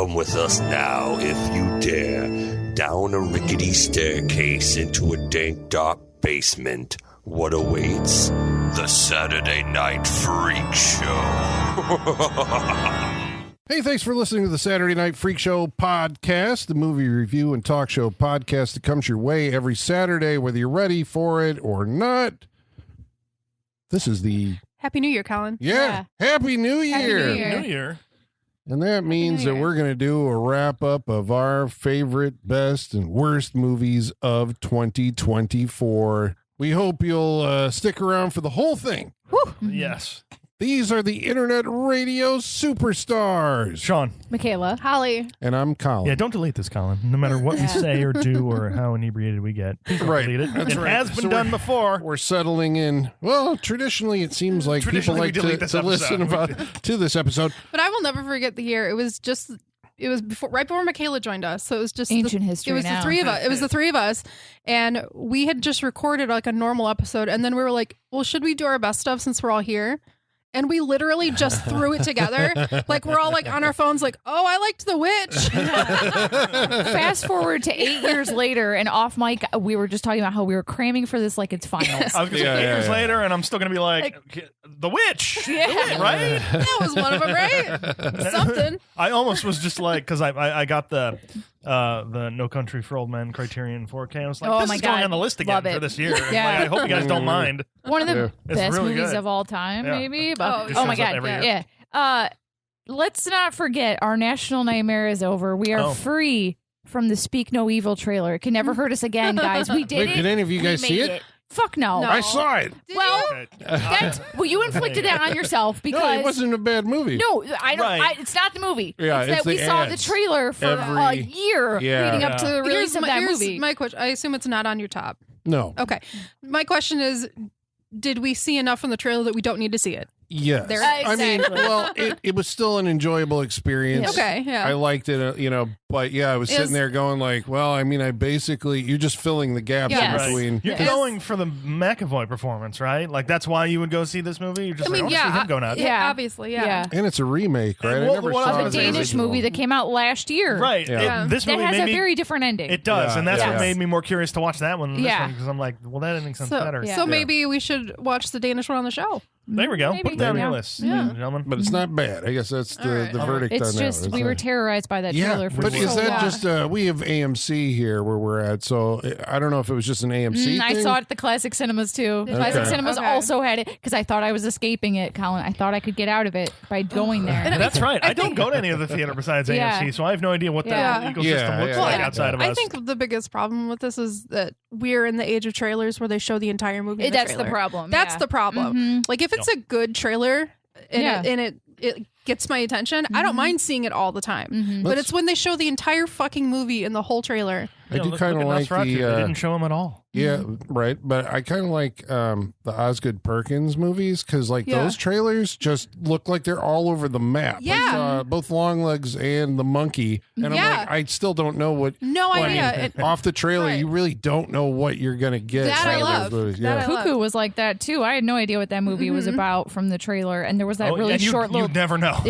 Come with us now, if you dare, down a rickety staircase into a dank, dark basement. What awaits? The Saturday Night Freak Show. Hey, thanks for listening to the Saturday Night Freak Show podcast, the movie review and talk show podcast that comes your way every Saturday, whether you're ready for it or not. This is the... Happy New Year, Colin. Yeah. Happy New Year. New Year. And that means that we're going to do a wrap-up of our favorite, best, and worst movies of 2024. We hope you'll stick around for the whole thing. Whew. Yes. These are the Internet Radio Superstars. Sean. Michaela. Holly. And I'm Colin. Yeah, don't delete this, Colin. No matter what we say or do or how inebriated we get. Please don't delete it. That's it right. has been done before. We're settling in. Well, traditionally, it seems like people like to listen to this episode. But I will never forget the year. It was right before Michaela joined us. So it was just ancient history. It was the three of us. It was the three of us. And we had just recorded like a normal episode. And then we were like, well, should we do our best stuff since we're all here? And we literally just threw it together. Like, we're all like on our phones, like, oh, I liked The Witch. Fast forward to 8 years later, and off mic, we were just talking about how we were cramming for this like it's finals. I was going to say 8 years later, and I'm still going to be like, The Witch. Yeah. Right? That was one of them, right? Something. I almost was just like, because I got the No Country for Old Men Criterion 4K. I was like, this is going on the list again for this year. Yeah. Like, I hope you guys don't mind. One of the best really movies good. of all time, maybe. But, Oh my God. Yeah. Let's not forget our national nightmare is over. We are free from the Speak No Evil trailer. It can never hurt us again, guys. We did it. Did any of you guys see it? Fuck no. I saw it. Well, you inflicted that on yourself because No, it wasn't a bad movie. No, I don't. Right. It's not the movie. Yeah, it's that we saw the trailer for a year leading up to the release of that movie. My question. I assume it's not on your top. No. Okay. My question is, did we see enough from the trailer that we don't need to see it? Yes. There- I mean, well, it was still an enjoyable experience. Okay, yeah. I liked it, but yeah, I was sitting there going like, well, I mean, you're just filling the gaps in between. You're going for the McAvoy performance, right? Like, that's why you would go see this movie? You're just I want to see him go nuts. Yeah, obviously, yeah. And it's a remake, right? And I never saw a Danish movie that came out last year. Right. Yeah. This movie that has made a very different ending. It does, and that's what made me more curious to watch that one than this one, because I'm like, well, that ending sounds better. So maybe we should watch the Danish one on the show. There we go. Maybe. Put it down on your list, ladies and gentlemen. But it's not bad. I guess that's the verdict It's on just that. we were terrorized by that trailer for but so is that long. just we have AMC here where we're at, so I don't know if it was just an AMC thing. I saw it at the Classic Cinemas too. Classic Cinemas also had it because I thought I was escaping it, Colin. I thought I could get out of it by going there. That's right. I don't go to any other theater besides AMC, so I have no idea what that ecosystem looks like outside of us. I think the biggest problem with this is that we're in the age of trailers where they show the entire movie. In the That's trailer. the problem. That's the problem. Like, if it's a good trailer and it gets my attention, I don't mind seeing it all the time. But it's when they show the entire fucking movie in the whole trailer. I do kind of like the... they didn't show him at all. Yeah, right. But I kind of like the Osgood Perkins movies because those trailers just look like they're all over the map. Yeah. I saw both Longlegs and the monkey. And I'm like, I still don't know what... No idea. I mean, off the trailer, you really don't know what you're going to get. That I love. Yeah. Cuckoo was like that too. I had no idea what that movie was about from the trailer. And there was that really short little... You'd never know.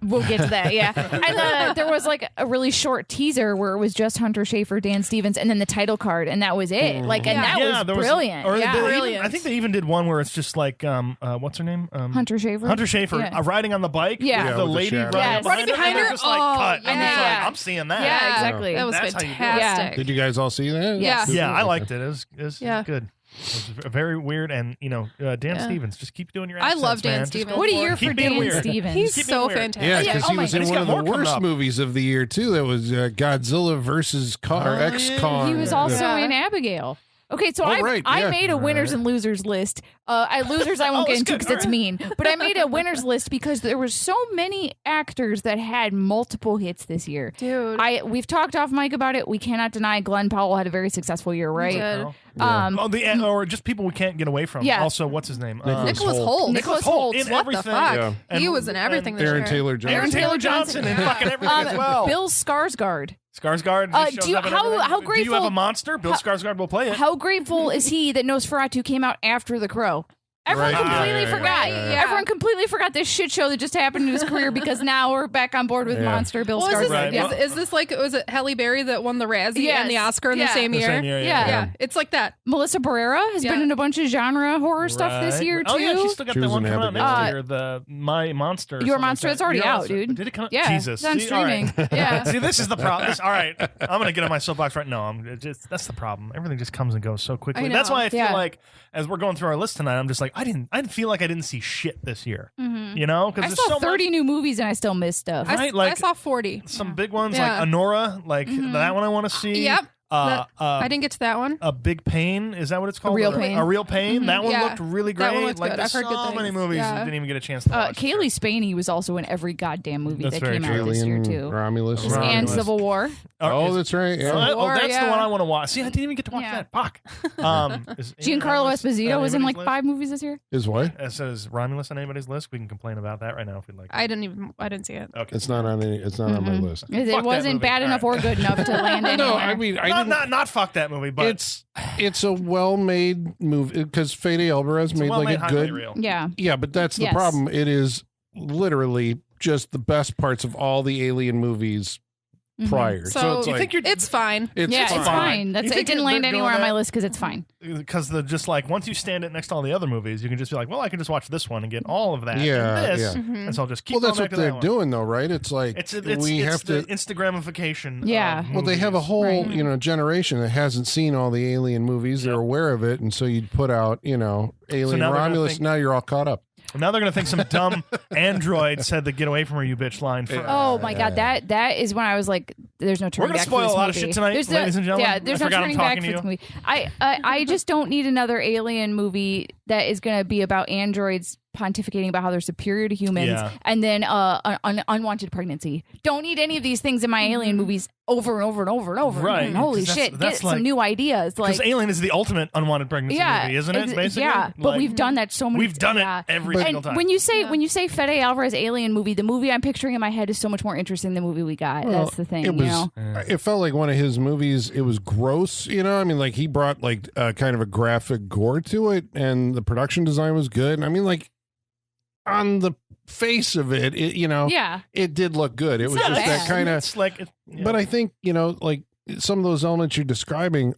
We'll get to that, yeah. And there was like a really short teaser where it was just Hunter Schafer, Dan Stevens, and then the title card, and that was it. Like, and that was brilliant. Brilliant. I think they even did one where it's just like, what's her name? Hunter Schafer. Hunter Schafer riding on the bike. Yeah. With the with lady the running behind her. Just like cut. Yeah. I'm just like, I'm seeing that. Yeah, exactly. That was That's how you do it. fantastic. Did you guys all see that? Yes. Yeah, I liked it. It was good. It was very weird, and Dan Stevens, just keep doing your accents, I love Dan man. Stevens. What a year Keep for being Dan weird. Stevens. He's so fantastic. Yeah, because he was in He's one of got the more coming worst up. movies of the year, too. That was Godzilla versus X-Con. He was also in Abigail. Okay, so I made a winners and losers list. Losers I won't get into because it's mean. But I made a winners list because there were so many actors that had multiple hits this year. Dude. We've talked off mic about it. We cannot deny Glenn Powell had a very successful year, right? He did. Or just people we can't get away from. Yeah. Also, what's his name? Nicholas Holt. Nicholas Holt. In What everything. the fuck? Yeah. He was in everything this Aaron year. Taylor Johnson. Aaron Taylor Johnson and fucking everything as well. Bill Skarsgård. Skarsgård. How Do you grateful? have a monster? Bill Skarsgård will play it. How grateful is he that Nosferatu came out after The Crow? Everyone Right. completely forgot. Yeah. Everyone completely forgot this shit show that just happened in his career because now we're back on board with Monster Bill Well, Skarsgård. is this like, was it Halle Berry that won the Razzie Yes. and the Oscar in the same year? Yeah. It's like that. Melissa Barrera has been in a bunch of genre horror stuff this year too. Oh yeah, she's still got She that was one in coming out Abigail. next year. The My Monster. or Your something Monster like is that. already Your out, Monster. dude. Did it come out? Yeah, Jesus. it's on See, all right. streaming. Yeah. See, this is the problem. All right, I'm gonna get on my soapbox right now. That's the problem. Everything just comes and goes so quickly. I know. That's why I feel Yeah. like as we're going through our list tonight, I'm just like I didn't feel like I didn't see shit this year. Mhm. You know, I because there's saw so 30 new movies and I still missed stuff. Right, I like- saw 40. some big ones Yeah. like Honora, like that one I want to see. Yep. I didn't get to that one. A Big Pain, is that what it's called? Real Pain. A Real Pain. That one Yeah. looked really great. That one looked like good. there's I've heard good so many things. movies Yeah. that didn't even get a chance to watch. Kaylee Spaney was also in every goddamn movie That's that very came true. out this year Alien, too. Romulus. Romulus. And Romulus. Civil War. Oh, that's right. Yeah. War, that's the yeah. one I want to watch. See, I didn't even get to watch Yeah. that. Fuck. Is Giancarlo Romulus Esposito on was in like anybody's 5 movies this year. Is what? list? It says Romulus on anybody's list. We can complain about that right now if we'd like. I didn't see it. Okay. It's not on any. It's not on my list. It that wasn't movie. bad All enough right. or good enough to land anywhere. No, I mean, I didn't. Not fuck that movie, but It's a well-made movie because Fede Alvarez it's made well like a highly good. real. Yeah. Yeah, but that's the Yes. problem. It is literally just the best parts of all the Alien movies Mhm. prior. So, it's you like think you're it's fine. it's Yeah, fine. it's fine. You That's think it. Didn't they're land doing anywhere on my that? list because it's fine. Because just like once you stand it next to all the other movies, you can just be like, well, I can just watch this one and get all of that. Yeah, and this, yeah. and so I'll just keep. Well, that's going what back to they're that one. doing, though, right? It's like It's we have the to. Instagramification. Yeah. Of Well, they have a movies. whole, Right. generation that hasn't seen all the Alien movies. They're Yep. aware of it, and so you'd put out, Alien now they're gonna Romulus. think- Now you're all caught up. Now they're gonna think some dumb android said the "get away from her, you bitch" line. For, Oh my god, that is when I was like, "There's no We're turning gonna back." spoil for this a lot of movie. shit tonight, There's ladies and gentlemen. Yeah, there's I no forgot I'm turning back talking for to this you. movie. I just don't need another Alien movie that is going to be about androids pontificating about how they're superior to humans, Yeah. and then unwanted pregnancy. Don't need any of these things in my Alien movies over and over and over and over. Right, And holy 'cause shit, that's get like- some new ideas. Like, Because Alien is the ultimate unwanted pregnancy yeah, movie, isn't it? Basically, yeah. But Like, we've done that so many. we've done yeah. it every And single time. when you say Fede Alvarez Alien movie, the movie I'm picturing in my head is so much more interesting than the movie we got. Well, That's the thing, It was. you know. It felt like one of his movies. It was gross. I mean, like he brought like kind of a graphic gore to it, and the production design was good. I mean, like on the face of it, Yeah. it did look good. It was not just that bad. kind of. It's like, yeah. But I think like some of those elements you're describing.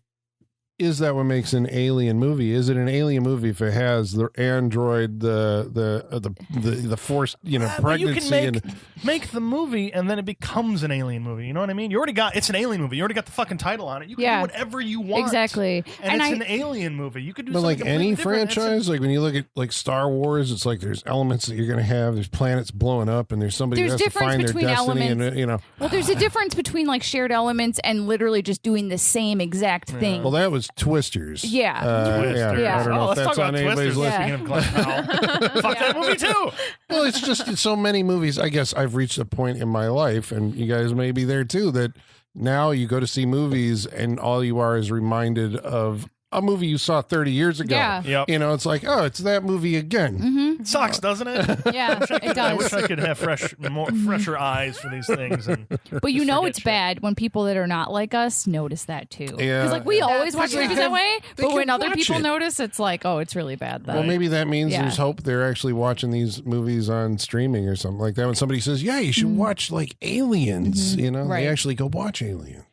Is that what makes an alien movie? Is it an alien movie if it has the android, the forced, But you pregnancy, can and make the movie, and then it becomes an alien movie. You know what I mean? It's an alien movie. You already got the fucking title on it. You can Yeah. do whatever you want. Exactly. And it's an alien movie. You could do but something like any completely different. It's a- franchise, like when you look at like Star Wars, it's like there's elements that you're going to have. There's planets blowing up, and there's somebody There's who has to difference find their between destiny, elements. Well, there's a difference between like shared elements and literally just doing the same exact thing. Well, that was Twisters. Yeah. Twisters. Yeah. I don't know Oh, if let's that's talk on about anybody's Twisters. list. Yeah. Speaking of Glenn Powell. Fuck that movie too. Well, it's just so many movies. I guess I've reached a point in my life, and you guys may be there too, that now you go to see movies, and all you are is reminded of a movie you saw 30 years ago. Yeah. Yep. It's like, oh, it's that movie again. It sucks, doesn't it? Yeah, it I wish does. I could have fresher eyes for these things. And But you know forget it's shit. bad when people that are not like us notice that too. Yeah. Because like we always watch They movies can- that way, they but can when other watch people it. notice, it's like, oh, it's really bad. Then. Well, maybe that means Yeah. there's hope they're actually watching these movies on streaming or something like that. When somebody says, yeah, you should watch like Aliens, Right. they actually go watch Aliens.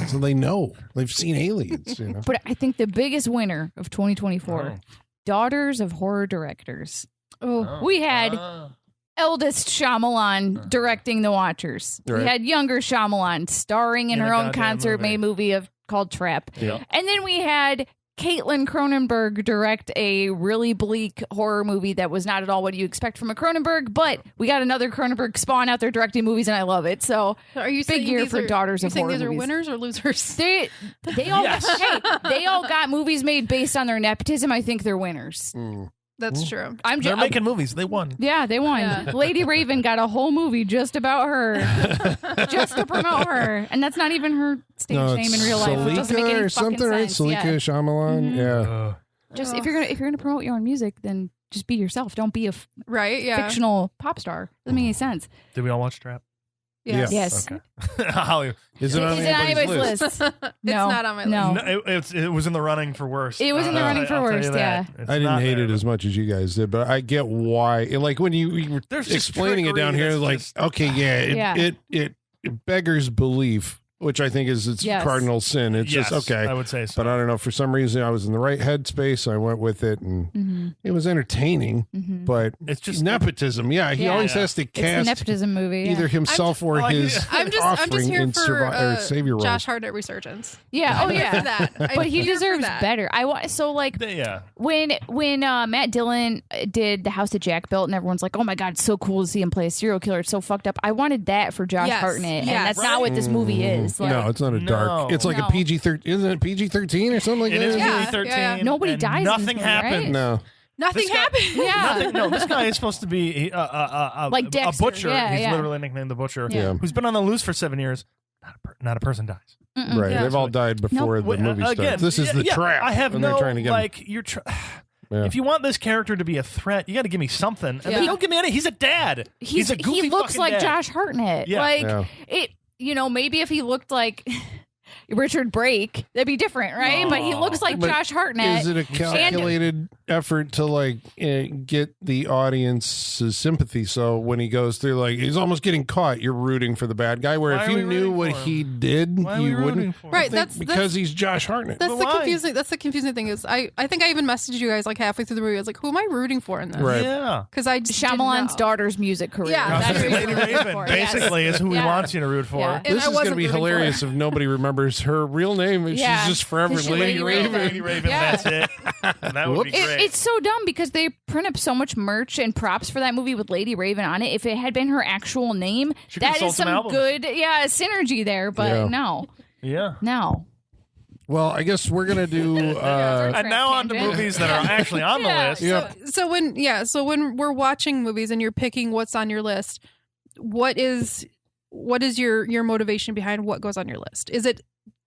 So they know. They've seen Aliens, But I think the biggest winner of 2024, Daughters of Horror Directors. Oh, We had eldest Shyamalan directing The Watchers. We Right. had younger Shyamalan starring in In her a own goddamn concert-made movie called Trap. Yeah. And then we had Caitlin Cronenberg direct a really bleak horror movie that was not at all what you expect from a Cronenberg, but we got another Cronenberg spawn out there directing movies, and I love it. So are you big saying year these for are, Daughters you of saying Horror these are movies. winners or losers? They all Yes. they all got movies made based on their nepotism. I think they're winners. That's true. I'm They're just making movies. They won. yeah, they won. Yeah. Lady Raven got a whole movie just about her, just to promote her, and that's not even her stage name in real life. Which doesn't make any or fucking something, right? sense. Salika Yeah. Shyamalan. Yeah. Just if you're gonna promote your own music, then just be yourself. Don't be a Right? Yeah. fictional pop star. Doesn't make any sense. Did we all watch Trap? Yes. Okay. Is it on anybody's list? It's not on my list. It was in the running for worst. It was in the running for worst, yeah. I didn't hate it as much as you guys did, but I get why. Like when you were explaining it down here, like, okay, it beggars belief, which I think is its cardinal sin. It's just, okay. I would say so. But I don't know, for some reason I was in the right headspace, so I went with it, and it was entertaining, but it's just nepotism. Yeah, he always has to cast it's a nepotism movie, either himself or his I'm just offspring here in for Savior role. Josh Hartnett resurgence. Yeah. I'm here for that. But he deserves better. When Matt Dillon did The House that Jack Built, and everyone's like, "Oh my god, it's so cool to see him play a serial killer. It's so fucked up." I wanted that for Josh Hartnett, and that's not what this movie is. Like, no, it's not a dark. It's like a PG-13. Isn't it PG-13 or something like that? It is PG-13. Yeah. Nobody dies. Nothing happened. Right? No. Nothing happened. No, this guy is supposed to be like a butcher. He's yeah. literally nicknamed the Butcher. Yeah. Who's been on the loose for 7 years. Not a person dies. Right. They've all died before the movie starts. This is the trap. I have no, trying to get you're if you want this character to be a threat, you got to give me something. And don't give me any. He's a dad. He's a goofy He looks like dad. Josh Hartnett. Yeah. It. Maybe if he looked like Richard Brake, that'd be different, right? But he looks like Josh Hartnett. Is it a calculated effort to get the audience's sympathy? So when he goes through, he's almost getting caught, you're rooting for the bad guy. Where if you knew what he did, you wouldn't. Right, because he's Josh Hartnett. That's the confusing thing is I think I even messaged you guys halfway through the movie. I was like, who am I rooting for in this? Right. Yeah. Because I just Shyamalan's daughter's music career. Yeah. That's who he's Lady rooting Raven for. basically is who he wants you to root for. Yeah. And This I is going to wasn't be rooting for hilarious if nobody remembers her real name and she's just forever She's Lady Raven. Lady Raven, that's it. That would be great. It's so dumb because they print up so much merch and props for that movie with Lady Raven on it. If it had been her actual name, that is some good synergy there. But no. Yeah. No. Well, I guess we're going to do... and now on to movies that are actually on the list. Yeah. So when we're watching movies and you're picking what's on your list, what is your motivation behind what goes on your list? Is it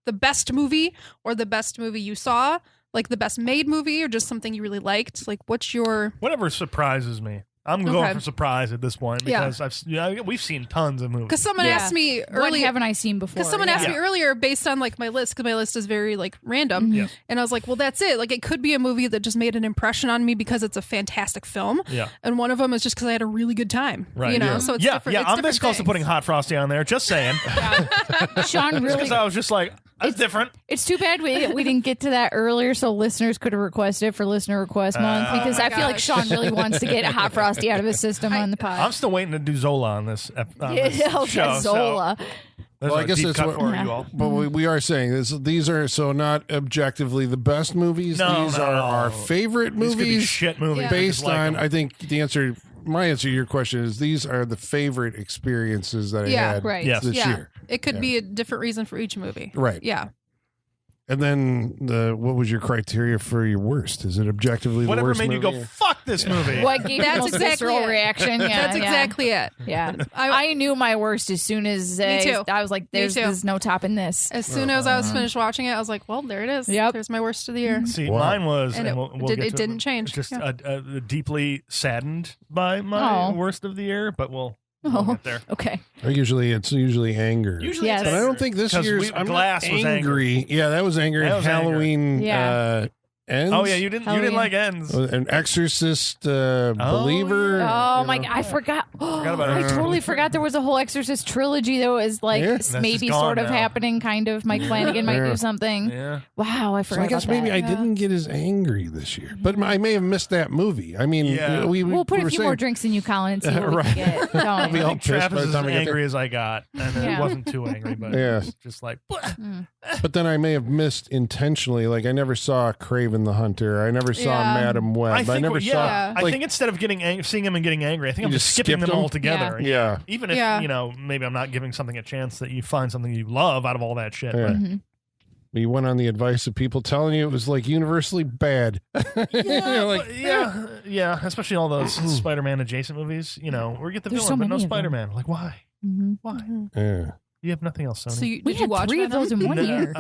the best movie or the best movie you saw, like the best made movie, or just something you really liked? Like, what's your... Whatever surprises me. I'm going for surprise at this point because we've seen tons of movies. Because someone asked me earlier, what haven't I seen before? Because someone asked me earlier based on my list, because my list is very random, and I was like, well, that's it. Like, it could be a movie that just made an impression on me because it's a fantastic film. Yeah, and one of them is just because I had a really good time. Right. So it's different. Yeah, I'm this close to putting Hot Frosty on there. Just saying. Sean really. Because I was just like, it's different. It's too bad we didn't get to that earlier, so listeners could have requested for Listener Request Month, because I feel like Sean really wants to get a Hot Frosty out of his system on the pod. I'm still waiting to do Zola on this show. Zola. Well, I guess that's what you all. But we are saying this. These are not objectively the best movies. These are our favorite movies. These could be shit movies based on. I think my answer to your question is these are the favorite experiences that I had this year. It could be a different reason for each movie. Right. Yeah. And then what was your criteria for your worst? Is it objectively whatever the worst made movie? you go, fuck this movie? What gave you the most visceral reaction? Yeah, that's exactly it. Yeah. I knew my worst as soon as I was like, there's no topping this. As soon as I was finished watching it, I was like, well, there it is. Yep. There's my worst of the year. See, mine was, and it didn't change. Just deeply saddened by my worst of the year, but we'll get there. Okay. It's usually anger. Yes. But I don't think this year's Glass was angry. Yeah, that was angry. That was Halloween Ends. Oh yeah, you didn't like Ends. An Exorcist believer. Oh my god, I forgot. I totally forgot there was a whole Exorcist trilogy that was maybe sort of happening. Kind of. Mike Flanagan might do something. Yeah. Wow, I forgot. So I guess maybe I didn't get as angry this year, but I may have missed that movie. I mean, we'll put a few more drinks in you, Colin. See what we can get. I'll be all Travis is as angry as I got, and it wasn't too angry, but it was just like. But then I may have missed intentionally. Like I never saw Craven the Hunter. I never saw Madam Web. I never saw. I think instead of seeing him and getting angry, I think I'm just skipping them all together. Yeah. Even if maybe I'm not giving something a chance, that you find something you love out of all that shit. Yeah. You went on the advice of people telling you it was like universally bad. Yeah, especially all those Spider-Man adjacent movies. We get the villain, but no Spider-Man. Like, why? Why? Yeah. You have nothing else, Sony. We had 3 of those in 1 year.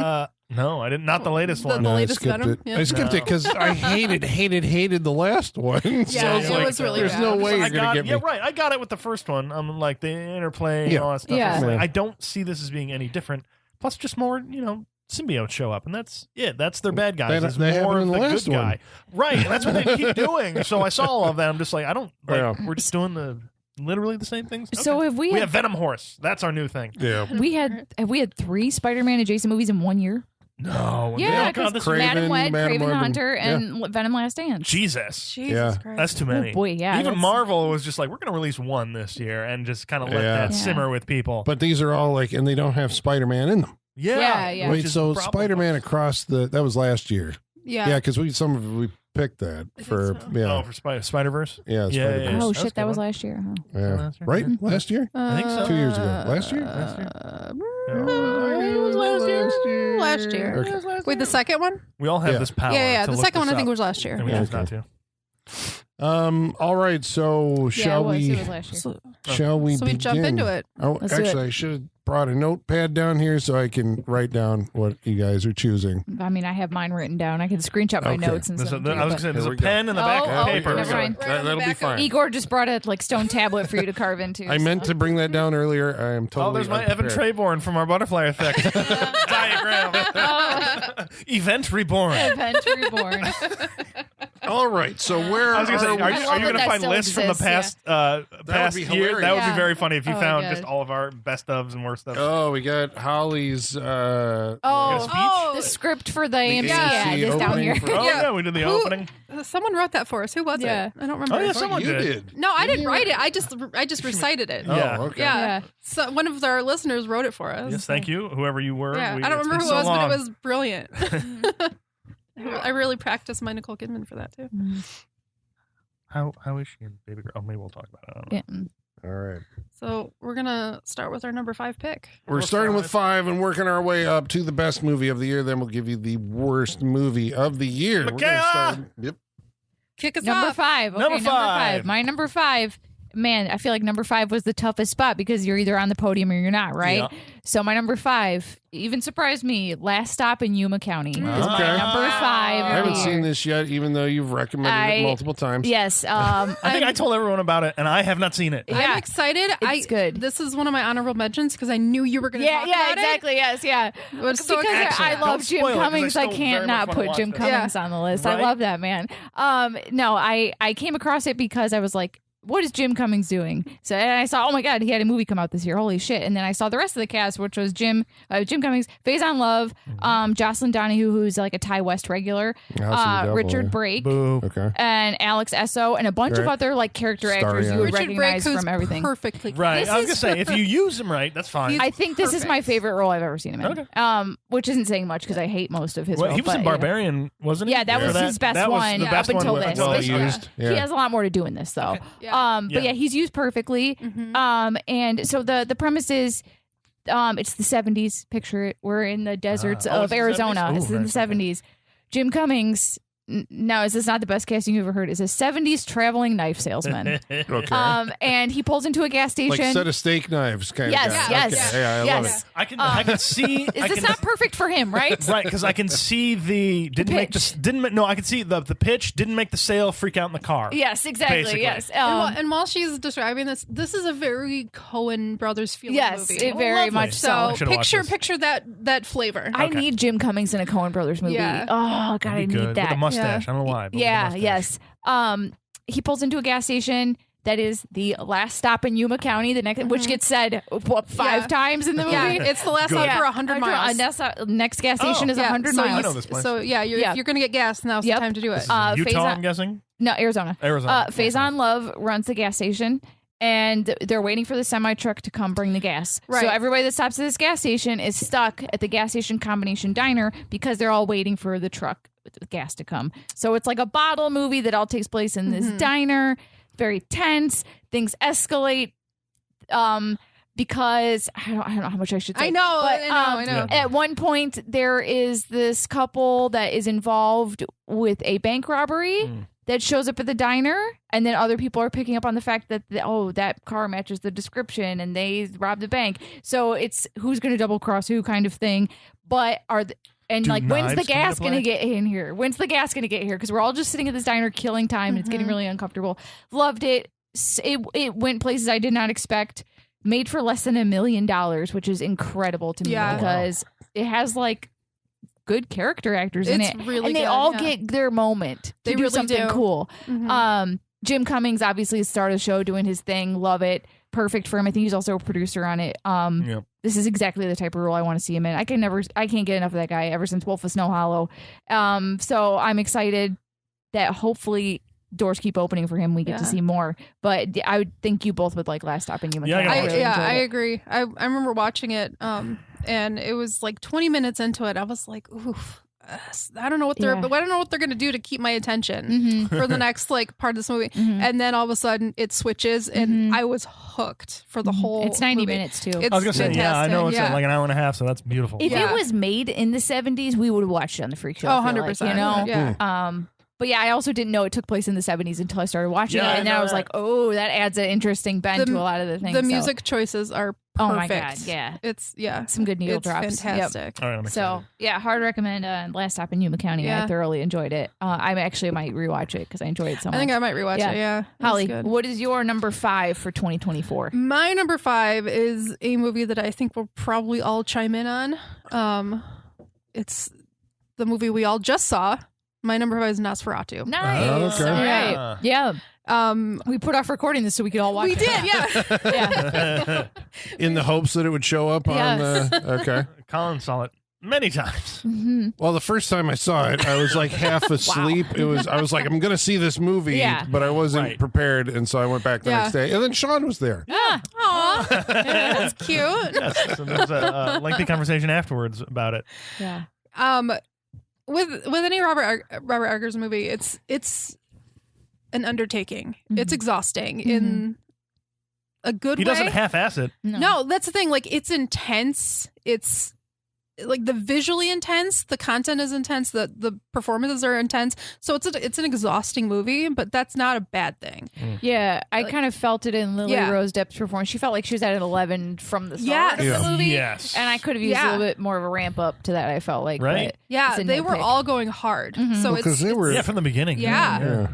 No, I didn't. Not the latest one. The No, latest I skipped Venom. it. Yeah. I skipped it because I hated the last one. Yeah, it's it was really there's bad. no way I you're gonna got, get me. yeah, right. I got it with the first one. I'm like the interplay Yeah. and all that stuff. Yeah. It's like, Yeah. I don't see this as being any different. Plus, just more, symbiotes show up, and that's it. That's their bad guys. They It's happened more in of the the last good guy, one. right? And that's what they keep doing. So I saw all of that. I'm just like, I don't. Like, Yeah. We're just doing literally the same things. So Okay. if we we had, have Venom Horse. That's our new thing. Yeah. have we had 3 Spider-Man adjacent movies in 1 year? No. Yeah, God, because this Craven, Madam Web, Madam Craven Web, Hunter, and- and Venom Last Dance. Jesus. Jesus Yeah. Christ. That's too many. Oh boy, yeah. Even that's- Marvel was just like, we're going to release one this year and just kind of let Yeah. that Yeah. simmer with people. But these are all like, and they don't have Spider-Man in them. Yeah. which Wait, is so the problem. Spider-Man across that was last year. Yeah. Yeah, because we picked that I think for so. yeah. Oh, for Spider-Verse? Yeah, Yeah, Spider-Verse. yeah, Oh That's a shit, that good was one. last year. Huh? Yeah. Last year? Right? Mm-hmm. Last year? I think so. 2 years ago. Last year? Last year? It was last year. Okay. Wait, the second one? We all have Yeah. this power. Yeah. to The look second this one I think up, was last year. and we Yeah, choose not okay. to. All right, so shall it we was last year. So, shall we so we jump begin? into it. Oh, Let's do it. actually I should have brought a notepad down here so I can write down what you guys are choosing. I mean, I have mine written down. I can screenshot my Okay. notes and There's stuff. I was going to say, there's Here a we go. pen in the back Oh, of the oh, paper. never mind. Right on the That'll be back of fine. Igor just brought a stone tablet for you to carve into. I meant to bring that down earlier. I am totally Oh, there's my Evan unprepared. Trayborn from our butterfly effect diagram. Event reborn. Event Reborn. All right, so where I was going to say, are are we? you love going to that find still lists from the exists, past be year? hilarious. That would be Yeah. very funny if you Oh, found God. just all of our best ofs and worst ofs. Oh, we got Holly's Oh, Oh, the script for the AMC AMC ad is down opening here. for- Oh, Yeah. yeah, we did the Who- opening. someone wrote that for us. Who was Yeah. it? I don't remember. Oh, yeah, I thought someone you did. No, I didn't write it. I just recited it. Oh, Yeah. okay. Yeah. Yeah. So one of our listeners wrote it for us. Yes, thank you, whoever you were. Yeah, We- I don't it's remember been who it so was, long. but it was brilliant. I really practiced my Nicole Kidman for that too. How is she in Baby Girl? Oh, maybe we'll talk about it. I don't know. Yeah. All right. So we're gonna start with our number 5 pick. We're starting with 5 and working our way up to the best movie of the year. Then we'll give you the worst movie of the year. We're gonna Michaela! start. Yep. Kick us Number off. 5. Okay, Number number five. 5. My number 5. Man, I feel like number 5 was the toughest spot because you're either on the podium or you're not, right? Yeah. So my number 5 even surprised me. Last Stop in Yuma County is my Okay. number 5. I haven't of the seen year. this yet, even though you've recommended it multiple times. Yes. I think I told everyone about it, and I have not seen it. Yeah. I'm excited. It's good. This is one of my honorable mentions because I knew you were going to Yeah, talk yeah, about exactly. Yes, yeah. it. It was so Because exciting. I love Don't Jim spoil it, 'cause I Cummings. I still can't very not much wanna put Jim watch this. Cummings on the list. Right? I love that man. No, I came across it because I was like, what is Jim Cummings doing? So and I saw, oh my God, he had a movie come out this year. Holy shit. And then I saw the rest of the cast, which was Jim Cummings, Faison Love, Jocelyn Donahue, who's like a Ty West regular, House of the Devil, Richard yeah. Brake, Boo. Okay. and Alex Esso, and a bunch of Right. other like character Starry actors you would eyes. Richard Brake, recognize who's from everything. perfectly Right. This I was is- going to say, if you use him right, that's fine. I think this is my perfect. favorite role I've ever seen him in. Okay. Which isn't saying much because I hate most of his Well, roles. he was but, in yeah. Barbarian, wasn't he? Yeah, that Or was his best that was one the up best until one this. until Well this. used. He Yeah. has a lot more to do in this though. Yeah. But yeah, he's used perfectly. Mhm. And so the premise is it's the 70s. Picture it. We're in the deserts Oh, of it's the Arizona. 70s? It's Ooh, in the nice, okay. 70s. Jim Cummings. No, is this not the best casting you've ever heard? Is a 70s traveling knife salesman. Okay. And he pulls into a gas station. Like set of steak knives kind Yes, of guy. yes, Okay. Yeah, I love yes. it. I can see. Is I this can, not perfect for him, right? right? Because I can see the pitch. no. I can see the pitch didn't make the sale freak out in the car. Yes, exactly. Basically. Yes. And while she's describing this is a very Coen Brothers feeling yes, movie. it very lovely. much so I should've watched this. picture that flavor. I Okay. need Jim Cummings in a Coen Brothers movie. Yeah. Oh God, I That'd be need good. that. With a mustache. I don't know why. But with a Yeah, mustache. yes. He pulls into a gas station that is the last stop in Yuma County, the next, which gets said what 5 Yeah. times in the movie. Yeah, it's the last stop Yeah. for 100 miles. Next gas station is Yeah, 100 so miles. I know this place. So yeah, Yeah. if you're gonna get gas, now's Yep. the time to do it. Utah, Faison- I'm guessing. No, Arizona. Arizona. Faison Love runs the gas station, and they're waiting for the semi truck to come bring the gas. Right. So everybody that stops at this gas station is stuck at the gas station combination diner because they're all waiting for the truck with the gas to come. So it's like a bottle movie that all takes place in this diner. Very tense. Things escalate. Because I don't know how much I should say. I know, but, I know. At one point, there is this couple that is involved with a bank robbery that shows up at the diner, and then other people are picking up on the fact that that car matches the description, and they robbed the bank. So it's who's going to double cross who kind of thing. But And Do like, when's the knives come gas into going to play? get in here? When's the gas going to get here? Because we're all just sitting at this diner killing time. And it's getting really uncomfortable. Loved it. It went places I did not expect. Made for less than $1 million, which is incredible to me because it has like good character actors in it. Really and they good, all get their moment to They do really something do. cool. Jim Cummings, obviously, started the show doing his thing. Love it. Perfect for him. I think he's also a producer on it. This is exactly the type of role I want to see him in. I can't get enough of that guy ever since Wolf of Snow Hollow. So I'm excited that hopefully doors keep opening for him. We get to see more. But I would think you both would like Last Stop in Yuma. I agree. I remember watching it, and it was like 20 minutes into it. I was like, oof. I don't know what they're, but I don't know what they're gonna do to keep my attention for the next like part of this movie. And then all of a sudden it switches, and I was hooked for the whole. It's 90 movie. minutes too. It's I was gonna say, I know it's like an hour and a half, so that's beautiful. If it was made in the 70s, we would have watched it on the Freak Show. Oh, 100%. You know, yeah. But yeah, I also didn't know it took place in the 70s until I started watching it, and then I was like, oh, that adds an interesting bend to a lot of the things. The music choices are perfect. Oh my god, yeah, it's some good needle drops. Fantastic. Yep. All right, I'm excited. So yeah, hard recommend. Last Stop in Yuma County. I thoroughly enjoyed it. I actually might rewatch it because I enjoyed it so much. I think I might rewatch it. Yeah, Holly, what is your number 5 for 2024? My number 5 is a movie that I think we'll probably all chime in on. It's the movie we all just saw. My number 5 is Nosferatu. Nice. Okay. All right. Yeah. We put off recording this so we could all watch it. We did, yeah. In the hopes that it would show up on okay. Colin saw it many times. Well, the first time I saw it, I was like half asleep. I was like, I'm gonna see this movie, but I wasn't prepared, and so I went back the next day. And then Sean was there. Aw, that's cute. Yes, so there was a lengthy conversation afterwards about it. Yeah. With any Robert Eggers movie, it's an undertaking. It's exhausting in a good way. He doesn't half-ass it. No, that's the thing. Like, it's intense. It's like the visually intense. The content is intense. The performances are intense. So it's an exhausting movie, but that's not a bad thing. Yeah, I kind of felt it in Lily Rose Depp's performance. She felt like she was at an 11 from the start of the movie. Yes. And I could have used a little bit more of a ramp up to that, I felt like. Right. Yeah, they were all going hard. So Because they were from the beginning. Yeah.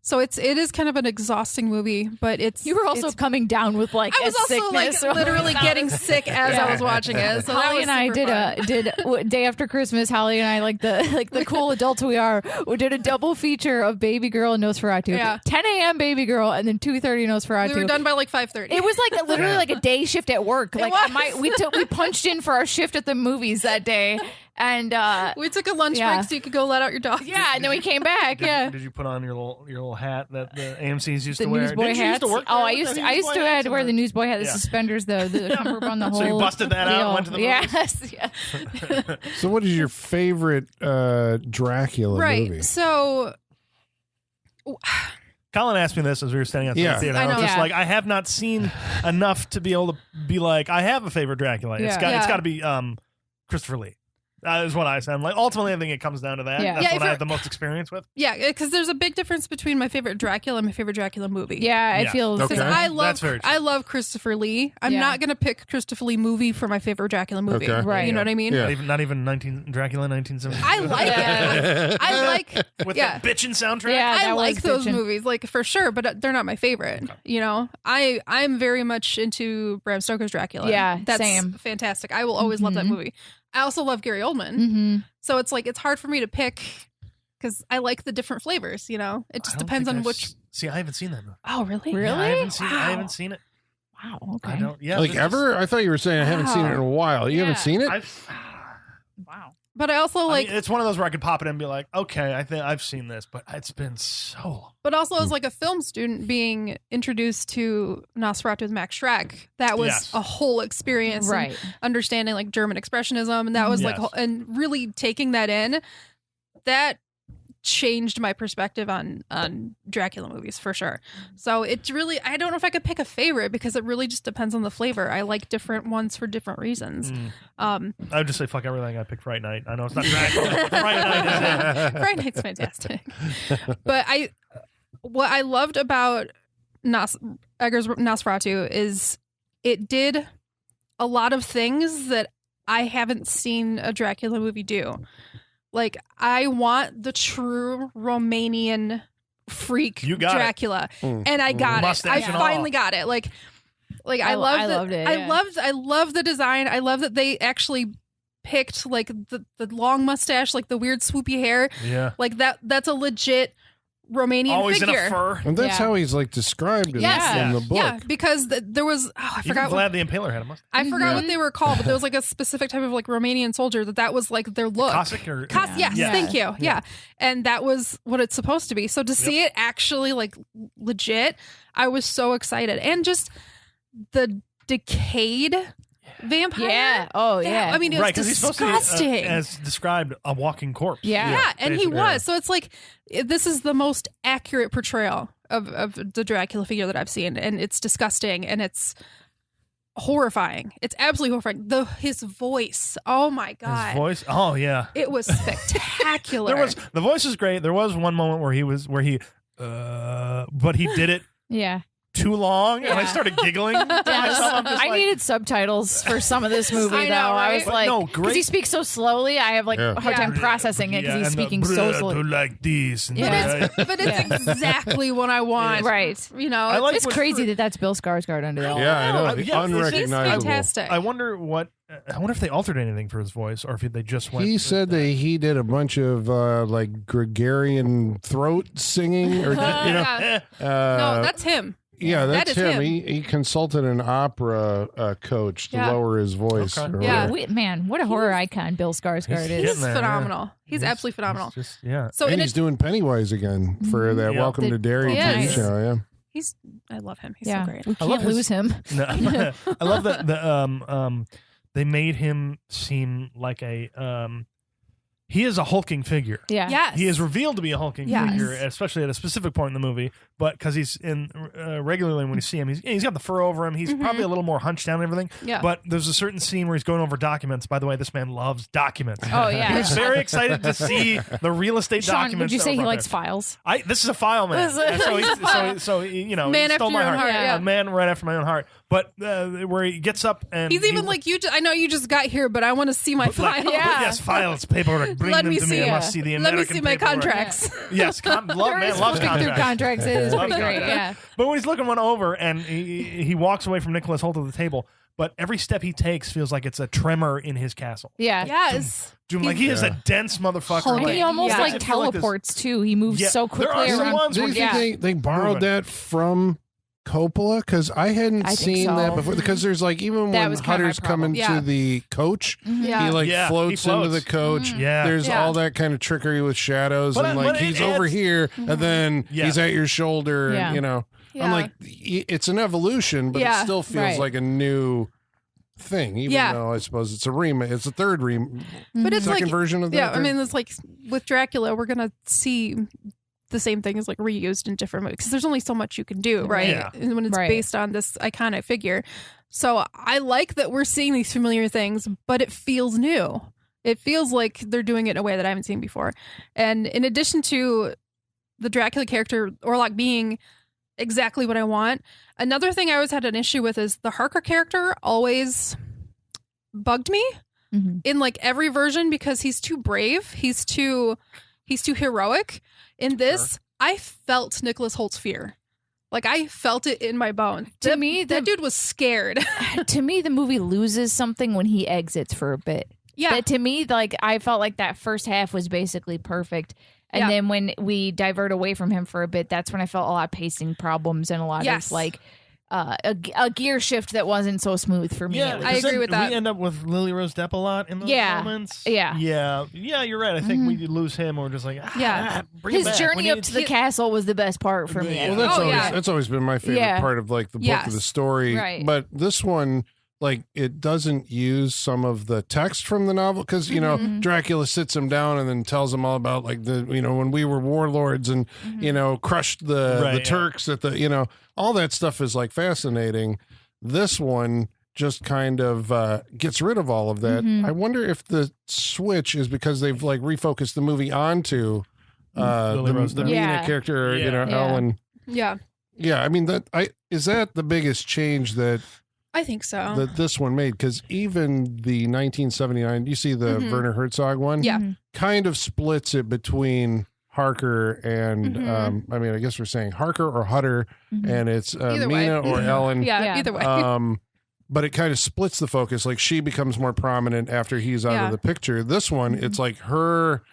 So it is kind of an exhausting movie, but you were also coming down with like I was also sickness, like literally getting sick as I was watching it. So Holly and I did day after Christmas. Holly and I, like the cool adults we are, we did a double feature of Baby Girl and Nosferatu. Yeah. 10 a.m. Baby Girl and then 2:30 Nosferatu. We were done by like 5:30. It was like literally like a day shift at work. Like we punched in for our shift at the movies that day. And we took a lunch break so you could go let out your dog. Yeah, and then we came back. Did you put on your little hat that the AMC's used the to wear? Newsboy hats. I used to have to wear the newsboy hat, the suspenders, the cummerbund, the whole. So you busted that out and went to the movies? Yes. So what is your favorite Dracula movie? Right. So Colin asked me this as we were standing outside the theater. I was just like, I have not seen enough to be able to be like, I have a favorite Dracula. It's got to be Christopher Lee. That is what I said. Like, ultimately, I think it comes down to that. That's what I have the most experience with. Yeah, because there's a big difference between my favorite Dracula and my favorite Dracula movie. Yeah, I feel okay. I love Christopher Lee. I'm not gonna pick Christopher Lee movie for my favorite Dracula movie. Okay. Right. You know what I mean? Yeah. Not even Dracula 1970. I like it. I like with that bitchin' soundtrack. Yeah, I like those movies, like for sure, but they're not my favorite. Okay. You know, I'm very much into Bram Stoker's Dracula. Yeah, that's same. Fantastic. I will always love that movie. I also love Gary Oldman. So it's like, it's hard for me to pick because I like the different flavors, you know? It just depends on which. See, I haven't seen that movie. Oh, really? Really? Yeah, I haven't seen it. Wow. Okay. I don't, like ever? I thought you were saying I haven't seen it in a while. You haven't seen it? Wow. But I also like. I mean, it's one of those where I could pop it in and be like, okay, I think I've seen this, but it's been so long. But also, as like a film student being introduced to Nosferatu with Max Schreck, that was a whole experience, right? Understanding like German expressionism, and that was like, and really taking that in, that changed my perspective on Dracula movies for sure. So it's really, I don't know if I could pick a favorite because it really just depends on the flavor. I like different ones for different reasons. I would just say fuck everything. I pick Fright Night. I know it's not Dracula. Fright Night is it. Fright Night's fantastic. But what I loved about Eggers' Nosferatu is it did a lot of things that I haven't seen a Dracula movie do. Like, I want the true Romanian freak Dracula, and I got it. I finally got it. Like I loved it. I love the design. I love that they actually picked like the long mustache, like the weird swoopy hair. Yeah, like that's a legit Romanian always figure. in a fur. And that's how he's like described in the book. Yeah, because there was I forgot. Vlad the Impaler had a mustache. I forgot what they were called, but there was like a specific type of like Romanian soldier that was like their look. Cossack or Yes, thank you. Yeah, and that was what it's supposed to be. So to see it actually like legit, I was so excited, and just the decayed vampire. Yeah. Oh, yeah. I mean, it was disgusting. He's supposed to be, as described, a walking corpse. Yeah, and he was. So it's like, this is the most accurate portrayal of the Dracula figure that I've seen, and it's disgusting, and it's horrifying. It's absolutely horrifying. His voice. Oh my God. His voice. Oh yeah. It was spectacular. The voice is great. There was one moment where but he did it. Yeah. Too long, and I started giggling. I needed subtitles for some of this movie, though. I was like, because he speaks so slowly, I have like a hard time processing it because he's speaking so slowly. Like this, but it's exactly what I want, right? You know, it's crazy that's Bill Skarsgård under there. Yeah, I know. Unrecognizable. He's fantastic. I wonder if they altered anything for his voice, or if they just went. He said that he did a bunch of like Gregorian throat singing, or no, that's him. Yeah, that's him. He consulted an opera coach to lower his voice. Okay. Yeah, man, what a horror icon Bill Skarsgård is. He's phenomenal. Yeah. He's absolutely phenomenal. So and he's doing Pennywise again for that Welcome to Derry TV show. Yeah, I love him. He's so great. We can't lose him. No, I love that they made him seem like he is a hulking figure. Yeah. Yes. He is revealed to be a hulking figure, especially at a specific point in the movie. But because he's in regularly when you see him, he's got the fur over him. He's probably a little more hunched down and everything. Yeah. But there's a certain scene where he's going over documents. By the way, this man loves documents. Oh yeah. He's very excited to see the real estate documents. Would you say he likes files? This is a file man. So he man stole my heart. Yeah. A man right after my own heart. But where he gets up and he's even like, I know you just got here, but I want to see my file. Yes, files, paperwork. Bring them to me. I must see the American. Let me see my contracts. Yes, man loves contracts. Contracts is pretty great. Yeah. But when he's looking one over and he walks away from Nicholas Hoult at the table, but every step he takes feels like it's a tremor in his castle. Yeah. Yes. Like he is a dense motherfucker. And he almost like teleports too. He moves so quickly there are around. Ones do you think they borrowed that from Coppola? Because I hadn't seen that before. Because there's like, even when Hutter's coming to the coach, he floats into the coach. There's all that kind of trickery with shadows, and like he's over here, and then he's at your shoulder, and you know. I'm like, it's an evolution, but it still feels like a new thing, even though I suppose it's a remake. It's a third but it's second like, version of that. Yeah, I mean, it's like with Dracula, we're gonna see the same thing is like reused in different movies because there's only so much you can do, right? Yeah. When it's based on this iconic figure. So I like that we're seeing these familiar things, but it feels new. It feels like they're doing it in a way that I haven't seen before. And in addition to the Dracula character, Orlok being exactly what I want, another thing I always had an issue with is the Harker character always bugged me in like every version because he's too brave. He's too heroic. In this, I felt Nicholas Holt's fear. Like, I felt it in my bone. To me, that dude was scared. To me, the movie loses something when he exits for a bit. Yeah. But to me, like, I felt like that first half was basically perfect. And then when we divert away from him for a bit, that's when I felt a lot of pacing problems and a lot of, like, a gear shift that wasn't so smooth for me. Yeah, I agree with that. We end up with Lily Rose Depp a lot in those moments. Yeah, you're right. I think we lose him, or we're just like, bring his him back. journey up to the castle was the best part for me. Well, that's always been my favorite part of like the book of the story. Right. But this one, like, it doesn't use some of the text from the novel because you know Dracula sits him down and then tells him all about like the when we were warlords and crushed the Turks at the all that stuff is like fascinating. This one just kind of gets rid of all of that. I wonder if the switch is because they've like refocused the movie onto the Mina character, Ellen. Yeah. Yeah, I mean is that the biggest change that I think so. This one made, because even the 1979, you see the Werner Herzog one? Yeah. Kind of splits it between Harker and, I mean, I guess we're saying Harker or Hutter, and it's Mina or Ellen. Yeah, either way. But it kind of splits the focus. Like, she becomes more prominent after he's out of the picture. This one, it's like her,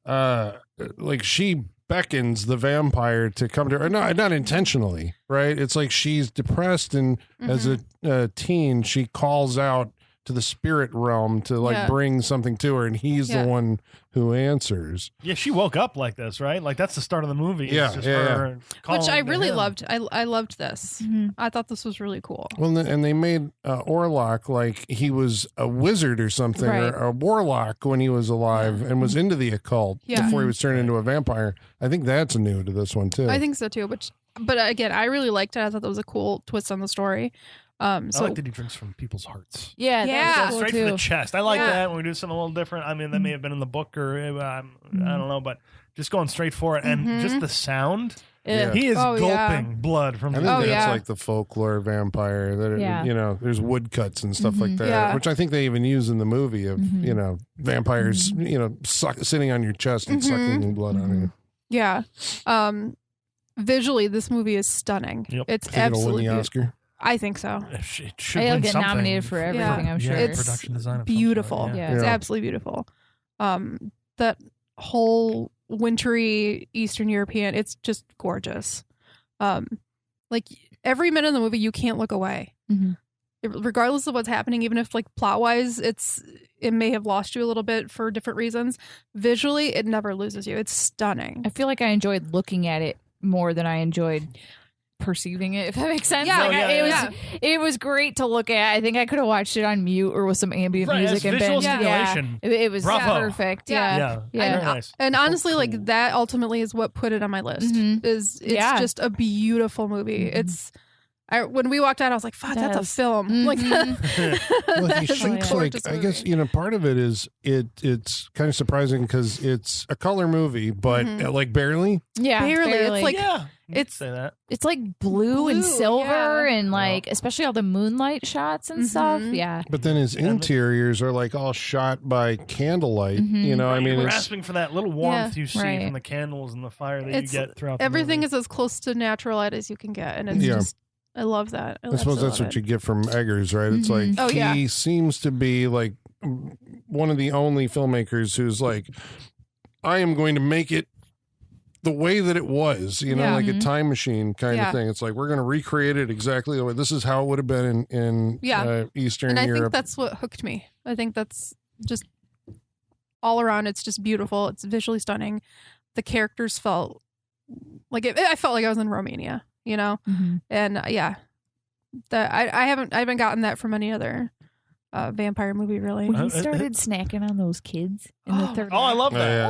like, she beckons the vampire to come to her. No, not intentionally, right? It's like she's depressed, and as a teen, she calls out to the spirit realm to like bring something to her, and he's the one who answers. Yeah, she woke up like this, right? Like, that's the start of the movie. Yeah, which I really loved. I loved this. I thought this was really cool. Well, and they made Orlok like he was a wizard or something, or a warlock when he was alive, and was into the occult before he was turned into a vampire. I think that's new to this one too. I think so too. But again, I really liked it. I thought that was a cool twist on the story. I like that he drinks from people's hearts. Yeah, straight from the chest. I like that when we do something a little different. I mean, that may have been in the book, or I don't know, but just going straight for it, and just the sound. He is gulping blood from. I think that's like the folklore vampire. That you know, there's woodcuts and stuff like that, which I think they even use in the movie of you know, vampires, you know, sitting on your chest and sucking blood on you. Yeah. Visually, this movie is stunning. Yep. It's It'll absolutely win the Oscar. I think so. It should It'll win get something. nominated for everything, I'm sure. It's production design of beautiful. Some sort, It's absolutely beautiful. That whole wintry Eastern European, it's just gorgeous. Like, every minute of the movie, you can't look away. Regardless of what's happening, even if, like, plot-wise, it may have lost you a little bit for different reasons. Visually, it never loses you. It's stunning. I feel like I enjoyed looking at it more than I enjoyed perceiving it, if that makes sense. It was great to look at. I think I could have watched it on mute or with some ambient music and visual stimulation. It was perfect. Very nice. And honestly, like, that ultimately is what put it on my list. It's just a beautiful movie. It's when we walked out, I was like, "Fuck, that's a film!" Like, well, he shoots like, I guess, you know, part of it is it's kind of surprising because it's a color movie, but like barely. Barely. It's like say that. It's like blue and silver and like especially all the moonlight shots and stuff. Yeah. But then his interiors are like all shot by candlelight. You know, I mean, you're grasping for that little warmth you see from the candles and the fire that you get throughout. Everything the is as close to natural light as you can get, and it's just. I love that. I suppose that's what you get from Eggers, right? It's like he seems to be like one of the only filmmakers who's like, I am going to make it the way that it was, you know, like a time machine kind of thing. It's like, we're going to recreate it exactly the way. This is how it would have been in Eastern Europe. And I think that's what hooked me. I think that's just all around. It's just beautiful. It's visually stunning. The characters felt like I felt like I was in Romania. You know, and I haven't gotten that from any other vampire movie, really. When he started snacking on those kids in the third. Oh, I love that.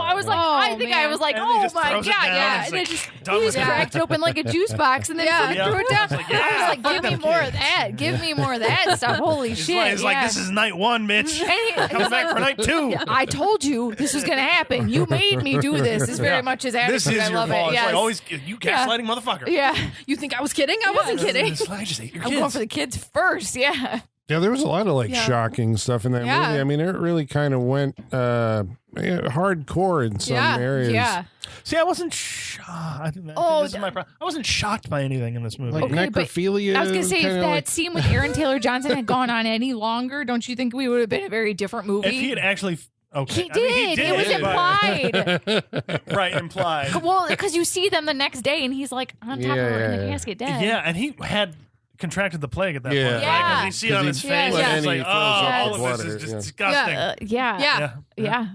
I was like, I was like, oh my god, and then he just cracked open like a juuse box and then threw it down. I was like, give me more of that. Give me more of that stuff. Holy shit! It's like, this is night one, Mitch. Coming back for night two. I told you this was gonna happen. You made me do this. It's very much his attitude. This is your fault. It's like always you gaslighting motherfucker. Yeah. You think I was kidding? I wasn't kidding. I just ate your I'm kids. going for the kids first. Yeah. Yeah, there was a lot of like shocking stuff in that movie. I mean, it really kind of went hardcore in some areas. Yeah. See, I wasn't shocked. This is my problem. I wasn't shocked by anything in this movie. Like necrophilia. I was going to say, if that scene with Aaron Taylor Johnson had gone on any longer, don't you think we would have been a very different movie? If he had actually... Okay. He did. It was implied. Right, implied. Well, because you see them the next day, and he's like on top of her in the casket dead. Yeah, and he had contracted the plague at that point. Yeah. Right? You see it on his face. It's like, all of this is just disgusting. Yeah.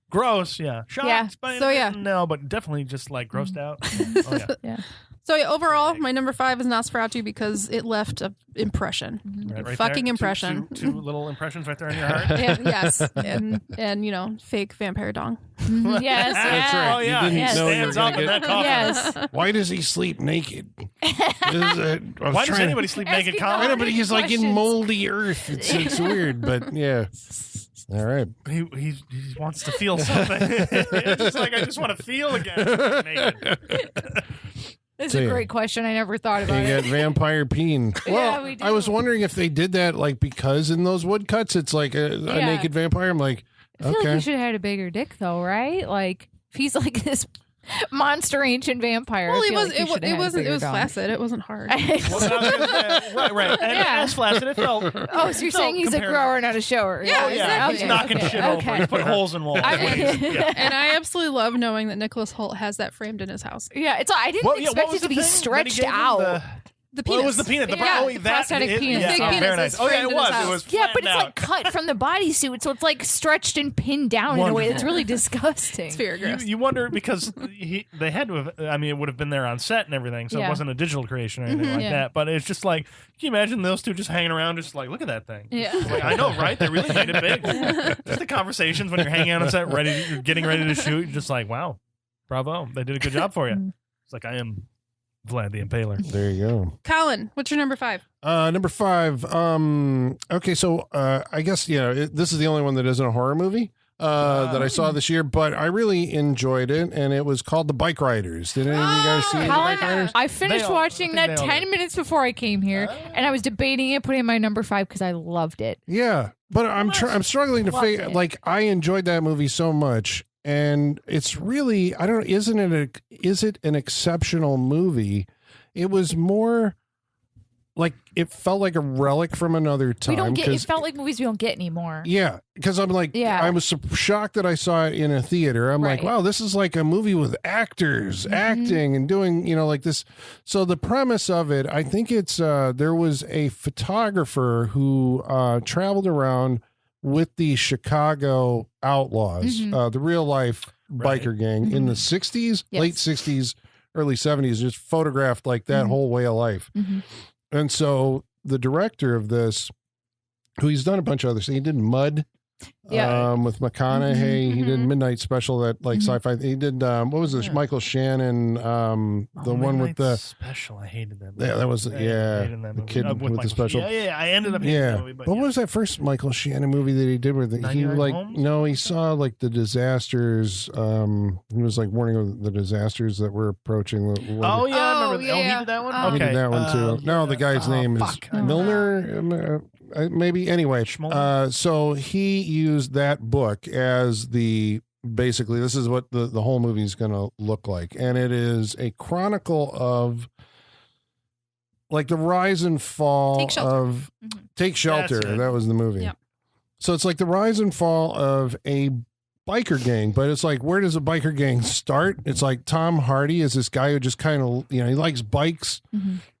Gross, shocked by it? No, but definitely just like grossed out. So overall, my number 5 is Nosferatu because it left an impression. Right fucking there. impression. Two little impressions right there in your heart. Yes. And you know, fake vampire dong. Yes. That's right. Oh, yeah. He stands up in that coffin. Yes. Why does he sleep naked? Why does anybody sleep naked? I know, but he's like in moldy earth. It's weird, but yeah. All right. He wants to feel something. It's just like, I just want to feel again. Naked. This is a great question. I never thought about it. You get vampire peen. Well, we do. I was wondering if they did that like because in those woodcuts it's like a naked vampire. I'm like, I feel like he should have had a bigger dick though, right? Like if he's like this monster ancient vampire. Well, it was flaccid. It wasn't hard. Right. And as flaccid, it felt. Oh, so you're saying he's a grower, not a shower? Yeah, exactly. He's knocking shit over. He's putting holes in walls. And I absolutely love knowing that Nicholas Hoult has that framed in his house. Yeah, it's. I didn't expect it to be stretched out. The penis. Well, it was the penis. Prosthetic penis. Big penis. Very nice. Oh, yeah, it was. Yeah, but it's like cut from the bodysuit, so it's like stretched and pinned down in a way that's really disgusting. It's very gross. You wonder because they had to have. I mean, it would have been there on set and everything, so it wasn't a digital creation or anything like that. But it's just like, can you imagine those two just hanging around, just like, look at that thing? Yeah, like, I know, right? They really made it big. Just the conversations when you're hanging out on set, you're getting ready to shoot. You're just like, wow, bravo, they did a good job for you. It's like I am Vlad the Impaler. There you go. Colin, what's your number 5? Number 5. Okay, so I guess this is the only one that isn't a horror movie that I saw this year, but I really enjoyed it, and it was called The Bike Riders. Did any of you guys see The Bike Riders? I finished watching that 10 minutes before I came here, and I was debating it, putting it in my number 5 because I loved it. Yeah, but I'm struggling to figure. Like, I enjoyed that movie so much. And it's really, I don't know, is it an exceptional movie? It was more like, it felt like a relic from another time. It felt like movies we don't get anymore. Yeah, because I'm like, I was so shocked that I saw it in a theater. I'm like, wow, this is like a movie with actors acting and doing, like this. So the premise of it, I think it's, there was a photographer who traveled around with the Chicago Outlaws, the real life biker gang in the 60s, late 60s, early 70s, just photographed like that whole way of life. And so the director of this, who he's done a bunch of other things, he did Mud with McConaughey. He did Midnight Special, that like sci-fi. He did, what was this? Michael Shannon, the one with the special. I hated that movie. Yeah, that was, the kid with the special. I ended up hating that movie. But what was that first Michael Shannon movie that he did where he saw like the disasters. He was like warning of the disasters that were approaching. I remember. He did that one? He did that one too. No, the guy's name is Milner. Maybe anyway. So he used that book as basically this is what the whole movie is going to look like, and it is a chronicle of like the rise and fall of Take Shelter. That was the movie. Yep. So it's like the rise and fall of a biker gang, but it's like, where does a biker gang start? It's like Tom Hardy is this guy who just kind of, he likes bikes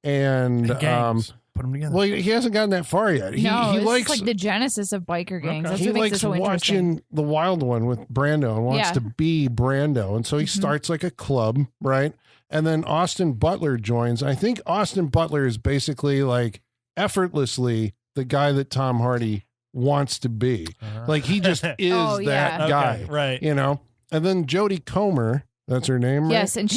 and put them together. Well, he hasn't gotten that far yet. He likes like the genesis of biker gangs. That's he what makes likes it so watching The Wild One with Brando and wants to be Brando, and so he starts like a club, right? And then Austin Butler joins. I think Austin Butler is basically like effortlessly the guy that Tom Hardy wants to be. Like he just is that guy, okay, right? And then Jodie Comer. That's her name, right? Yes, and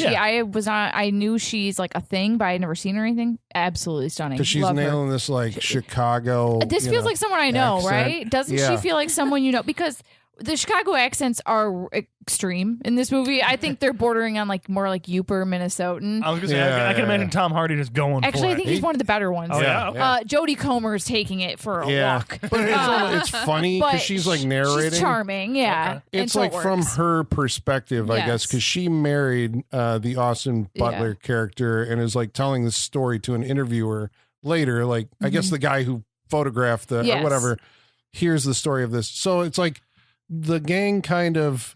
I knew she's like a thing, but I had never seen her or anything. Absolutely stunning. Because she's nailing this like Chicago. This feels like someone I know, accent. Right? Doesn't she feel like someone you know? Because the Chicago accents are extreme in this movie. I think they're bordering on like more like Yooper, Minnesotan. I was gonna say, I can imagine Tom Hardy just going. Actually, for I think he's one of the better ones. Oh, yeah. Jodie Comer is taking it for a walk. But it's funny because she's like narrating. She's charming, yeah. Okay. It's like from her perspective, I guess, because she married the Austin Butler character and is like telling the story to an interviewer later. Like, I guess the guy who photographed or whatever hears the story of this. So it's like the gang kind of,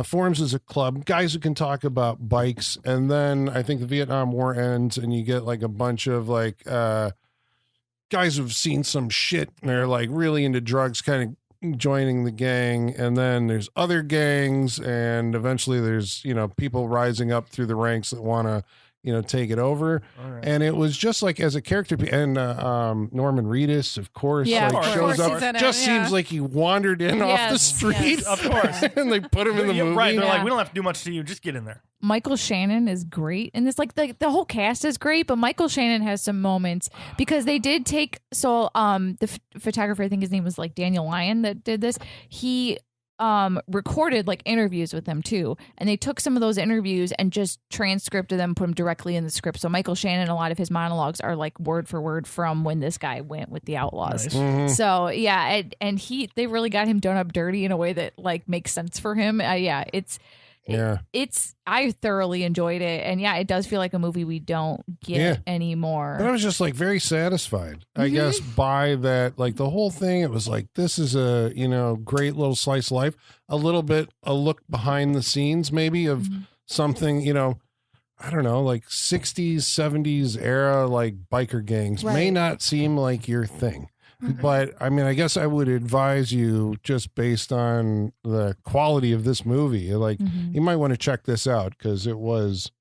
forms as a club, guys who can talk about bikes. And then I think the Vietnam War ends and you get like a bunch of like guys who've seen some shit and they're like really into drugs kind of joining the gang. And then there's other gangs and eventually there's, people rising up through the ranks that want to, take it over. Right. And it was just like as a character, and Norman Reedus, of course, shows up. Just seems like he wandered in off the street. Of course. And they put him in the movie. Right. They're like, we don't have to do much to you. Just get in there. Michael Shannon is great. And it's like the whole cast is great, but Michael Shannon has some moments because they did take, the photographer, I think his name was like Daniel Lyon that did this. He recorded like interviews with them too, and they took some of those interviews and just transcribed them, put them directly in the script. So Michael Shannon, a lot of his monologues are like word for word from when this guy went with the Outlaws. Nice. Mm-hmm. So yeah, and they really got him done up dirty in a way that like makes sense for him. I thoroughly enjoyed it, and yeah, it does feel like a movie we don't get anymore. But I was just like very satisfied, I guess, by that. Like the whole thing, it was like, this is a great little slice of life. A little bit a look behind the scenes, maybe of something, I don't know, like 60s, 70s era, like biker gangs may not seem like your thing. But I mean, I guess I would advise you, just based on the quality of this movie, like you might want to check this out, because it was,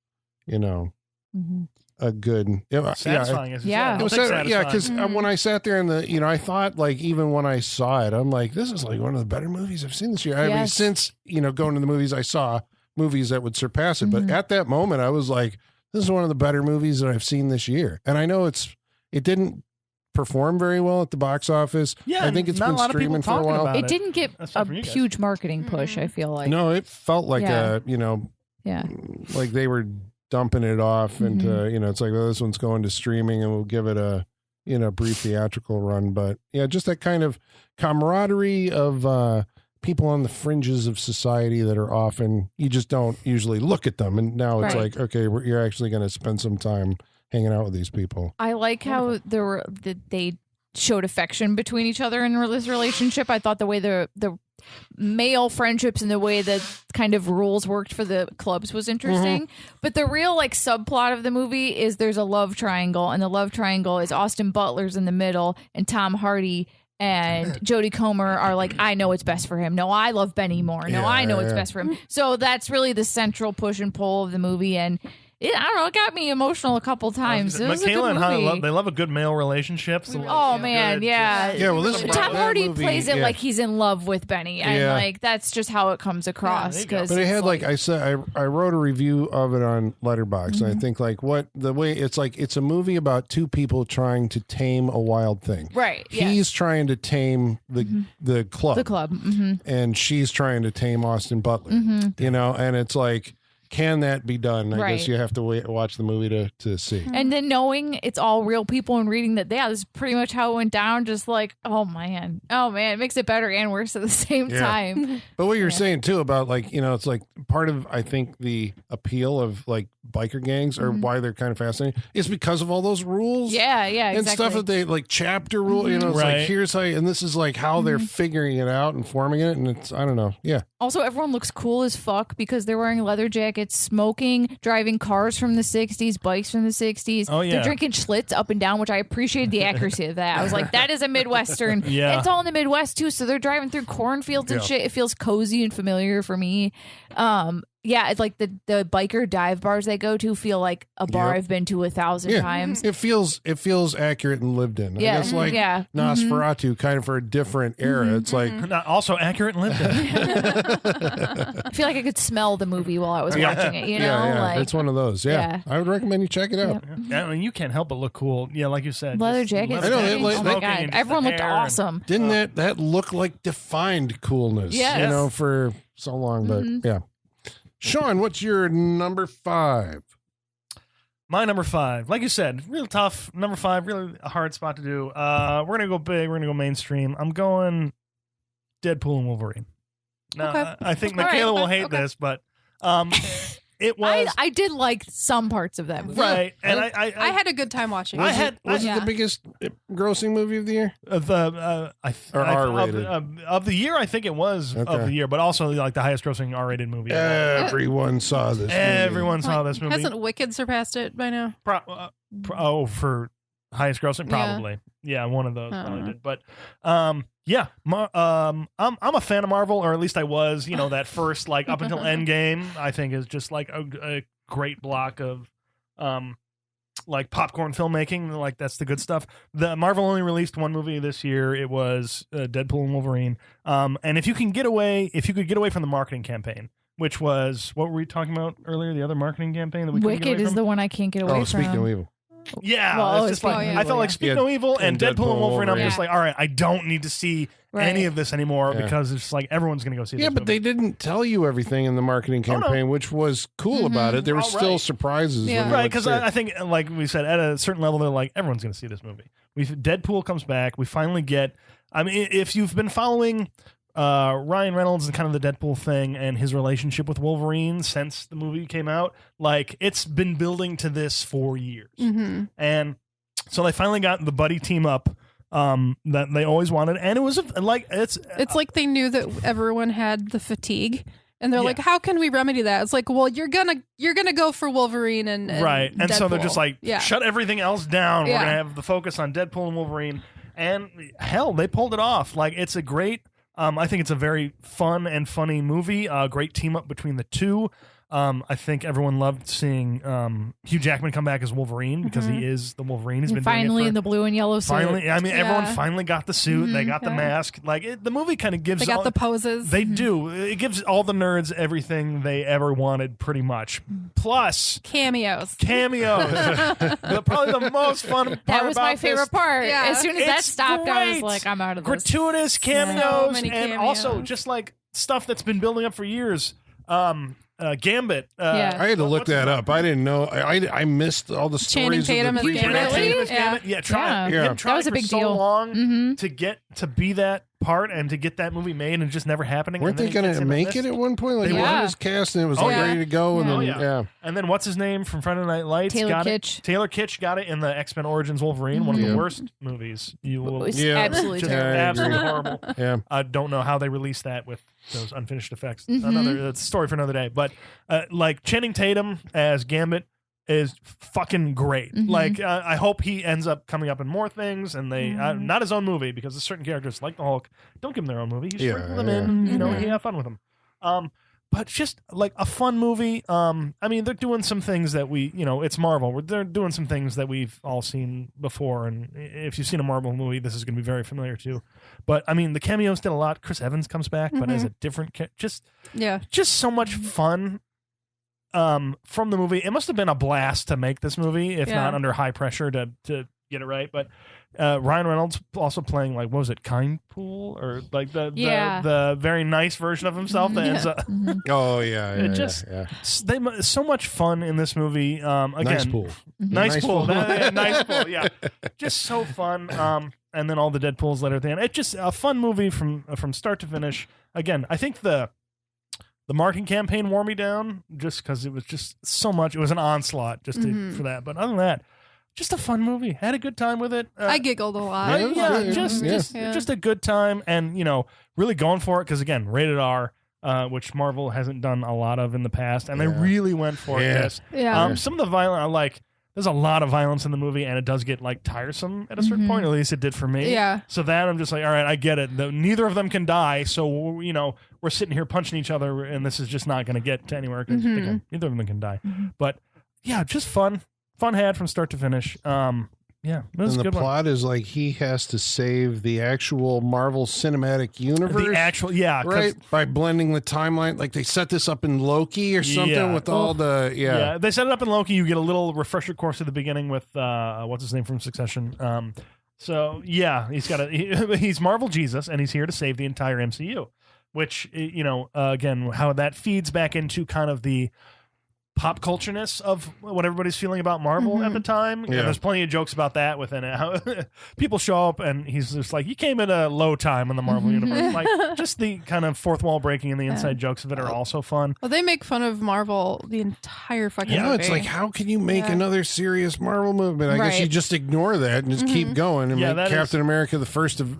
a good, satisfying. Yeah, it was because when I sat there and I thought, like, even when I saw it, I'm like, this is like one of the better movies I've seen this year. I mean, since going to the movies, I saw movies that would surpass it, but at that moment, I was like, this is one of the better movies that I've seen this year. And I know it didn't perform very well at the box office. Yeah, I think it's been streaming for a while. It didn't get a huge marketing push, I feel like. No, it felt like like they were dumping it off into, it's like, well, this one's going to streaming and we'll give it a, brief theatrical run. But yeah, just that kind of camaraderie of people on the fringes of society that are often, you just don't usually look at them. And now it's like, okay, you're actually going to spend some time hanging out with these people. I like how they showed affection between each other in this relationship. I thought the way the male friendships and the way the kind of rules worked for the clubs was interesting. But the real like subplot of the movie is there's a love triangle, and the love triangle is Austin Butler's in the middle, and Tom Hardy and Jodie Comer are like, I know it's best for him. No, I love Benny more. No, I know it's best for him. So that's really the central push and pull of the movie. And I don't know, it got me emotional a couple times. Michaela and Han, they love a good male relationship. So man, yeah. Well, Tom Hardy plays it like he's in love with Benny, and like that's just how it comes across. But it had like I said, I wrote a review of it on Letterboxd, and I think like the way it's like, it's a movie about two people trying to tame a wild thing. Right. He's trying to tame the club. The club. And she's trying to tame Austin Butler. And it's like, can that be done? I guess you have to watch the movie to see. And then knowing it's all real people and reading that, this is pretty much how it went down. Just like, oh man, it makes it better and worse at the same time. But what you're saying too about like, it's like part of, I think, the appeal of like biker gangs, or why they're kind of fascinating, is because of all those rules. And stuff that they like, chapter rule, it's like, here's how, and this is like how they're figuring it out and forming it. And it's, I don't know. Yeah. Also, everyone looks cool as fuck because they're wearing leather jackets, smoking, driving cars from the 60s, bikes from the 60s. Oh, yeah. They're drinking Schlitz up and down, which I appreciated the accuracy of that. I was like, that is a Midwestern. And it's all in the Midwest, too, so they're driving through cornfields and shit. It feels cozy and familiar for me. It's like the biker dive bars they go to feel like a bar I've been to 1,000 times. It feels accurate and lived in. I guess like Nosferatu, kind of for a different era. It's like also accurate and lived in. I feel like I could smell the movie while I was watching it. Like, it's one of those. I would recommend you check it out. I mean, you can't help but look cool. Yeah, like you said, leather jackets. I know. Oh my god, everyone looked awesome. Didn't that look like defined coolness? Yes. For so long. But yeah. Sean, what's your number 5? My number 5, like you said, real tough. Number 5, really a hard spot to do. We're gonna go big. We're gonna go mainstream. I'm going Deadpool and Wolverine. Now, I think Michaela will hate this, but it was. I did like some parts of that movie. Right, and I had a good time watching. Was it the biggest grossing movie of the year? R-rated of the year? I think it was of the year, but also like the highest grossing R-rated movie. Everyone saw this. Everyone saw this movie. Hasn't Wicked surpassed it by now? For highest grossing, probably. Yeah, one of those probably did. But I'm a fan of Marvel, or at least I was. That first like up until Endgame, I think is just like a great block of like popcorn filmmaking. Like that's the good stuff. The Marvel only released one movie this year. It was Deadpool and Wolverine. And if you could get away from the marketing campaign, which was what were we talking about earlier? The other marketing campaign that we Wicked is the one I can't get away from. Speaking of evil. Yeah, Well, it's just like Speak No I felt like Speak No Evil and Deadpool and Wolverine. I'm just like, all right, I don't need to see any of this anymore because it's just like everyone's going to go see this. Yeah, but they didn't tell you everything in the marketing campaign, which was cool about it. There were still surprises. Yeah. Right, because I think, like we said, at a certain level, they're like, everyone's going to see this movie. Deadpool comes back. We finally get, I mean, if you've been following Ryan Reynolds and kind of the Deadpool thing and his relationship with Wolverine since the movie came out, like it's been building to this for years. And so they finally got the buddy team up that they always wanted, and it was like it's like they knew that everyone had the fatigue. And they're like, how can we remedy that? It's like, well, you're gonna go for Wolverine and right. And Deadpool. So they're just like, shut everything else down. Yeah. We're gonna have the focus on Deadpool and Wolverine. And hell, they pulled it off. Like it's a great. I think it's a very fun and funny movie. Great team up between the two. I think everyone loved seeing Hugh Jackman come back as Wolverine because he is the Wolverine. He's been finally doing it in the blue and yellow suit. Finally, I mean, everyone finally got the suit. They got the mask. Like the movie kind of gives. They got the poses. They do. It gives all the nerds everything they ever wanted, pretty much. Plus cameos. Probably the most fun part. That was about my favorite part. Yeah. As soon as that stopped, great. I was like, I'm out of this. Gratuitous cameos, So many and cameos. also just like stuff that's been building up for years. Gambit. I had to look that up. I didn't know. I missed all the Channing stories Tatum of the as pre- Gambit. Channing Tatum as Yeah. Gambit. Yeah, trying That was a for big so deal. long to get to be that part and to get that movie made and just never happening. Weren't they going to make it at one point? Like They he were. had his cast and it was Oh, like yeah. ready to go. And then, And then what's his name from Friday Night Lights? Taylor got Kitsch. It. Taylor Kitsch got it in the X-Men Origins Wolverine, one of the worst movies. You will It was Yeah. absolutely just terrible. absolutely horrible. Yeah. I don't know how they released that with those unfinished effects. That's a story for another day. But like Channing Tatum as Gambit is fucking great. Like I hope he ends up coming up in more things, and they not his own movie because there's certain characters like the Hulk don't give them their own movie. You sprinkle them in, you know, you have fun with them. But just like a fun movie. I mean, they're doing some things that it's Marvel. They're doing some things that we've all seen before, and if you've seen a Marvel movie, this is going to be very familiar too. But I mean, the cameos did a lot. Chris Evans comes back, but as a different just so much fun. From the movie, it must have been a blast to make this movie, if not under high pressure to get it right. But Ryan Reynolds also playing like, what was it, Kind Pool, or like the very nice version of himself that ends up. Oh yeah. So much fun in this movie. Again, nice pool. Nice pool. Nice pool. Yeah, just so fun. And then all the Deadpools later at the end. It's just a fun movie from start to finish. Again, I think the marketing campaign wore me down just because it was just so much. It was an onslaught just for that. But other than that, just a fun movie. Had a good time with it. I giggled a lot. Just a good time, and really going for it because again, rated R, which Marvel hasn't done a lot of in the past, and they really went for it. Yes. Yeah. Some of the violence, there's a lot of violence in the movie, and it does get like tiresome at a certain point. At least it did for me. Yeah. So that I'm just like, all right, I get it. Neither of them can die, so we're sitting here punching each other, and this is just not going to get to anywhere because neither of them can die. But yeah, just fun had from start to finish. Yeah, and the plot is like he has to save the actual Marvel Cinematic Universe. Right, by blending the timeline. Like they set this up in Loki or something with all the they set it up in Loki. You get a little refresher course at the beginning with what's his name from Succession. So yeah, he's Marvel Jesus, and he's here to save the entire MCU. Which again, how that feeds back into kind of the pop cultureness of what everybody's feeling about Marvel at the time. Yeah. And there's plenty of jokes about that within it. How people show up and he's just like, you came at a low time in the Marvel universe. Like just the kind of fourth wall breaking and the inside jokes of it are also fun. Well, they make fun of Marvel the entire fucking movie. It's like, how can you make another serious Marvel movie? I guess you just ignore that and just keep going and make Captain America the first of,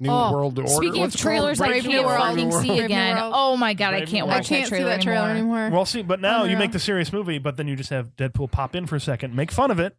New World Order. Speaking of trailers, I can't fucking see again. Oh my god, I can't watch that trailer anymore. Well, see, but now you make the serious movie, but then you just have Deadpool pop in for a second, make fun of it,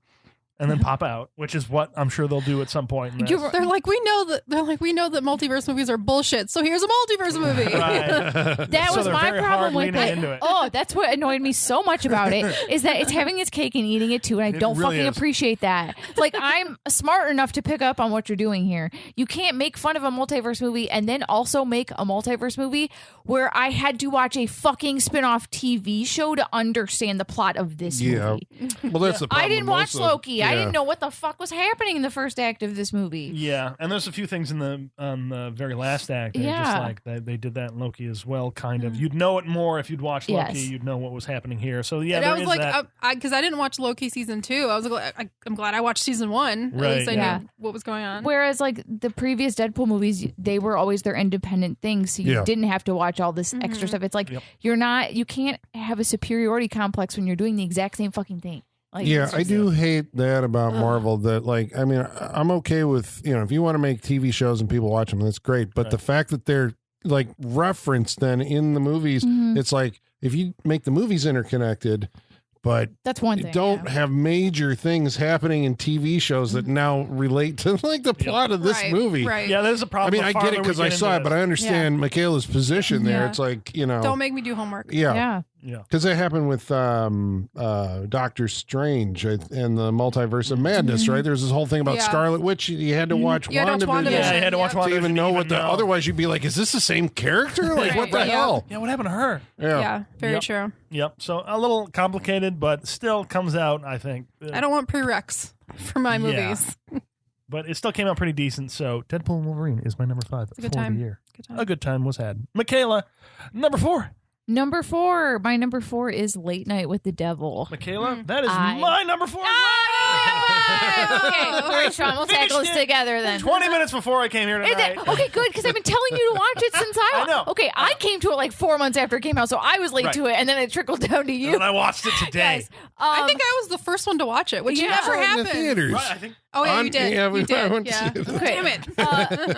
and then pop out, which is what I'm sure they'll do at some point. They're like, we know that multiverse movies are bullshit, so here's a multiverse movie. Right. That So was they're my very problem hard with leaning into it. it. Oh, that's what annoyed me so much about it, is that it's having its cake and eating it too, and I don't really fucking is. appreciate that. Like, I'm smart enough to pick up on what you're doing here. You can't make fun of a multiverse movie and then also make a multiverse movie where I had to watch a fucking spin-off TV show to understand the plot of this movie. Well, that's the problem. I didn't watch Loki. I Yeah. didn't know what the fuck was happening in the first act of this movie. Yeah, and there's a few things in the very last act. That are just like they did that in Loki as well. Kind of, you'd know it more if you'd watched Loki. Yes. You'd know what was happening here. So yeah, And there I was is like, that. because I didn't watch Loki season 2. I was like, I'm glad I watched season 1. At Right, least I yeah. knew what was going on. Whereas, like, the previous Deadpool movies, they were always their independent things, so you didn't have to watch all this extra stuff. It's like you can't have a superiority complex when you're doing the exact same fucking thing. Like, Yeah, it's I just- do hate that about Marvel. That, like, I mean, I'm okay with, if you want to make TV shows and people watch them, that's great. But the fact that they're like referenced then in the movies, it's like if you make the movies interconnected, but That's one you thing. don't have major things happening in TV shows that now relate to like the plot of this Right, movie. Right. Yeah, there's a problem. I mean, I get it because I saw it, but I understand Michaela's position there. Yeah. It's like, Don't make me do homework. yeah. Yeah. Because that happened with Doctor Strange and the Multiverse of Madness, right? There's this whole thing about Yeah. Scarlet Witch. You had to watch You had to watch WandaVision WandaVision. Yeah, I had to watch Yeah. one to even know what the. Otherwise, you'd be like, "Is this the same character? Like, what the Right, yeah. hell?" Yeah, what happened to her? Yeah, very Yep. true. Yep. So a little complicated, but still comes out. I think. I don't want prereqs for my movies. But it still came out pretty decent. So Deadpool and Wolverine is my number 5 a good for time. the year. Good time. A good time was had. Michaela, number 4. Number 4. My number 4 is Late Night with the Devil. Michaela, that is I- my number 4. Okay, all right, Sean, we'll tackle this Finished it together then. 20 minutes before I came here Is tonight. it? Okay, good, because I've been telling you to watch it since I know. Okay, I came to it like 4 months after it came out, so I was late Right. to it, and then it trickled down to you. And I watched it today. Yes. I think I was the first one to watch it, which Yeah. never In the happened. theaters. Right, I think. Oh yeah, On- you did. yeah, you I did. went to Yeah. see it. Okay. Damn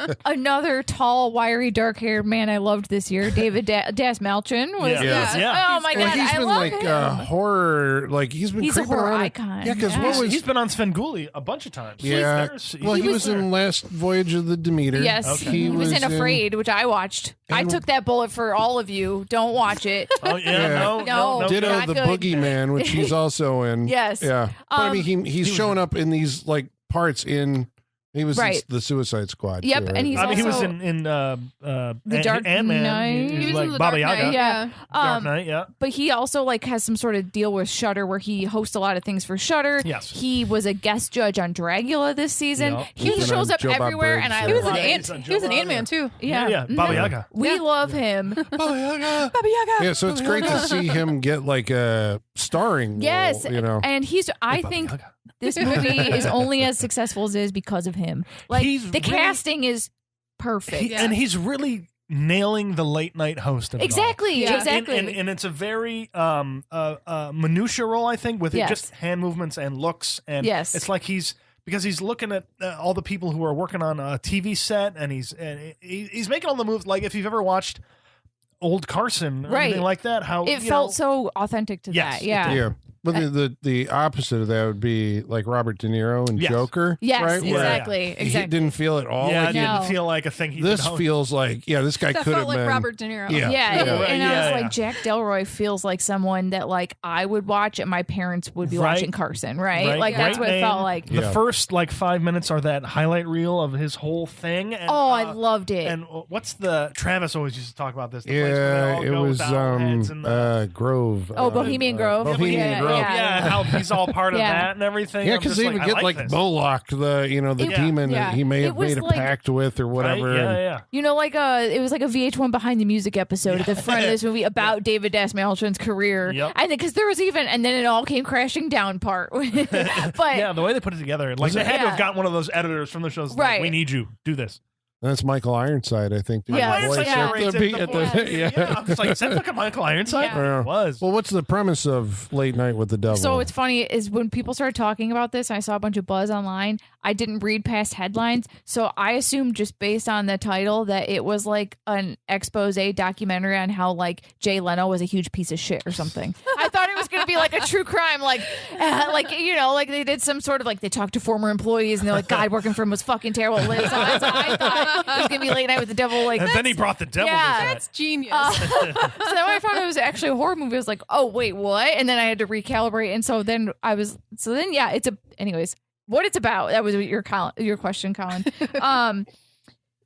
it. Another tall, wiry, dark-haired man I loved this year, David Das Malchin. Was Yeah. Yeah. Yeah. Oh my Well, god, he's I been love like him. horror. Like he's been He's a creeping horror around. icon. Yeah, because Yeah. what was? He's been on Svengoolie a bunch of times. Yeah. Well, he was there. in Last Voyage of the Demeter. Yes, Okay. he was in Afraid, which I watched. I And- took that bullet for all of you. Don't watch it. Oh yeah, Yeah. no. Ditto not the good. Boogeyman, which he's also in. Yes. Yeah. But I mean, he's showing up in these like parts in. He was Right. in the Suicide Squad. Yep, too, right? and he's I mean, he was also- in The Dark Ant-Man. Knight. He He was was like in the Baba Dark Yaga. Knight, Yeah. Dark Knight, yeah. But he also like has some sort of deal with Shudder where he hosts a lot of things for Shudder. Yes. He was a guest judge on Dragula this season. Yep. He He's been shows on up Joe Bob everywhere, Briggs, and I yeah. He was love an it. ant. He was an Ant-Man too. Yeah, Baba Yaga. We love him. Baba Yaga. Yeah, so it's great to see him get like a starring Yes, role, and he's. I Baba think Yaga. this movie is only as successful as it is because of him. Like He's the really- casting is perfect. Yeah. And he's really nailing the late night host of it all. Exactly. Yeah. Exactly. And it's a very minutia role, I think, with Yes. just hand movements and looks. And Yes. it's like he's looking at all the people who are working on a TV set, and he's making all the moves. Like if you've ever watched old Carson or Right. anything like that, how it felt so authentic to Yes, that. it Yeah. Yeah. But the opposite of that would be like Robert De Niro and Yes. Joker. Yes, right? Where exactly. He Exactly. didn't feel at all. Yeah, like it No. didn't feel like a thing. He this could host. feels like this guy That could have felt like been Robert De Niro. Yeah. Yeah, Yeah. and I was Yeah, yeah. like, Jack Delroy feels like someone that like I would watch and my parents would be Right. watching Carson, right? Right, Like that's right what it felt name. like. The Yeah. first like 5 minutes are that highlight reel of his whole thing. And, Oh, I loved it. And what's the Travis always used to talk about this? The place where they Yeah, all it go was with the owlheads and the, Grove. Oh, Bohemian Grove. Bohemian Yeah, Grove. yeah. yeah, and how he's all part of Yeah. that and everything. Yeah, I'm because just they even I get like this. Moloch, the It- demon yeah. that he may It have was made a like- pact with or Right? whatever. Yeah, and- yeah. You know, like it was like a VH1 Behind the Music episode at the front of this movie about David Das Malchin's career. Yep. And because there was even, and then it all came crashing down part. But Yeah, the way they put it together, like they had to Yeah. have gotten one of those editors from the shows. Like, Right. we need you. Do this. That's Michael Ironside, I think. doing Yeah, the Michael voice yeah. at Ironside the- rates at it, the- the yeah. yeah. I'm just like, is that fucking Michael Ironside? Yeah. It was. Well, what's the premise of Late Night with the Devil? So what's funny is when people started talking about this, I saw a bunch of buzz online. I didn't read past headlines, so I assumed just based on the title that it was like an expose documentary on how like Jay Leno was a huge piece of shit or something. I thought it was going to be like a true crime, like they did some sort of like they talked to former employees and they're like, God, working for him was fucking terrible. So that's what I thought it was gonna be Late Night with the Devil. Like, and then he brought the devil. Yeah, that's genius. So then when I found out it was actually a horror movie, I was like, oh wait, what? And then I had to recalibrate, and so then anyways, what it's about. That was your question, Colin.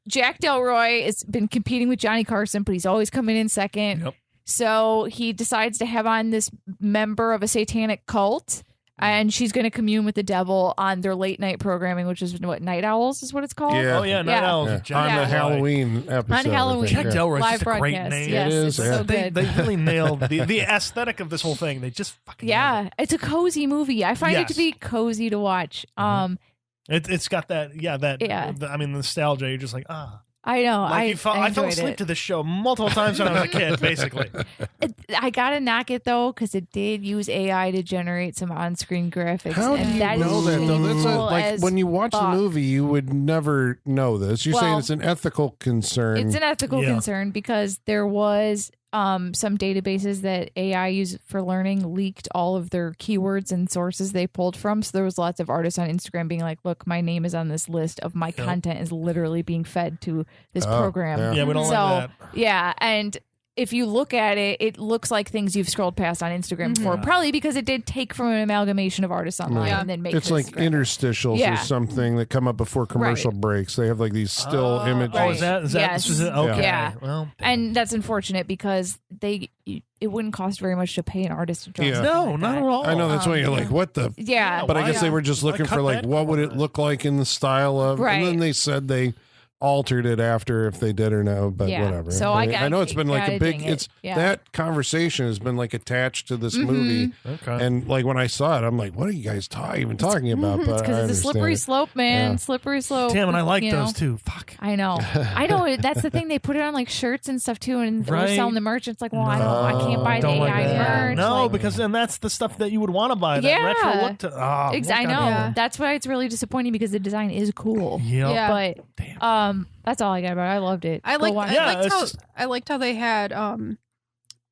Jack Delroy has been competing with Johnny Carson, but he's always coming in second. Yep. So he decides to have on this member of a satanic cult, and she's going to commune with the devil on their late night programming, which is what, Night Owls is what it's called? Yeah. Oh, yeah, Night Owls. Yeah. On the Halloween episode. On Halloween. Jack Delroy's Live just a great broadcast. name. Yes, it is. it's so good. They really nailed the aesthetic of this whole thing. They just fucking nailed it. It's a cozy movie. I find it to be cozy to watch. It's got that, the nostalgia. You're just like, I know. I fell asleep to this show multiple times when I was a kid, basically. I gotta knock it though, because it did use AI to generate some on-screen graphics. How do you know that though? That's when you watch the movie, you would never know this. You're saying it's an ethical concern. It's an ethical concern because there was some databases that AI use for learning leaked all of their keywords and sources they pulled from. So there was lots of artists on Instagram being like, look, my name is on this list of my content is literally being fed to this program. Yeah, we don't like that. Yeah, and if you look at it, it looks like things you've scrolled past on Instagram before, probably because it did take from an amalgamation of artists online and then make it's like interstitials or something that come up before commercial breaks. They have like these still images. Oh, is that yes. okay? Yeah. Well, and that's unfortunate because it wouldn't cost very much to pay an artist to draw. Yeah. No, not at all. I know that's why you're like, what the? Yeah, but I guess they were just looking for like, what would it look like in the style of? Right. And then they said they altered it after if they did or no, but whatever. So I know it's been like a big. That conversation has been like attached to this movie. Okay. And like when I saw it, I'm like, what are you guys even talking about? But it's because it's a slippery slope, man. Yeah. Slippery slope. Damn, and I like those too. Fuck. I know. That's the thing. They put it on like shirts and stuff too, and they're selling the merch. It's like, well, I can't buy the AI merch. No, like, because then that's the stuff that you would want to buy. That retro look to. I know. Yeah. That's why it's really disappointing because the design is cool. Yeah. But that's all I got about it. I loved it. I liked how they had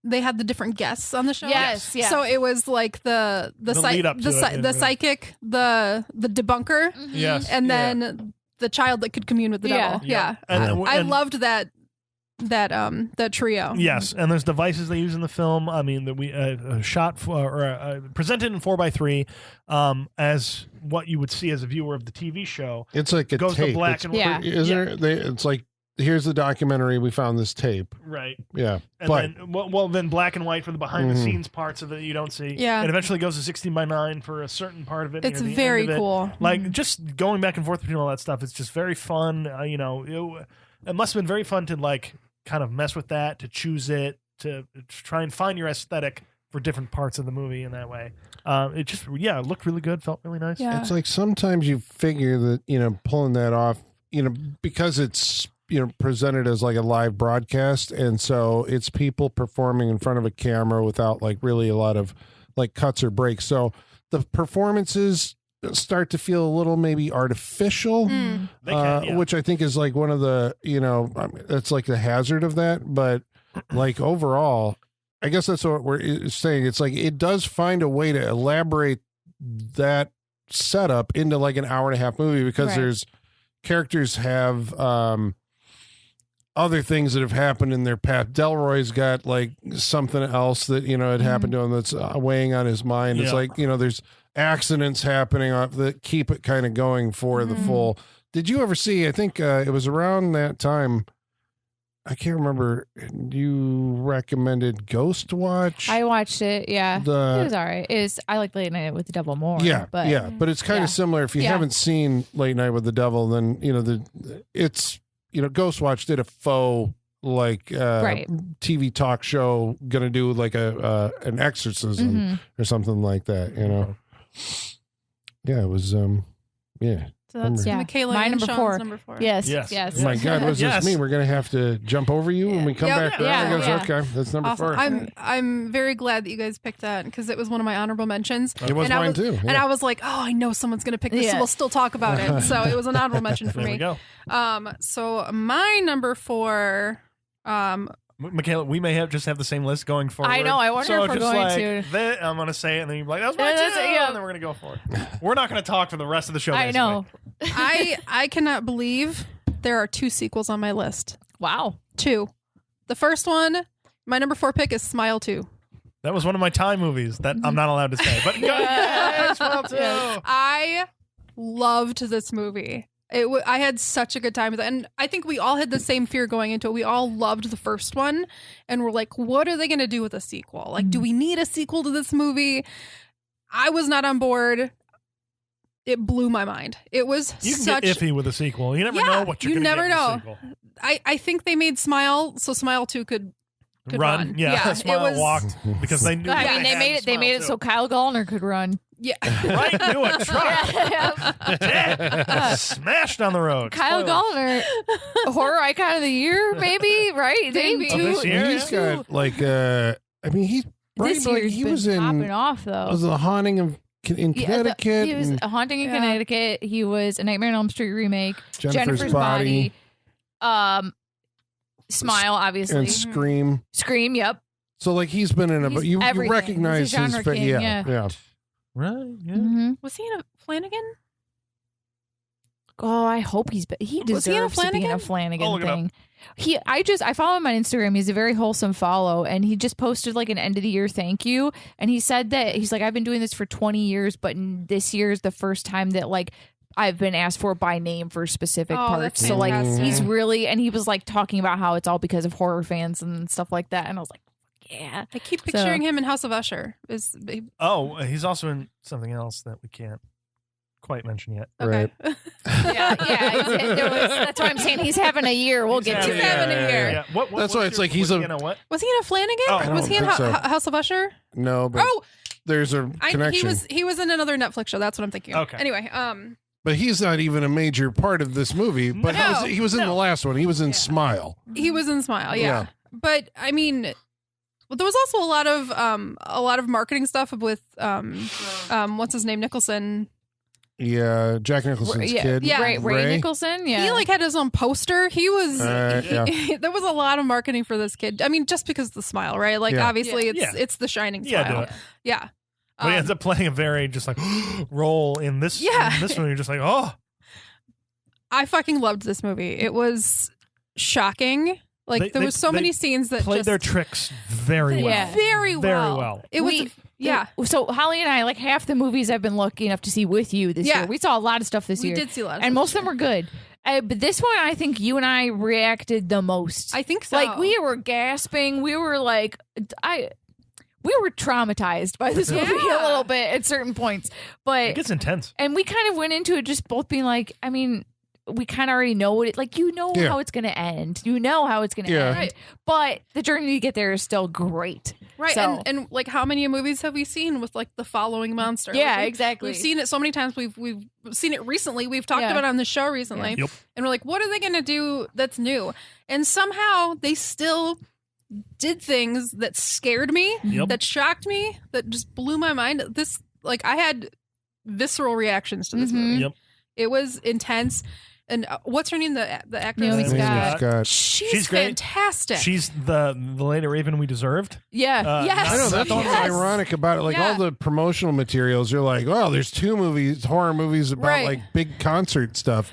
the different guests on the show. Yes, yeah. So it was like the psychic, the debunker, and then the child that could commune with the devil. Yeah. I loved that trio. Yes, and there's devices they use in the film. I mean, that we shot or presented in 4:3 as what you would see as a viewer of the TV show. It's like a goes tape. To black and white. It's like, here's the documentary. We found this tape. Right. Yeah. And then black and white for the behind the scenes parts of it you don't see. Yeah. It eventually goes to 16:9 for a certain part of it. It's very cool. Like just going back and forth between all that stuff. It's just very fun. It must have been very fun to like kind of mess with that, to choose it, to try and find your aesthetic for different parts of the movie in that way. It just, it looked really good, felt really nice. Yeah. It's like sometimes you figure that, pulling that off, because it's, presented as like a live broadcast. And so it's people performing in front of a camera without like really a lot of like cuts or breaks. So the performances start to feel a little maybe artificial, which I think is like one of the, it's like the hazard of that. But like overall, I guess that's what we're saying. It's like it does find a way to elaborate that setup into like an hour and a half movie because there's characters have other things that have happened in their past. Delroy's got like something else that, had happened to him that's weighing on his mind. It's like, there's accidents happening that keep it kind of going for the full. Did you ever see, I think it was around that time, I can't remember, you recommended Ghost Watch? I watched it, it was all right. I like Late Night with the Devil more. But it's kind of similar. If you haven't seen Late Night with the Devil, then, it's, Ghost Watch did a faux like TV talk show, gonna do like an exorcism or something like that, Yeah, it was So that's Michaela my and number Sean's 4. number 4. Yes. Oh my God, what does this mean? We're gonna have to jump over you when we come back. Okay, that's number 4. I'm very glad that you guys picked that because it was one of my honorable mentions. It was mine too. And I was like, I know someone's gonna pick this, so we'll still talk about it. So it was an honorable mention for me. There we go. So my number 4 Michaela, we may just have the same list going forward. I know. I wonder if we're going to. I'm going to say it, and then you're like, "That's my two," and then we're going to go for it. We're not going to talk for the rest of the show. I know. I cannot believe there are 2 sequels on my list. Wow. 2. The first one, my number 4 pick is Smile 2. That was one of my time movies that I'm not allowed to say, but Smile 2. I loved this movie. I had such a good time with it. And I think we all had the same fear going into it. We all loved the first one. And we're like, what are they going to do with a sequel? Like, do we need a sequel to this movie? I was not on board. It blew my mind. It was you can get iffy with a sequel. You never know what you're going to get in a sequel. I think they made Smile so Smile 2 could run. Yeah, Smile walked because they knew. I mean, they made it so Kyle Gallner could run. Yeah. Right into a truck. Smashed on the road. Kyle Gallner, horror icon of the year, maybe, right? Maybe. This year, he's got like I mean, he this year's he been was in popping off though. Was The Haunting of in Connecticut. He was A Haunting in Connecticut. He was a Nightmare on Elm Street remake. Jennifer's Body. Smile, obviously. And Scream. Scream, yep. So like he's been in a you recognize his king, yeah. Right? Yeah. Mm-hmm. Was he in a Flanagan? Oh, I hope he deserves to be in a Flanagan thing. I follow him on Instagram. He's a very wholesome follow, and he just posted like an end of the year thank you. And he said that he's like, I've been doing this for 20 years, but this year is the first time that like I've been asked for by name for specific parts. So like he's really, and he was like talking about how it's all because of horror fans and stuff like that. And I was like, yeah. I keep picturing him in House of Usher. He's also in something else that we can't quite mention yet. Okay. Right. That's why I'm saying he's having a year. We'll get to having a year. Yeah. That's why it's like he's a. What? Was he in a Flanagan? Oh, was he in House of Usher? No, but there's a connection. He was in another Netflix show. That's what I'm thinking. Okay. Anyway, but he's not even a major part of this movie. But he was in the last one. He was in Smile. He was in Smile. Yeah. But I mean, there was also a lot of marketing stuff with what's his name, Nicholson. Yeah, Jack Nicholson's kid. Yeah, Ray Nicholson. Yeah, he like had his own poster. He was. There was a lot of marketing for this kid. I mean, just because of the smile, right? Like obviously, it's the shining smile. Yeah. But he ends up playing a very just like role in this. Yeah. In this one, you're just like, oh. I fucking loved this movie. It was shocking. Like there was so many scenes that played their tricks very well. Very well. It was. So Holly and I, like half the movies I've been lucky enough to see with you this year. We saw a lot of stuff this year. We did see a lot of and most of them were good. But this one, I think you and I reacted the most. I think so. Like we were gasping. We were like, we were traumatized by this movie a little bit at certain points. But it gets intense. And we kind of went into it just both being like, I mean, we kind of already know what it like. You know how it's going to end. You know how it's going to end. Right. But the journey to get there is still great. Right. So, and like how many movies have we seen with like the following monster? Yeah, like, exactly. We've seen it so many times. We've seen it recently. We've talked about it on the show recently. Yep. And we're like, what are they going to do that's new? And somehow they still did things that scared me, that shocked me, that just blew my mind. This, like, I had visceral reactions to this movie. Yep. It was intense. And what's her name? The actress? Naomi Scott. She's fantastic. She's the Lady Raven we deserved. Yeah. I know that's what's ironic about it. Like all the promotional materials, you're like, well, there's 2 horror movies about like big concert stuff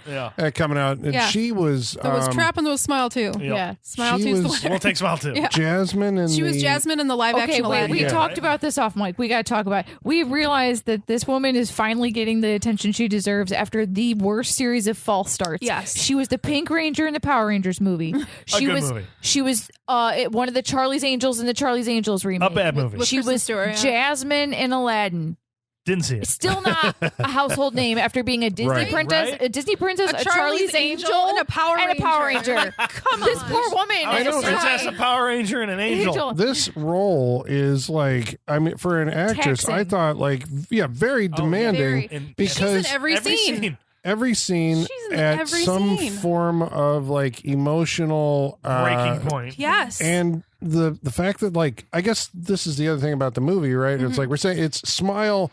coming out. And she was. There was Trap and there was Smile too. Yeah. Smile 2's the winner. We'll take Smile 2. Yeah. Jasmine and she was Jasmine in the live action Aladdin. We talked about this off mic. We got to talk about it. We realized that this woman is finally getting the attention she deserves after the worst series of false starts. Yes. She was the Pink Ranger in the Power Rangers movie. She was one of the Charlie's Angels in the Charlie's Angels remake. A bad movie. She was Jasmine in Aladdin. Didn't see it. Still not a household name after being a Disney princess, a Disney princess, a Charlie's Angel, and a Power Ranger. Come on, this poor woman. I know, princess, a Power Ranger, and an angel. This role is like, I mean, for an actress, taxing. I thought like, very demanding because she's in every scene. Every scene at some form of like emotional breaking point. Yes. And the fact that like, I guess this is the other thing about the movie, right? It's like we're saying it's Smile,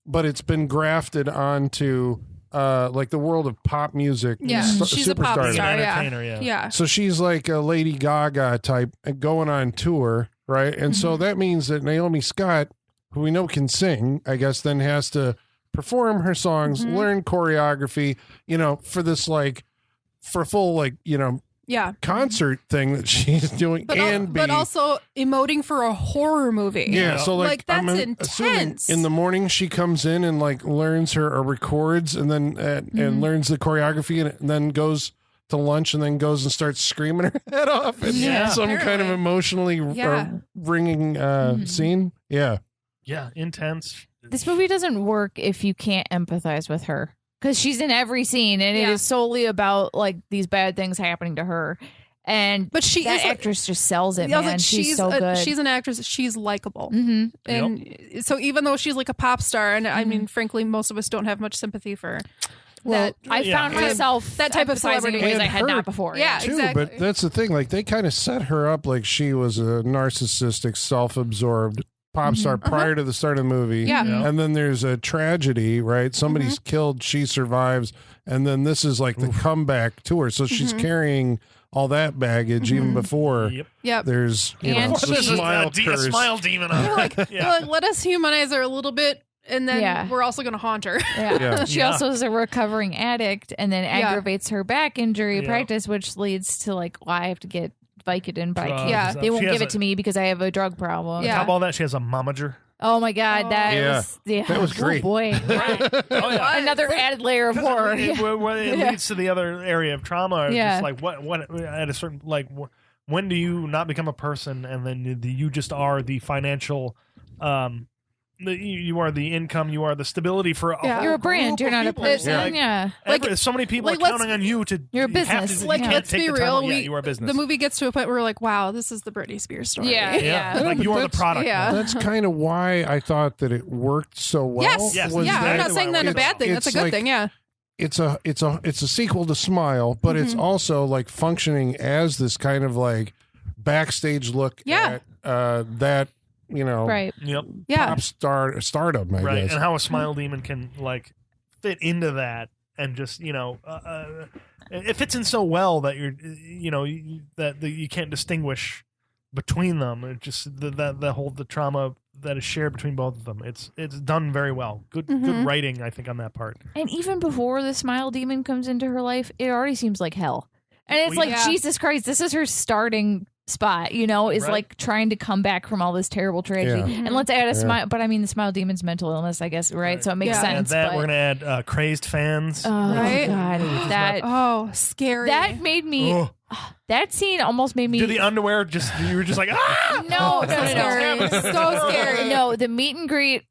but it's been grafted onto like the world of pop music. Yeah, she's a pop superstar. star. Entertainer, Yeah. So she's like a Lady Gaga type going on tour, right? And so that means that Naomi Scott, who we know can sing, I guess, then has to perform her songs, learn choreography, for this like, for full like, concert thing that she's doing, but also emoting for a horror movie. Yeah, so like that's I'm intense. in the morning she comes in and like learns her or records and then and learns the choreography and then goes to lunch and then goes and starts screaming her head off in some kind of emotionally ringing scene. Yeah, intense. This movie doesn't work if you can't empathize with her. Because she's in every scene, and it is solely about like these bad things happening to her. But that actress just sells it, man. She's so good. She's an actress. She's likable, and so even though she's like a pop star, and I mean, frankly, most of us don't have much sympathy for. Well, I found myself that type of celebrity in ways I had not before. Yeah, too, exactly. But that's the thing. Like they kind of set her up like she was a narcissistic, self-absorbed pop star prior to the start of the movie. Yeah. And then there's a tragedy, right? Somebody's killed, she survives, and then this is like the comeback to her. So she's carrying all that baggage even before there's and the smile a smile demon on her. Like, let us humanize her a little bit. And then we're also going to haunt her. She also is a recovering addict and then aggravates her back injury practice, which leads to like, well, I have to get Vicodin, but they won't give it to me because I have a drug problem. On top of all that, she has a momager. Oh my God, that was great. Oh boy, another added layer of horror. It leads to the other area of trauma. Just like what at a certain like when do you not become a person and then you just are the financial. You are the income. You are the stability for. You're a brand. You're not a person. Like so many people are counting on you to. You're a business. Let's be real. You are a business. The movie gets to a point where we're like, wow, this is the Britney Spears story. Yeah. Like you are the product. Yeah. That's kind of why I thought that it worked so well. Yes. I'm not saying that's a bad thing. That's a good thing. Yeah. It's a sequel to Smile, but it's also like functioning as this kind of like backstage look at that. Right. Yep. Pop stardom, I guess. And how a smile demon can like fit into that and just it fits in so well that you can't distinguish between them. It just the trauma that is shared between both of them. It's done very well. Good writing, I think, on that part. And even before the smile demon comes into her life, it already seems like hell. And it's Jesus Christ, this is her starting spot, is like trying to come back from all this terrible tragedy. And let's add a smile, but I mean the smile demon's mental illness, I guess, right? So it makes sense. And we're gonna add crazed fans. Oh God, scary. That made me. That scene almost made me. Do the underwear you were just like No, so scary. No, the meet and greet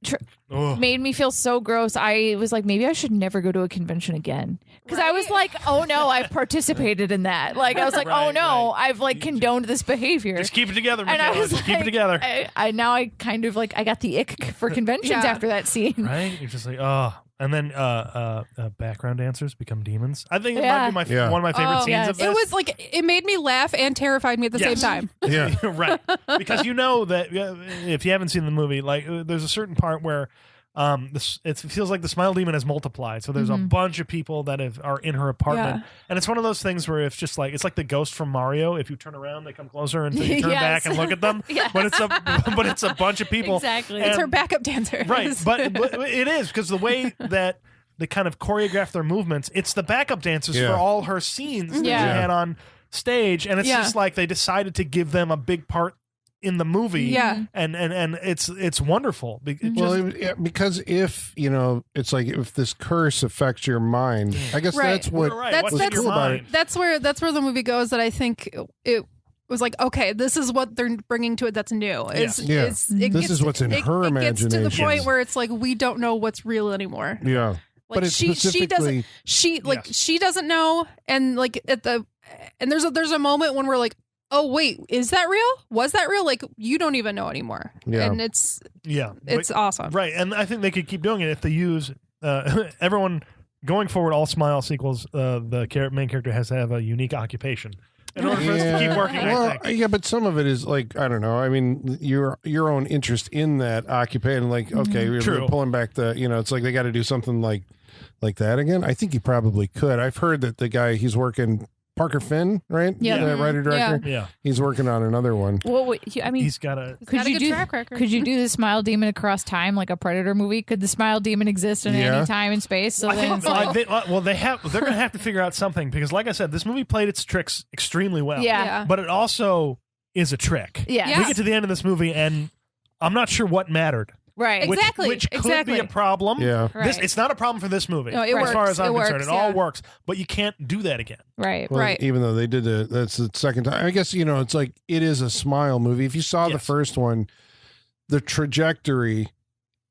made me feel so gross. I was like, maybe I should never go to a convention again because I was like, oh no, I've participated in that. Like I was like, oh no, I've like condoned this behavior. Just keep it together, and I was just keep it together. I kind of like I got the ick for conventions after that scene. Right? You're just like, oh. And then background dancers become demons. I think it might be one of my favorite scenes of this. It was like, it made me laugh and terrified me at the same time. Yeah. Right. Because that if you haven't seen the movie, like there's a certain part where it feels like the smile demon has multiplied. So there's a bunch of people that are in her apartment. And it's one of those things where it's just like, it's like the ghost from Mario. If you turn around, they come closer until you turn back and look at them. But it's a bunch of people. Exactly. It's her backup dancer. Right. But it is because the way that they kind of choreograph their movements, it's the backup dancers for all her scenes that she had on stage. And it's just like they decided to give them a big part in the movie, and it's wonderful. Because if it's like if this curse affects your mind, I guess that's what was cool about it. That's where the movie goes. That I think it was like, okay, this is what they're bringing to it. That's new. This is what's in her imagination. It gets to the point where it's like we don't know what's real anymore. Yeah, like but it's she doesn't. She doesn't know, and like there's a moment when we're like, oh wait, is that real? Was that real? Like you don't even know anymore. Yeah. And it's awesome. Right. And I think they could keep doing it if they use everyone going forward. All Smile sequels, the main character has to have a unique occupation. in order for us to keep working. I think. Yeah, but some of it is like, I don't know. I mean, your own interest in that occupied, like, okay, we're pulling back the, it's like they got to do something like that again. I think he probably could. I've heard that the guy he's working. Parker Finn, right? Yeah. The writer-director? Yeah. He's working on another one. Well, I mean, he's got a good track record. Could you do the Smile Demon across time like a Predator movie? Could the Smile Demon exist in any time and space? So they're going to have to figure out something because, like I said, this movie played its tricks extremely well. Yeah. But it also is a trick. Yeah. We get to the end of this movie, and I'm not sure what mattered. Right. Which could be a problem. Yeah. Right. It's not a problem for this movie. No, it as far works. as I'm concerned. Works, it all works. But you can't do that again. Right. Well, right. Even though they did that's the second time. I guess, it's like it is a Smile movie. If you saw the first one, the trajectory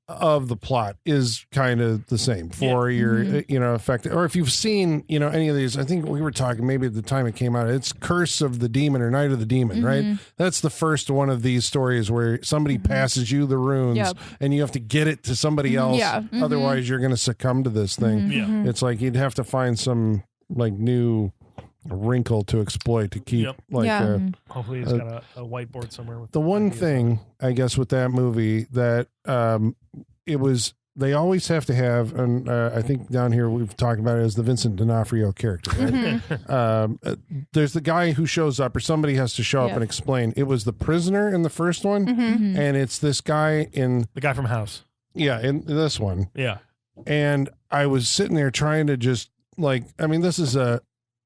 of the plot is kind of the same for your, effect. Or if you've seen, any of these, I think we were talking maybe at the time it came out, it's Curse of the Demon or Night of the Demon, right? That's the first one of these stories where somebody passes you the runes and you have to get it to somebody else. Yeah. Otherwise you're going to succumb to this thing. Yeah. It's like you'd have to find some like new wrinkle to exploit to keep hopefully he's got a whiteboard somewhere with the one thing I guess with that movie that they always have to have, and I think down here we've talked about it as the Vincent D'Onofrio character, right? There's the guy who shows up or somebody has to show up and explain. It was the prisoner in the first one and it's this guy in the guy from House in this one and I was sitting there trying to just this is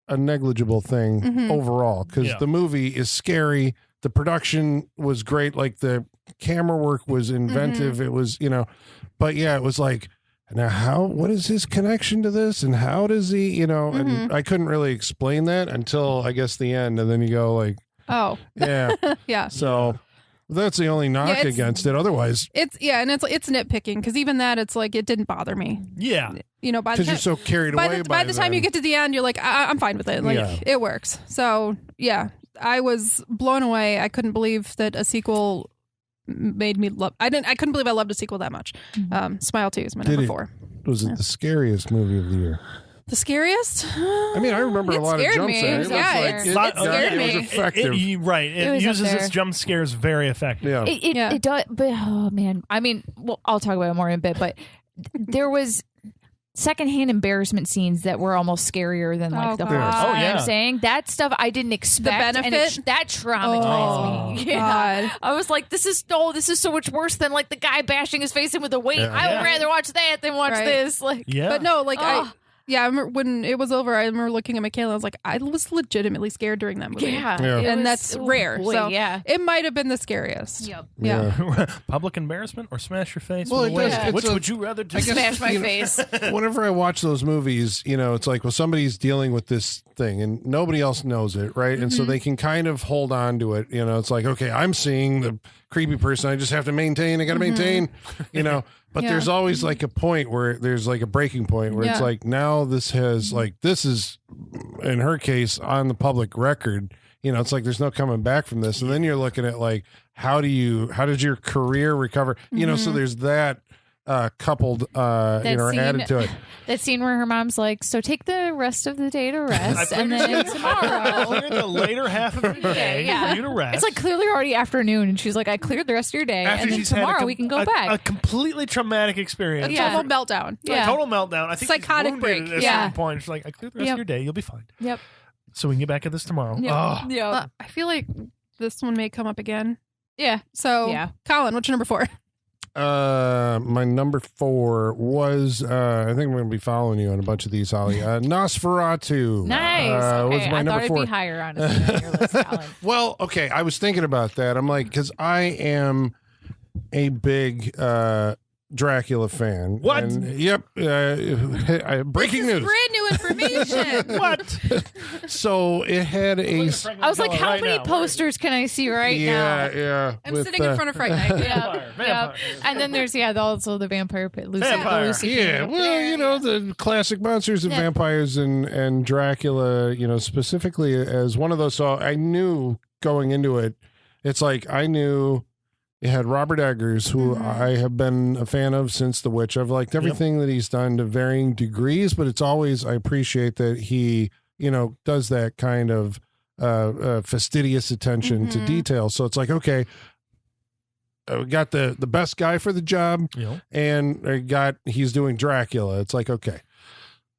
a negligible thing overall because the movie is scary. The production was great. Like the camera work was inventive. It was, but it was like, now what is his connection to this? And how does he, and I couldn't really explain that until I guess the end. And then you go like, oh yeah. Yeah. So that's the only knock against it. Otherwise it's nitpicking. Cause even that it's like, it didn't bother me. Yeah. Because you're so carried away by the time you get to the end, you're like, I'm fine with it. Like it works. So yeah, I was blown away. I couldn't believe that a sequel made me love. I couldn't believe I loved a sequel that much. Smile 2 is my number 4. Was it the scariest movie of the year? The scariest? I mean, I remember a lot of jump scares. It scared me. It was effective. It uses its jump scares very effectively. Yeah. It does, but oh man, I mean, well, I'll talk about it more in a bit, but there was secondhand embarrassment scenes that were almost scarier than like the first. I'm saying that stuff I didn't expect. The benefit and that traumatized me. God. I was like, this is so much worse than like the guy bashing his face in with a weight. I would rather watch that than watch this. Like, but no, like I remember when it was over, I remember looking at Michaela. I was like, I was legitimately scared during that movie. Yeah. And that's rare. Boy, so it might have been the scariest. Yep. Yeah. Public embarrassment or smash your face? Well, which would you rather do? Smash my face. Whenever I watch those movies, it's like, well, somebody's dealing with this thing and nobody else knows it, right? And so they can kind of hold on to it. It's like, okay, I'm seeing the creepy person. I just have to maintain. I got to maintain, But there's always like a point where there's like a breaking point where it's like, now this has this is, in her case, on the public record. It's like there's no coming back from this. And then you're looking at like, how did your career recover? So there's that coupled, added to it. That scene where her mom's like, so take the rest of the day to rest, and then tomorrow. Clear the later half of the day for you to rest. It's like clearly already afternoon, and she's like, I cleared the rest of your day, and then tomorrow we can go back. A completely traumatic experience. A total meltdown. A total meltdown. I think psychotic break. At some point, she's like, I cleared the rest of your day. You'll be fine. Yep. So we can get back at this tomorrow. Yep. I feel like this one may come up again. Yeah. So, Colin, what's your number 4? My number 4 was I think I'm going to be following you on a bunch of these, Holly. Nosferatu. Nice. Okay. Was my I thought it'd be higher on your list, Colin. Well, okay. I was thinking about that. I'm like, because I am a big Dracula fan. What? And, yep. Breaking news. Brand new information. What? So it had a. I was like, how many posters can I see right now? Yeah. I'm sitting in front of Fright Night. Vampire. And then there's also the vampire pit. Lucy. Yeah. Well, the classic monsters and vampires and Dracula, specifically as one of those. So I knew going into it, it's like I knew. It had Robert Eggers, who I have been a fan of since The Witch. I've liked everything that he's done to varying degrees, but it's always, I appreciate that he, does that kind of fastidious attention to detail. So it's like, okay, we got the best guy for the job, and he's doing Dracula. It's like, okay.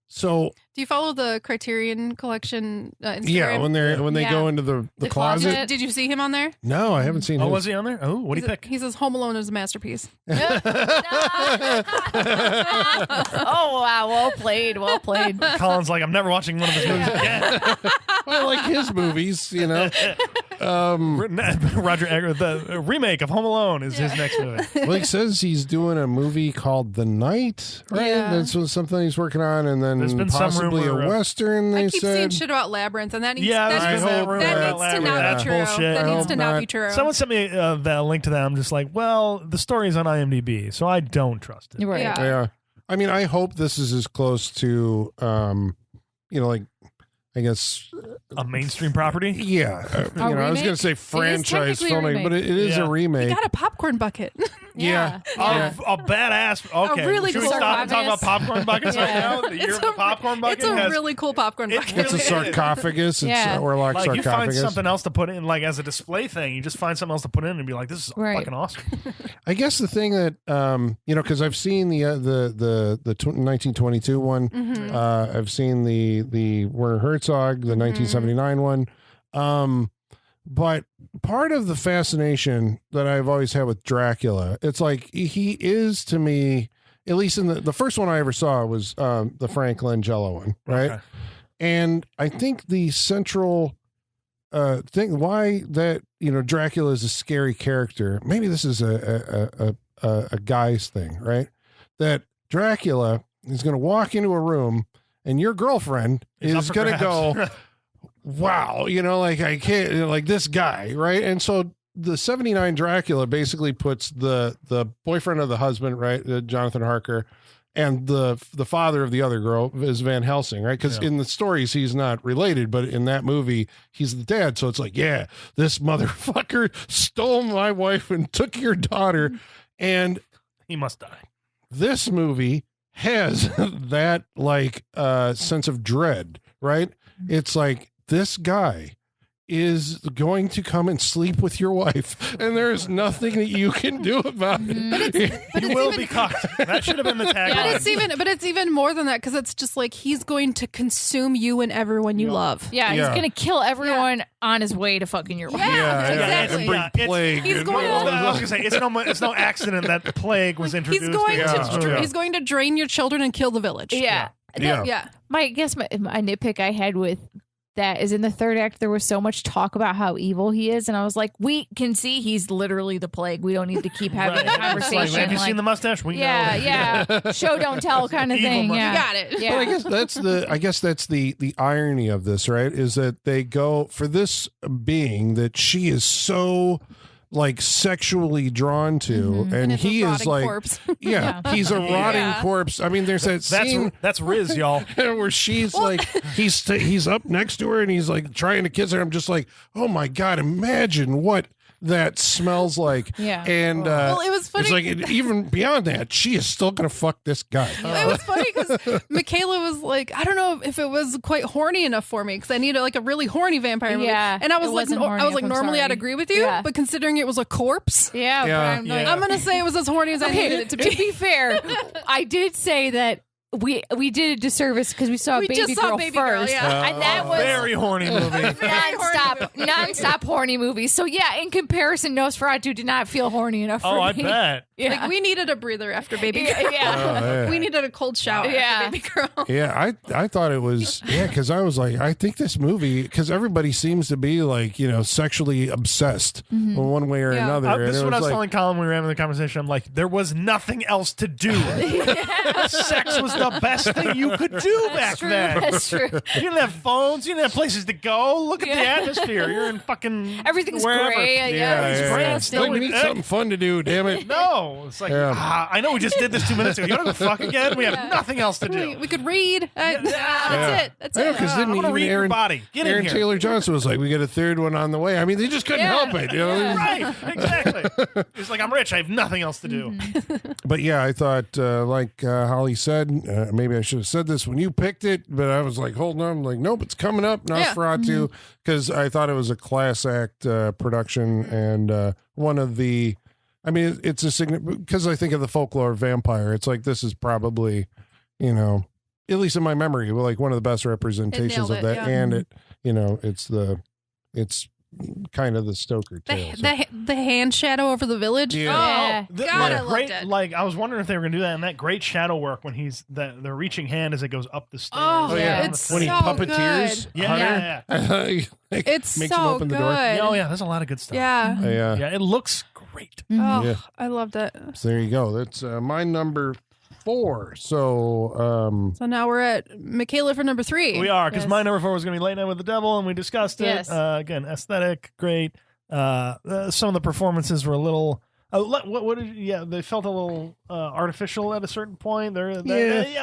So do you follow the Criterion Collection Instagram? Yeah, when they go into the closet. Did you see him on there? No, I haven't seen him. Oh, was he on there? Oh, what do you pick? He says Home Alone is a masterpiece. Oh, wow. Well played. Well played. Colin's like, I'm never watching one of his movies again. I like his movies, you know. Roger Ebert, the remake of Home Alone is his next movie. Well, he says he's doing a movie called The Night, right? Yeah. That's something he's working on, and then There's been possibly some rumor a Western, they I keep said. seeing shit about Labyrinth, and that needs, Yeah, that there's needs, been that rumor that about needs to not Labyrinth. be true. Bullshit. That I needs hope to not not. be true. Someone sent me that link to that. I'm just like, well, the story's on IMDb, so I don't trust it. Right. Yeah. I mean, I hope this is as close to, like, I guess A mainstream property? Yeah. I was remake? going to say franchise technically a filming, but it is a remake. You got a popcorn bucket. Yeah. A badass. Okay. A really Should cool we stop and talk about popcorn buckets right now? The year of the popcorn bucket? It's a really cool popcorn bucket. It's a sarcophagus. It's Yeah. Orlok like sarcophagus. you find something else to put in, like as a display thing. You just find something else to put in and be like, "This is fucking awesome." I guess the thing that because I've seen the 1922 one. I've seen the Werner Herzog, the 1979 one. But part of the fascination that I've always had with Dracula, it's like he is to me, at least in the first one I ever saw was the Frank Langella one, right? Okay. And I think the central thing why that Dracula is a scary character. Maybe this is a guy's thing, right? That Dracula is going to walk into a room and your girlfriend is going to go, wow, like I can't, like this guy, right? And so the 79 Dracula basically puts the boyfriend of the husband, right, Jonathan Harker, and the father of the other girl is Van Helsing, right? Because in the stories he's not related, but in that movie he's the dad. So it's like, yeah, this motherfucker stole my wife and took your daughter, and he must die. This movie has that sense of dread, right? It's like, this guy is going to come and sleep with your wife, and there is nothing that you can do about it. You will be cocked. That should have been the tagline. But it's even more than that, because it's just like he's going to consume you and everyone you love. Yeah, he's going to kill everyone on his way to fucking your wife. Exactly. And bring plague. He's going to. I was gonna say it's no accident that plague was introduced. He's going to drain your children and kill the village. Yeah. My nitpick I had with that is in the third act, there was so much talk about how evil he is, and I was like, we can see he's literally the plague. We don't need to keep having a conversation. Have you seen the mustache? We know. Yeah. Show don't tell kind of thing. Yeah, you got it. Yeah. But I guess that's the irony of this, right? Is that they go for this being that she is so sexually drawn to, and he is corpse. He's a rotting corpse. I mean, there's that scene that's Riz, y'all, where she's he's up next to her and he's trying to kiss her. I'm just like, oh my god, imagine what that smells like. Yeah. And it was funny. It's like, even beyond that, she is still gonna fuck this guy. It was funny because Michaela was like, I don't know if it was quite horny enough for me, because I needed a really horny vampire movie. Yeah, and I was normally I'd agree with you, but considering it was a corpse, but I'm gonna say it was as horny as I needed it to be. To be fair, I did say that we did a disservice because we saw Baby Girl first, and that was very horny movie, nonstop horny movie. So in comparison, Nosferatu did not feel horny enough for me. I bet. Yeah. we needed a breather after Baby Girl. We needed a cold shower after Baby Girl. Yeah, I thought it was because I was like, I think this movie, because everybody seems to be sexually obsessed in one way or another. This is what I was telling Colin when we were having the conversation. I'm like, there was nothing else to do. Sex was the best thing you could do back then. That's true. You didn't have phones. You didn't have places to go. Look at the atmosphere. You're in fucking everything's wherever. gray. It's like, we need something fun to do. Damn it. No, it's like I know we just did this 2 minutes ago. You want to go fuck again? We have nothing else to do. We could read. That's it. I know, because didn't even Aaron body. Get Aaron in here. Taylor Johnson was like, we got a third one on the way. I mean, they just couldn't help it. Right, exactly. It's like, I'm rich. I have nothing else to do. But I thought, like Holly said, maybe I should have said this when you picked it, but I was like, holding on. I'm like, nope, it's coming up. Nosferatu, because I thought it was a class act production and one of the. I mean, it's a significant because I think of the folklore of vampire. It's like this is probably, at least in my memory, like one of the best representations of that, and it, it's kind of the Stoker tale. The hand shadow over the village. Yeah. Oh God, I loved it. Like I was wondering if they were gonna do that, and that great shadow work when he's the reaching hand as it goes up the stairs. Oh, yeah. It's when he so puppeteers. good. Yeah. It's makes him so open good. the door. Oh yeah, there's a lot of good stuff. Yeah. Yeah, it looks great. Oh, Yeah. I loved it. So there you go. That's my number 4. So So now we're at Michaela for number 3. We are, because Yes. my number 4 was going to be Late Night with the Devil, and we discussed it. Yes. Again, aesthetic, great. Some of the performances were a little. They felt a little artificial at a certain point. They're a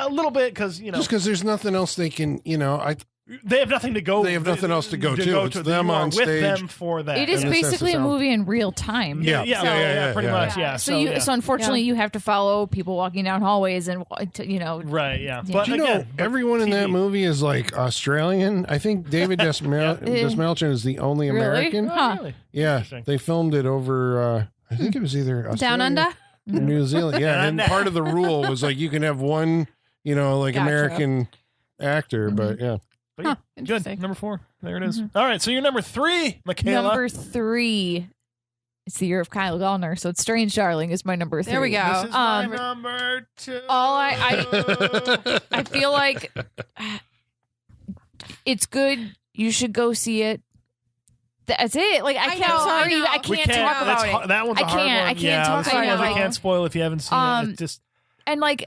little bit because just because there's nothing else they can, they have nothing to go. They have nothing else to go to. It's them You are on with stage. them for that. It is In the sense basically of a sound. movie in real time. Yeah, pretty much. Yeah. So unfortunately, you have to follow people walking down hallways and Right. Yeah. But again, everyone in that TV. movie is like Australian. I think David Desmalchin is the only Really? American. Huh. Really? Yeah, Interesting. they filmed it over. I think it was either Australia Down Under? or New Zealand. Yeah, and part of the rule was like you can have one, Gotcha. American actor, but yeah. But Huh, good. interesting. Number 4. There it is. All right. So you're number 3, Michaela. Number 3. It's the year of Kyle Gallner, so it's Strange Darling is my number 3. There we go. This is my number 2. All I feel like it's good. You should go see it. That's it. Like I can't talk about it. That one's a hard one. I can't talk about it. I can't spoil if you haven't seen it. It's just And like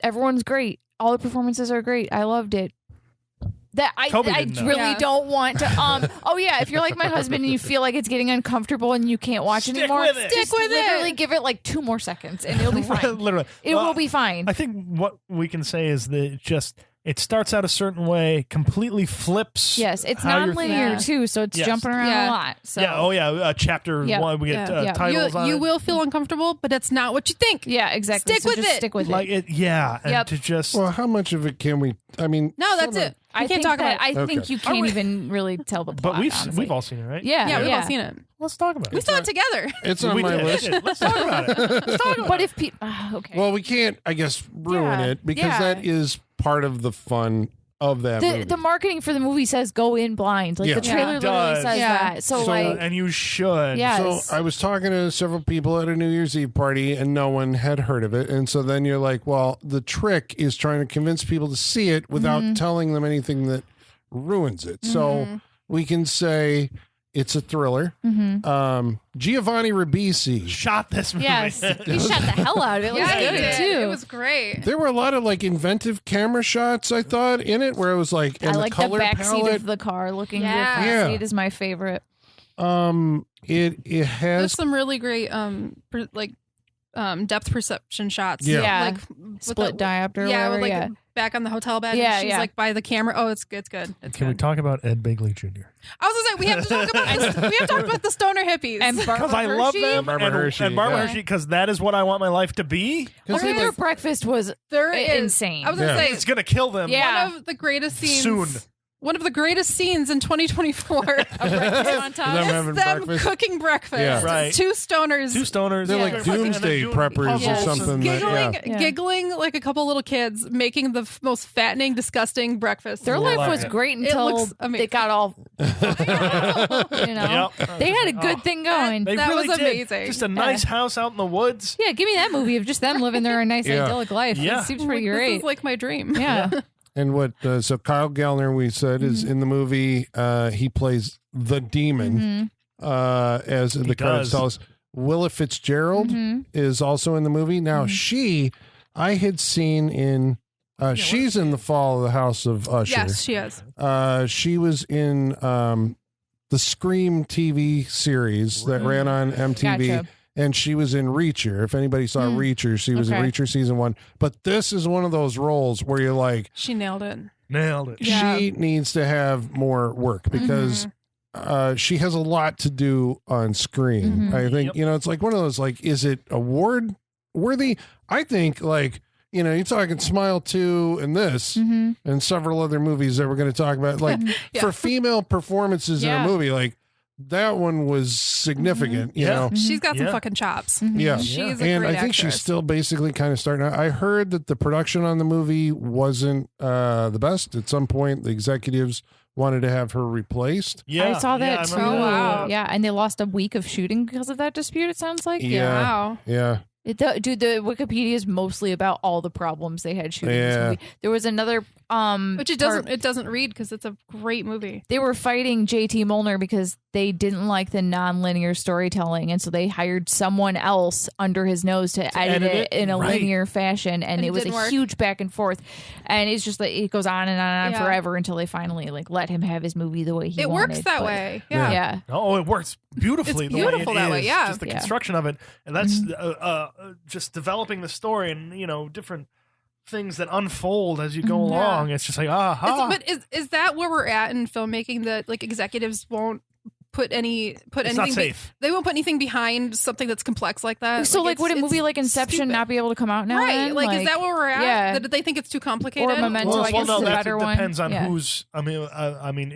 everyone's great. All the performances are great. I loved it. That I Toby didn't know. really don't want to. Oh yeah, if you're like my husband and you feel like it's getting uncomfortable and you can't watch Stick anymore, with it. just Stick with it. literally give it like 2 more seconds and it'll be fine. Literally, It will be fine. I think what we can say is that it starts out a certain way, completely flips. Yes, it's how you're non-linear thinking. too, so it's Yes. jumping around Yeah. a lot. So Chapter Yeah. 1 we get Yeah. titles on You it. will feel uncomfortable, but that's not what you think. yeah, exactly. Stick So with just it. Stick with like it. it. Yeah, and Yep. to just Well, how much of it can we? I mean, No, that's it. We can't think talk about that- it. I think Okay. you can't even really tell the plot. but we've honestly. all seen it, right? Yeah, Yeah, we've all seen it. Let's talk about We it. saw it together. It's on We my did. list. Let's talk about it. Let's talk about But it. if people, okay, Well, we can't, I guess, ruin Yeah. it because Yeah. that is part of the fun of that movie. the marketing for the movie says go in blind. Like Yeah. the trailer Yeah. literally Does. says Yeah. that. So, So- like, and you should. yes. So I was talking to several people at a New Year's Eve party and no one had heard of it. And so then you're like, well, the trick is trying to convince people to see it without telling them anything that ruins it. So we can say it's a thriller. Giovanni Ribisi. Shot this movie. yes, he shot the hell out of it. It was Yeah, good he did. too. It was great. There were a lot of like inventive camera shots, I thought, in it where it was like, and I the like the color back palette. seat of the car looking Yeah. good. Yeah. Front seat is my favorite. It There's has some really great depth perception shots. Yeah. Yeah. Like with Split the- diopter or Yeah, whatever. with, like yeah. back on the hotel bed. Yeah, and she's yeah. like by the camera. Oh, it's good. It's good. It's Can we good. talk about Ed Begley Jr.? I was gonna say we have to talk about this. We have to talk about the stoner hippies. And Because I love Hershey? them. Barbara Hershey, and Barbara yeah. Hershey, because that is what I want my life to be. because Or their breakfast was there is insane. I was gonna Yeah. say It's going to kill them. Yeah. one of the greatest scenes. Soon. One of the greatest scenes in 2024 a breakfast montage. Them is having them breakfast? cooking breakfast. Yeah. Right. Two stoners. Two stoners. they're Yeah. like doomsday preppers Yes. or something. That, Giggling, yeah. Yeah. giggling like a couple little kids, making the most fattening, disgusting breakfast. Their life Love was it. great It until looks amazing. they got all, Yep. they had a good thing going. They That really was did. amazing. Just a nice house out in the woods. Yeah, give me that movie of just them living their nice Yeah. idyllic life. Yeah. It seems pretty This great. is like my dream. yeah. And what? So Kyle Gallner, we said, is in the movie. He plays the demon, as the credits does. tell us. Willa Fitzgerald is also in the movie. Now I had seen in. She's in The Fall of the House of Usher. Yes, she is. She was in the Scream TV series that ran on MTV. Gotcha. And she was in Reacher. If anybody saw Reacher, she was in Okay. Reacher season 1. But this is one of those roles where you're like, She nailed it. Nailed it. Yeah. she needs to have more work because she has a lot to do on screen. I think, Yep. it's like one of those, like, is it award worthy? I think, like, you're talking Smile 2 and this and several other movies that we're going to talk about. Like for female performances in a movie, like that one was significant, you know. She's got some fucking chops. Yeah. She's a and great I think actress. she's still basically kind of starting out. I heard that the production on the movie wasn't the best. At some point, the executives wanted to have her replaced. Yeah, I saw that too. Oh, wow. Yeah, and they lost a week of shooting because of that dispute, it sounds like. Yeah. Wow. Yeah. Dude, the Wikipedia is mostly about all the problems they had shooting this movie. There was another which it doesn't read because it's a great movie. They were fighting JT Molnar because they didn't like the non-linear storytelling, and so they hired someone else under his nose to edit it in a linear fashion, and it was a huge back and forth. And it's just like it goes on and on and on forever until they finally like let him have his movie the way he wanted. It works that way. Yeah. Oh, it works beautifully. It's beautiful that way. Yeah. Just the construction of it, and that's just developing the story and different things that unfold as you go along. It's just like But is that where we're at in filmmaking? That like executives won't put anything. Not safe. They won't put anything behind something that's complex like that. So would a movie like Inception not be able to come out now? Right? Like is that where we're at? Yeah. That they think it's too complicated? Or Memento, I guess, is a better one. Depends on who's. I mean,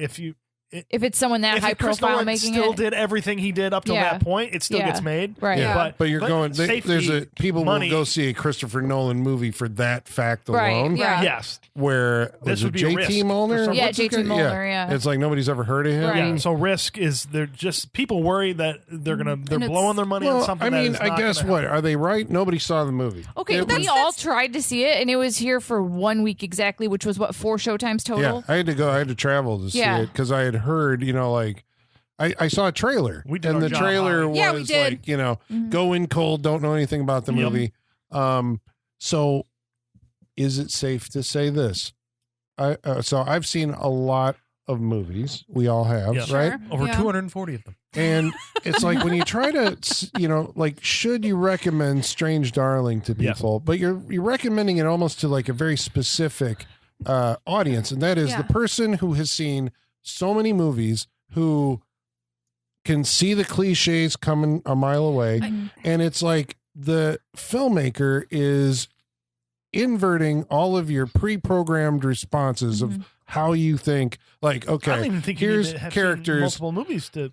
if it's someone that high profile making still did everything he did up to that point, it still gets made. Right. Yeah. But you're going safety, people will go see a Christopher Nolan movie for that fact alone. Yeah. Yes. Where this would be JT Molnar? Yeah, JT Molnar, yeah. It's like nobody's ever heard of him. Right. Yeah. So risk is they're just people worry that they're blowing their money on something. I mean, I guess what are they right? Nobody saw the movie. Okay, we all tried to see it, and it was here for 1 week exactly, which was 4 showtimes total. Yeah, I had to travel to see it because I had heard, like I saw a trailer. We did and the trailer was like, go in cold, don't know anything about the movie. So is it safe to say this? So I've seen a lot of movies. We all have, right? Sure. Over 240 of them. And it's like when you try to, should you recommend Strange Darling to people? But you're recommending it almost to like a very specific audience, and that is the person who has seen so many movies, who can see the cliches coming a mile away. And it's like the filmmaker is inverting all of your pre-programmed responses of how you think, like, okay, I don't even think here's you need to have characters, multiple movies to.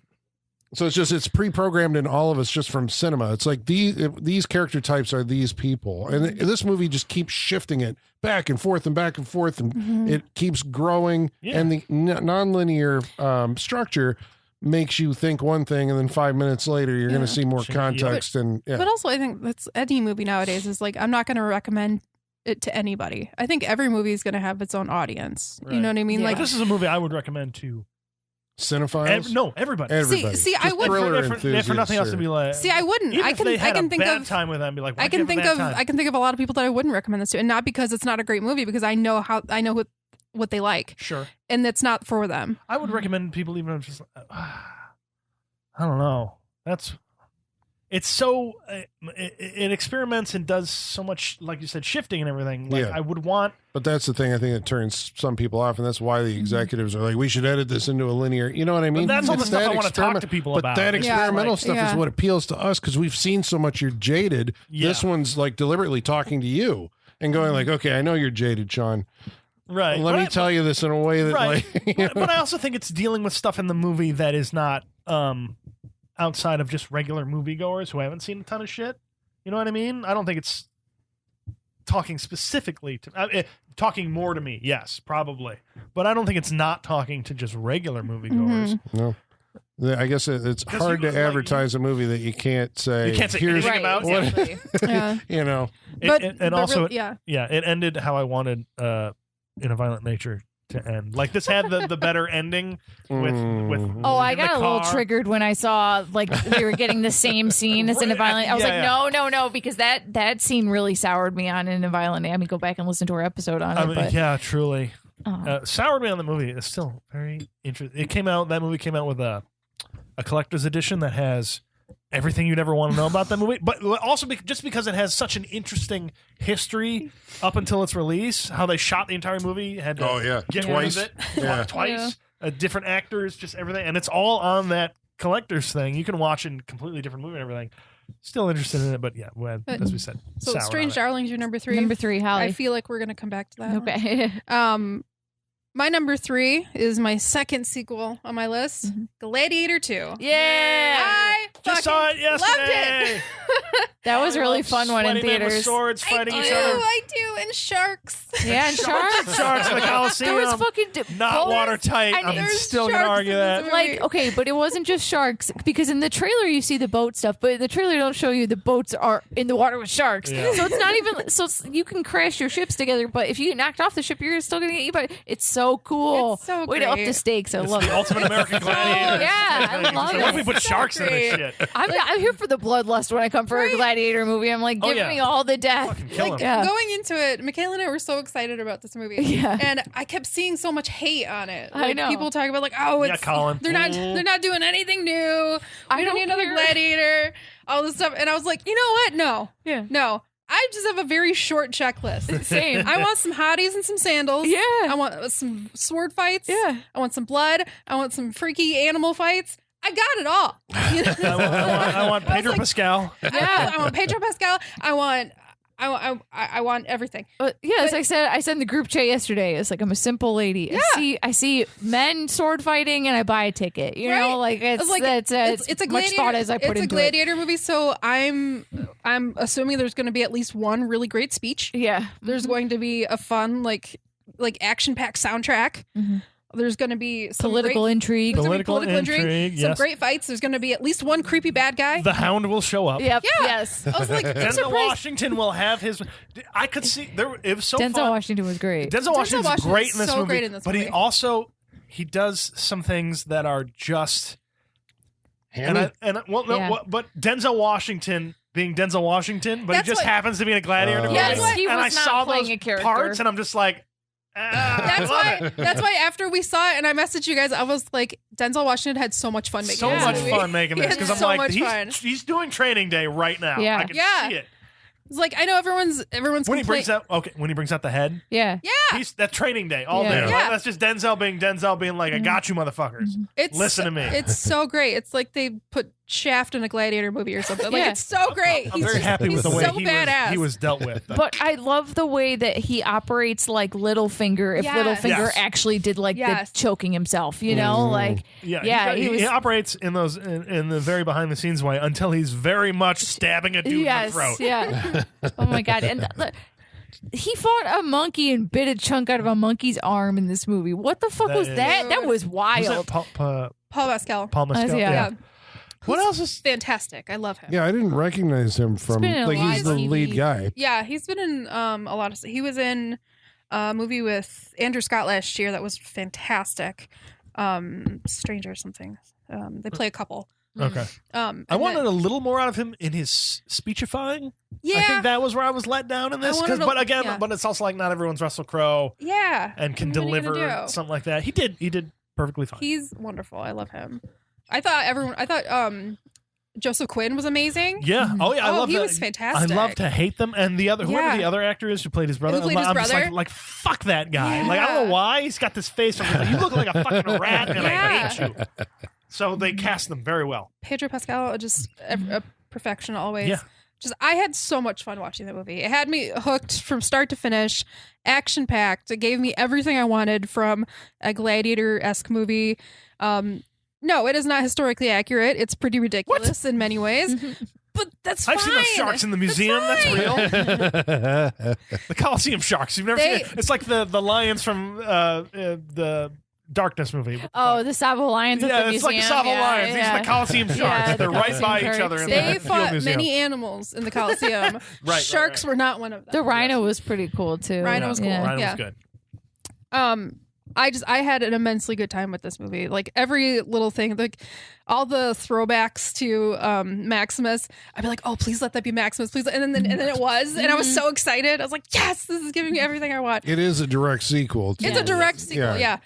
So it's pre-programmed in all of us just from cinema. It's like these character types are these people, and this movie just keeps shifting it back and forth and back and forth, and it keeps growing. And the nonlinear structure makes you think one thing, and then 5 minutes later you're going to see more context. But also, I think that's any movie nowadays is like, I'm not going to recommend it to anybody. I think every movie is going to have its own audience. Right. You know what I mean? Like, this is a movie I would recommend to cinephiles. Everybody. See, I would for nothing else to be like. See, I wouldn't. Even I if can. they had I can think bad of time with them. Be like, I can think of a lot of people that I wouldn't recommend this to, and not because it's not a great movie, because I know what they like. Sure. And it's not for them. I would recommend people even just. I don't know. It's so it experiments and does so much, like you said, shifting and everything. Like I would want. But that's the thing. I think that turns some people off, and that's why the executives are like, we should edit this into a linear. You know what I mean? But that's all the stuff I want to talk to people about. But that experimental stuff is what appeals to us because we've seen so much. You're jaded. This one's like deliberately talking to you and going like, okay, I know you're jaded, Sean. Right. Let me tell you this in a way that, like, but I also think it's dealing with stuff in the movie that is not outside of just regular moviegoers who haven't seen a ton of shit. You know what I mean? I don't think it's talking specifically to talking more to me. Yes, probably, but I don't think it's not talking to just regular moviegoers. No. I guess it's hard to advertise a movie that you can't say. You can't say anything about. Yeah. You know. It ended how I wanted In a Violent Nature to end. Like, this had the better ending with I got a little triggered when I saw like we were getting the same scene as In a Violent. I was no, because that scene really soured me on In a Violent. I mean, go back and listen to our episode on it. But, yeah, truly. Soured me on the movie. It's still very interesting. That movie came out with a collector's edition that has everything you'd ever want to know about that movie, but also just because it has such an interesting history up until its release, how they shot the entire movie, had to get rid of it twice, different actors, just everything, and it's all on that collector's thing. You can watch a completely different movie and everything. Still interested in it, but yeah, as we said. So Strange Darlings, your number 3. Number 3, Holly. I feel like we're going to come back to that. Okay. My number 3 is my second sequel on my list, Gladiator 2. Yeah. I just saw it yesterday. Loved it. That was really fun one in theaters. With swords fighting each other. I do, and sharks. Yeah, and sharks. Sharks in the Coliseum. There was fucking not watertight. I'm still gonna argue that. Like, okay, but it wasn't just sharks, because in the trailer you see the boat stuff, but in the trailer don't show you the boats are in the water with sharks. Yeah. So it's not even you can crash your ships together, but if you get knocked off the ship, you're still gonna get eaten. It's so cool. It's so way to up the stakes. I love the it. ultimate American gladiator. Yeah, I love it. Why don't we put sharks in this shit? I'm here for the bloodlust when I come for a gladiator movie. I'm like, give me all the death. Going into it, Michaela and I were so excited about this movie. Yeah. And I kept seeing so much hate on it. I know. People talking about it's Colin. they're not doing anything new. We don't need another gladiator. All this stuff. And I was like, you know what? No. Yeah. No. I just have a very short checklist. Same. I want some hotties and some sandals. Yeah. I want some sword fights. Yeah. I want some blood. I want some freaky animal fights. I got it all. I want Pedro Pascal. Yeah. I want Pedro Pascal. I want everything. As I said in the group chat yesterday, it's like I'm a simple lady. Yeah. I see men sword fighting and I buy a ticket. You know, like it's a much thought as I put into it. It's a gladiator movie, so I'm assuming there's going to be at least one really great speech. Yeah, there's going to be a fun like action-packed soundtrack. Mm-hmm. There's going to be some political intrigue. Political intrigue. Some great fights. There's going to be at least one creepy bad guy. The Hound will show up. Yep. Yeah. Yes. I was like, Denzel Washington will have his. I could see there. It was so Denzel fun. Washington was great. Denzel Washington's great in this so movie. Great in this but movie. he does some things that are just. Hammy? But Denzel Washington being Denzel Washington, but he just happens to be in a gladiator movie. Yes, he was and I not saw playing those a character. parts, and I'm just like. That's why after we saw it and I messaged you guys, I was like, Denzel Washington had so much fun making so this much movie. fun making this because I'm so like much fun. he's doing Training Day right now. Yeah. I can see it. It's like I know everyone's when he brings out that head. Yeah. That's Training Day all day. Yeah. That's just Denzel being like, I got you, motherfuckers. Listen to me. It's so great. It's like they put Shaft in a gladiator movie or something. Like it's so great. I'm very happy with the way he was dealt with. But I love the way that he operates like Littlefinger. If Littlefinger actually did like the choking himself, you know, like he operates in those in the very behind the scenes way until he's very much stabbing a dude in the throat. Yeah. Oh my god. And he fought a monkey and bit a chunk out of a monkey's arm in this movie. What the fuck was that? That was wild. Was that Paul Mescal. Paul Mescal. Yeah. What else is fantastic? I love him. Yeah, I didn't recognize him from he's the lead guy. Yeah, he's been in a lot of. He was in a movie with Andrew Scott last year that was fantastic. Stranger or something. They play a couple. Okay. I wanted a little more out of him in his speechifying. Yeah, I think that was where I was let down in this. But it's also like not everyone's Russell Crowe. Yeah, and can deliver something like that. He did perfectly fine. He's wonderful. I love him. I thought Joseph Quinn was amazing. Yeah. Oh yeah. I love. He was fantastic. I love to hate them. And the other whoever the other actor is who played his brother. I'm just like fuck that guy. Yeah. Like I don't know why he's got this face. You look like a fucking rat, and I hate you. So they cast them very well. Pedro Pascal, just a perfection always. Yeah. I had so much fun watching the movie. It had me hooked from start to finish, action packed. It gave me everything I wanted from a gladiator-esque movie. No, it is not historically accurate. It's pretty ridiculous in many ways. But that's fine. I've seen those sharks in the museum. That's real. The Coliseum sharks. You've never seen it? It's like the lions from the Darkness movie. Oh, the Savo Lions at the museum. It's like the Savo Lions. These are the Coliseum sharks. They're right by each other in They the fought museum. many animals in the Coliseum. Sharks were not one of them. The rhino was pretty cool too. Rhino was cool. Rhino was good. I had an immensely good time with this movie. Like every little thing, like all the throwbacks to Maximus, I'd be like, "Oh, please let that be Maximus, please!" And then it was, and I was so excited. I was like, "Yes, this is giving me everything I want." It is a direct sequel. It's a direct sequel. Yeah.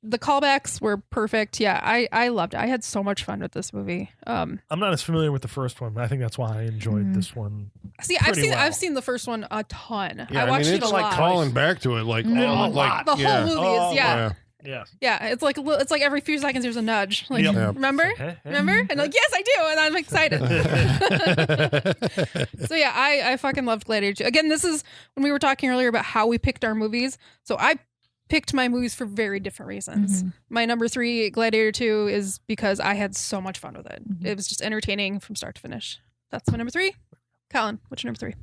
The callbacks were perfect. Yeah, I loved it. I had so much fun with this movie. I'm not as familiar with the first one. I think that's why I enjoyed this one. See, I've seen the first one a ton. Yeah, I watched it a it's lot. like calling back to it, like the whole movie is Yeah, it's like every few seconds there's a nudge. Like, remember? Remember? And like, yes, I do, and I'm excited. So yeah, I fucking loved Gladiator 2. Again, this is when we were talking earlier about how we picked our movies. So I picked my movies for very different reasons. My number 3, Gladiator 2, is because I had so much fun with it. It was just entertaining from start to finish. That's my number 3. Colin, what's your number 3?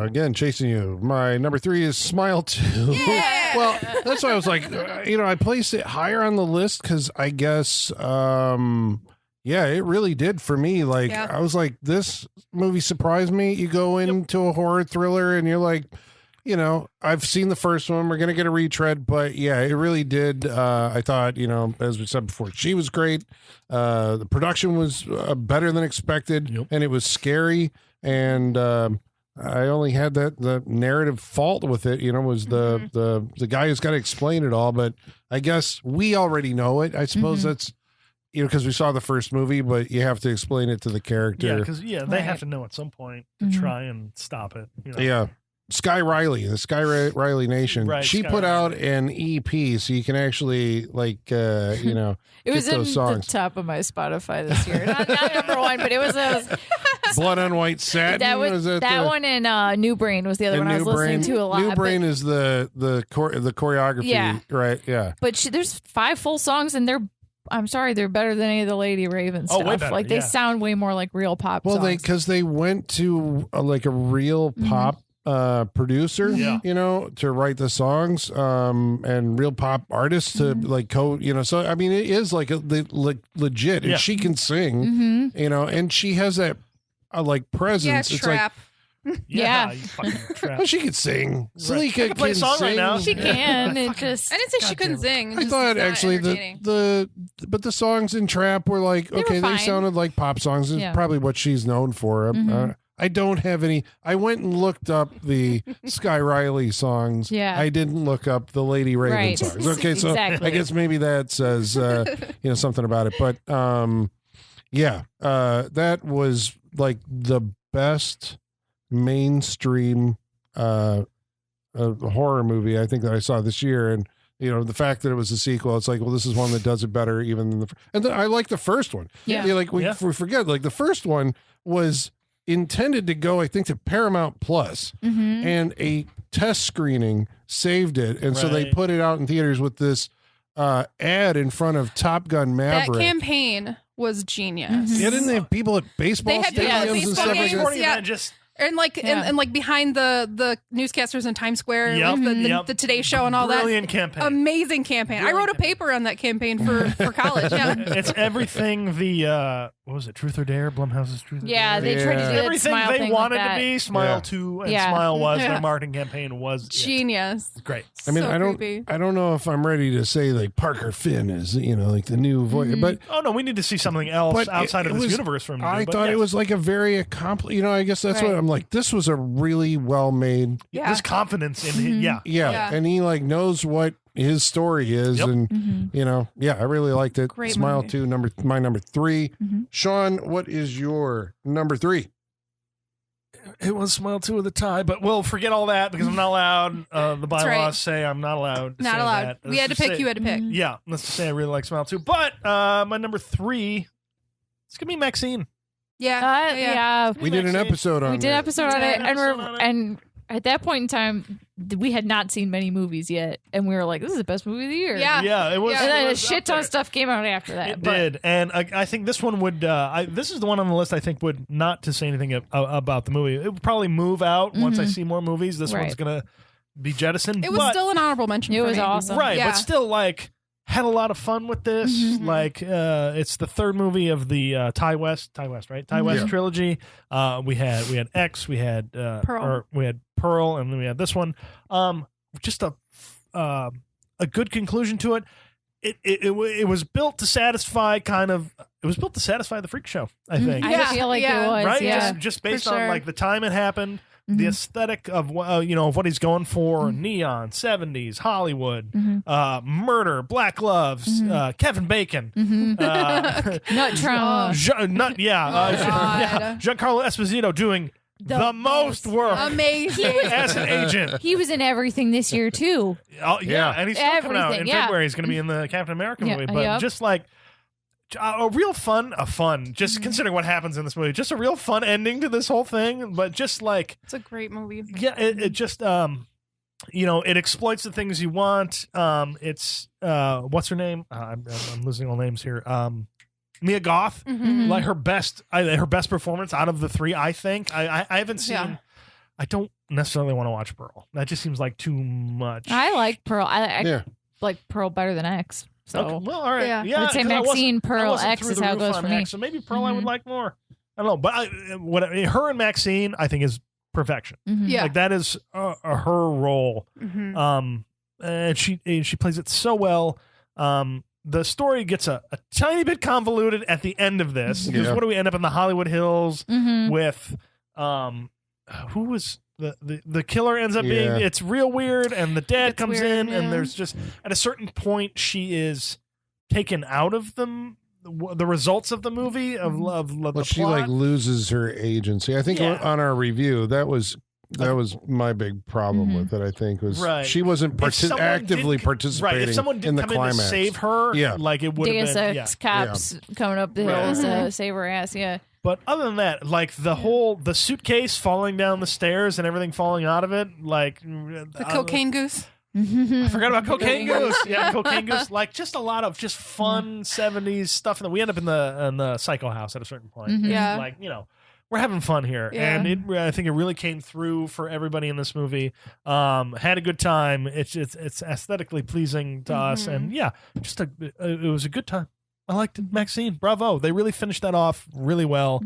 Again, chasing you. My number 3 is Smile 2. Yeah! Well, that's why I was like, I placed it higher on the list because I guess, it really did for me. Like, I was like, this movie surprised me. You go into a horror thriller and you're like, I've seen the first one. We're going to get a retread, but yeah, it really did. I thought, as we said before, she was great. The production was better than expected, and it was scary. And I only had the narrative fault with it, was the guy who's got to explain it all. But I guess we already know it. I suppose that's, because we saw the first movie, but you have to explain it to the character. Yeah, because they have to know at some point to try and stop it. Yeah. Sky Riley, the Sky Riley Nation. Right, she Sky put out Riley. an EP, so you can actually it was in those songs. the top of my Spotify this year. Not number 1, but it was Blood on White Satin. That one and New Brain was the other one I was listening to a lot. New Brain is the choreography, right? Yeah. But there's 5 full songs, and I'm sorry, they're better than any of the Lady Raven stuff. Way better, they sound way more like real pop songs. Well, because they went to a real pop producer, to write the songs, and real pop artists to so I mean, it is legit, and she can sing, and she has that presence. Yeah, it's trap. You fucking trap. Well, she can sing. Right. Salika play a song sing. right now. She can. I didn't say she couldn't sing. I thought actually but the songs in trap were they sounded like pop songs. It's probably what she's known for. I don't have any. I went and looked up the Sky Riley songs. Yeah. I didn't look up the Lady Raven songs. Okay, so I guess maybe that says something about it. But that was the best mainstream horror movie I think that I saw this year. And the fact that it was a sequel, it's like, well, this is one that does it better even than I like the first one. Yeah. We forget the first one was intended to go, I think, to Paramount Plus, and a test screening saved it, and so they put it out in theaters with this ad in front of Top Gun Maverick. That campaign was genius. Yeah, didn't they have people at baseball stadiums and stuff like that? Yeah. And and behind the newscasters in Times Square, the Today Show and all Brilliant that. Campaign. Amazing campaign. I wrote a paper on that campaign for college. Yeah. It's everything what was it, Truth or Dare? Blumhouse's Truth or Dare? Yeah, they tried to do everything that they thing wanted to be. Smile 2 and Smile was. Their marketing campaign was genius. Great. I mean, So I don't know if I'm ready to say Parker Finn is the new voice, but we need to see something else outside of this universe from him. I thought it was a very accomplished. I guess that's what I'm like. This was a really well made. Yeah. This confidence in him. Yeah, and he knows what his story is, and I really liked it. Great Smile movie. 2, my number 3. Sean, what is your number 3? It was Smile 2 with a tie, but we'll forget all that because I'm not allowed. The bylaws say I'm not allowed. Not allowed. That. We had to pick. You had to pick. Yeah, let's just say I really like Smile 2. But my number 3, it's gonna be Maxine. Yeah. We did an episode on it. We did an episode on it, and at that point in time, we had not seen many movies yet, and we were like, "This is the best movie of the year." Yeah, it was. And then it a was shit ton of stuff came out after that. It did, and I think this one would. This is the one on the list I think would, not to say anything about the movie, it would probably move out once I see more movies. This one's gonna be jettisoned. It was still an honorable mention. It for was me. awesome, right? But still, had a lot of fun with this. It's the third movie of the Ty West, right? Ty West trilogy. We had X, we had Pearl. we had Pearl, and then we had this one. Just a good conclusion to it. It was built to satisfy It was built to satisfy the freak show, I think. I feel like it was, right? yeah. Just based For on sure. the time it happened. The aesthetic of of what he's going for, neon, 70s, Hollywood, murder, black gloves, Kevin Bacon, Nut trauma. Giancarlo Esposito doing the most work. Amazing. As an agent. He was in everything this year too. Oh yeah, and he's still coming out in February. He's going to be in the Captain America movie. But just like a real fun, just considering what happens in this movie, just a real fun ending to this whole thing. But just like it's a great movie. Yeah, it just it exploits the things you want. It's what's her name? I'm losing all names here. Mia Goth, like her best performance out of the three. I think I haven't seen. Yeah. I don't necessarily want to watch Pearl. That just seems like too much. I like Pearl. I like Pearl better than X. So okay. Well, all right, I would say Maxine, Pearl, X is how it goes for me. X, so maybe Pearl I would like more. I don't know, but her and Maxine I think is perfection. Yeah, like that is her role. And she plays it so well. The story gets a tiny bit convoluted at the end of this because what do we end up in the Hollywood Hills with? Who was the killer ends up being? It's real weird, and the dad comes in, and there's just at a certain point she is taken out of the results of the movie of the she plot. like loses her agency. I think on our review that was my big problem with it. I think was she wasn't actively participating. Right, if someone didn't come in to save her, like it would have been Deus Ex cops coming up the hills to save her ass. Yeah. But other than that, like the suitcase falling down the stairs and everything falling out of it, like the cocaine goose. I forgot about Cocaine Goose. Yeah, Cocaine Goose. Like just a lot of just fun 70s stuff. And we end up in the Psycho House at a certain point. Yeah. Like, we're having fun here. Yeah. And I think it really came through for everybody in this movie. Had a good time. It's aesthetically pleasing to us. And just it was a good time. I liked it. Maxine, bravo. They really finished that off really well.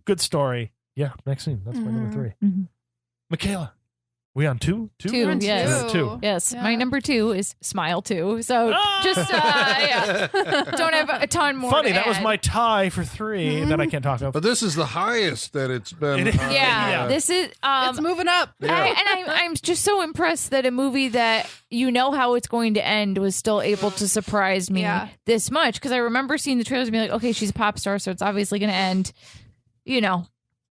Good story. Yeah, Maxine. That's my number 3. Michaela. We on 2? 2? Yes. 2. Yes. Yeah. My number 2 is Smile 2. So just don't have a ton more. Funny, to that add. was my tie for 3 that I can't talk about. But this is the highest that it's been. This is it's moving up. I'm just so impressed that a movie that how it's going to end was still able to surprise me this much, because I remember seeing the trailers and being like, okay, she's a pop star, so it's obviously going to end,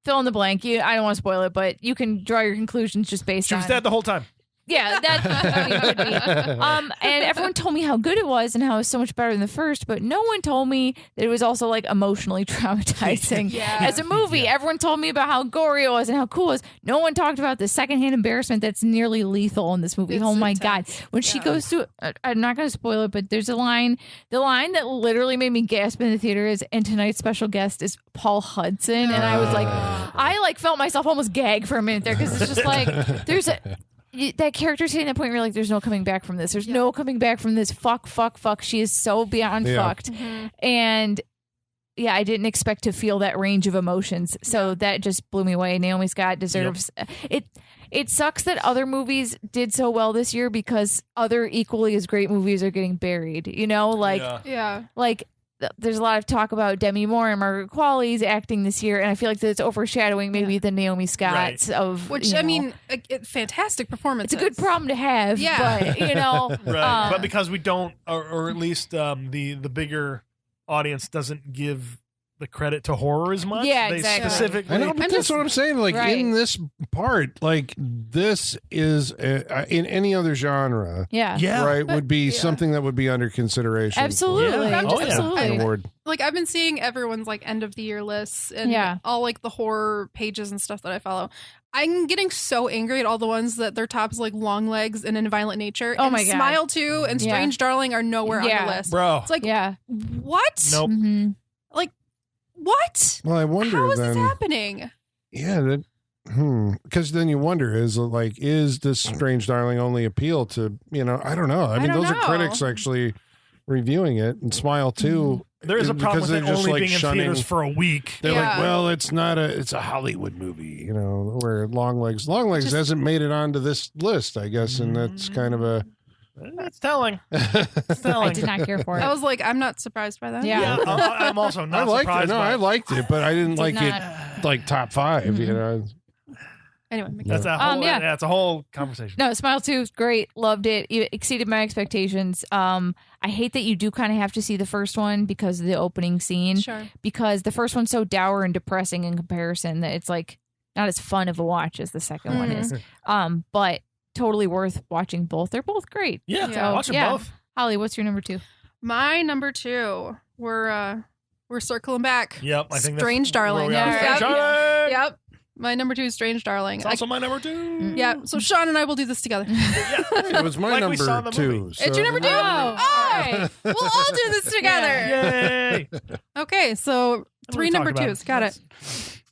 fill in the blank. I don't want to spoil it, but you can draw your conclusions just based on. She was dead the whole time. Yeah, that would be. And everyone told me how good it was and how it was so much better than the first, but no one told me that it was also like emotionally traumatizing as a movie. Everyone told me about how gory it was and how cool it was. No one talked about the secondhand embarrassment that's nearly lethal in this movie. It's my intense. God. When she goes through, I'm not going to spoil it, but there's a line. The line that literally made me gasp in the theater is, and tonight's special guest is Paul Hudson. And I was like, I felt myself almost gag for a minute there, because it's just like, that character's hitting that point where you're like, there's no coming back from this. There's no coming back from this. Fuck. She is so beyond fucked. And I didn't expect to feel that range of emotions. So that just blew me away. Naomi Scott deserves it. It sucks that other movies did so well this year because other equally as great movies are getting buried. Like there's a lot of talk about Demi Moore and Margaret Qualley's acting this year, and I feel like that's overshadowing maybe the Naomi Scotts of which I mean, fantastic performance. It's a good problem to have, but but because we don't, or at least the bigger audience doesn't give the credit to horror as much. Yeah, they exactly. Specifically, I know, but that's what I'm saying. Like in this part, like this is in any other genre, right, would be something that would be under consideration. Absolutely, absolutely. Like I've been seeing everyone's like end of the year lists and all like the horror pages and stuff that I follow. I'm getting so angry at all the ones that their top is like Long Legs and In Violent Nature. Oh and my God. Smile 2 and Strange Darling are nowhere on the list. Bro. It's like, what? Nope. Like, what? Well, I wonder how is then, this happening? Yeah, because then you wonder, is this Strange Darling only appeal to, I don't know. I mean, those are critics actually reviewing it, and Smile 2. There is a problem with it only being in theaters for a week. They're like, well, it's a Hollywood movie, where Long Legs hasn't made it onto this list, I guess, and that's kind of a. It's telling. I did not care for it. I was like, I'm not surprised by that. Yeah. I'm also not surprised. I liked it, but I didn't like it like top 5. Anyway, that's a whole. It's a whole conversation. No, Smile 2 is great. Loved it. It exceeded my expectations. I hate that you do kind of have to see the first one because of the opening scene. Sure. Because the first one's so dour and depressing in comparison that it's like not as fun of a watch as the second one is. But totally worth watching both. They're both great. Yeah, so, watch them both. Holly, what's your number 2? My number 2. We're circling back. Yep, I think Strange Darling. Yep. My number 2 is Strange Darling. It's also my number 2. Yeah. So Sean and I will do this together. It was my number 2. So. It's your number 2. Oh, we'll all do this together. Yay! Okay, so 3 number 2s. Got it.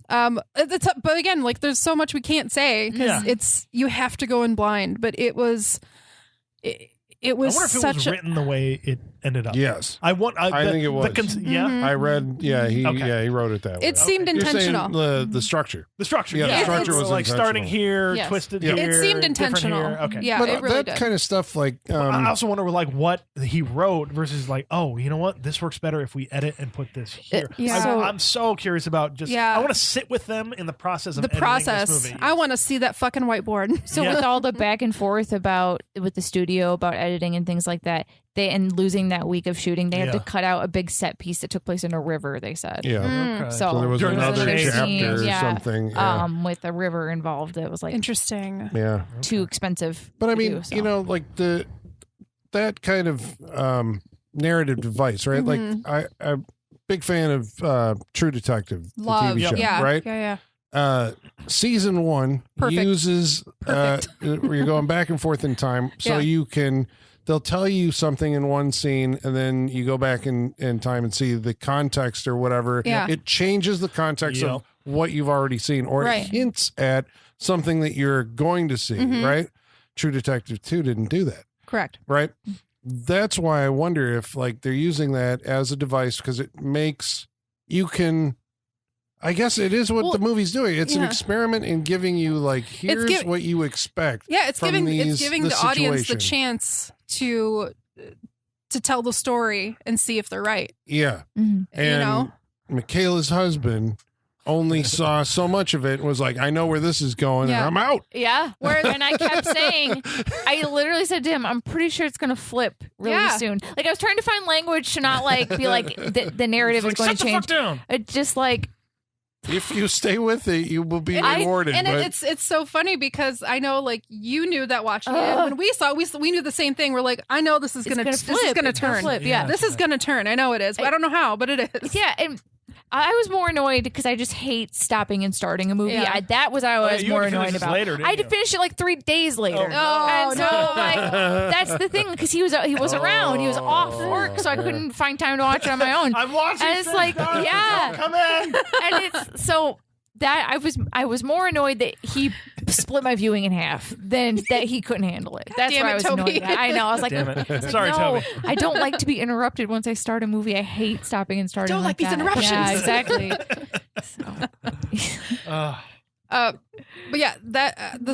But again, like there's so much we can't say because you have to go in blind. But it was. It was I wonder if it was written the way it ended up. Yes, I think it was. I read. Yeah, he wrote it that way. It seemed intentional. The structure. The structure. Yeah, the structure was like starting here, twisted here. It seemed intentional. Here. Okay. Yeah, but it really that did. kind of stuff, like I also wonder, like, what he wrote versus, like, oh, you know what? This works better if we edit and put this here. I'm so curious about just. I want to sit with them in the process of editing this movie. I want to see that fucking whiteboard. So with all the back and forth with the studio about editing and things like that, and losing that week of shooting, they had to cut out a big set piece that took place in a river. They said, so there was another chapter or something, with a river involved. It was like interesting, too expensive. But I mean, you know, like that kind of narrative device, right? Mm-hmm. Like I'm a big fan of True Detective, the TV show, right? Yeah. Season 1 uses where you're going back and forth in time, so you can. They'll tell you something in one scene, and then you go back in time and see the context or whatever. Yeah. It changes the context of what you've already seen, or it hints at something that you're going to see, right? True Detective 2 didn't do that. Correct. Right? That's why I wonder if, like, they're using that as a device because it makes you can... I guess it is what the movie's doing. It's an experiment in giving you, like, here's what you expect. Yeah, it's giving the audience the situation. Chance to tell the story and see if they're right. Yeah. And you know, Michaela's husband only saw so much of it and was like, I know where this is going, and I'm out. Yeah. And I kept saying, I literally said to him, I'm pretty sure it's going to flip really soon. Like, I was trying to find language to not, like, be like, the narrative is going to change. It just, like... If you stay with it, you will be rewarded. It's so funny because I know, like, you knew that watching it. When we saw it, we knew the same thing. We're like, I know this is gonna turn. This is gonna turn. I know it is. But I don't know how, but it is. Yeah, and I was more annoyed because I just hate stopping and starting a movie. I was more annoyed about. I had to finish it like 3 days later. And so like that's the thing, because he was around. He was off work, so I couldn't find time to watch it on my own. I'm watching. And it's like, come in. And it's so that I was more annoyed that he split my viewing in half than that he couldn't handle it. That's where I was annoyed at. I know. I was like, sorry, Toby. I don't like to be interrupted once I start a movie. I hate stopping and starting. Don't like these that. interruptions. Yeah, exactly. But yeah,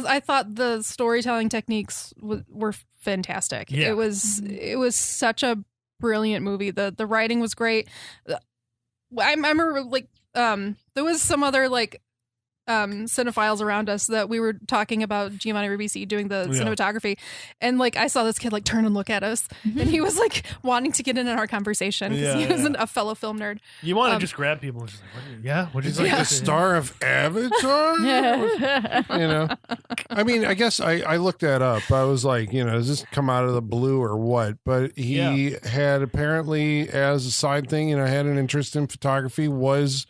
I thought the storytelling techniques were fantastic. Yeah. It was such a brilliant movie. The writing was great. I remember, like, there was some other, like, cinephiles around us that we were talking about Giovanni Ribisi doing the cinematography, and, like, I saw this kid, like, turn and look at us, and he was, like, wanting to get in our conversation because he was a fellow film nerd. You want to just grab people and just like, what is like the star of Avatar? You know, I mean, I guess I looked that up. I was like, you know, does this come out of the blue or what? But he had apparently, as a side thing, you know, had an interest in photography, was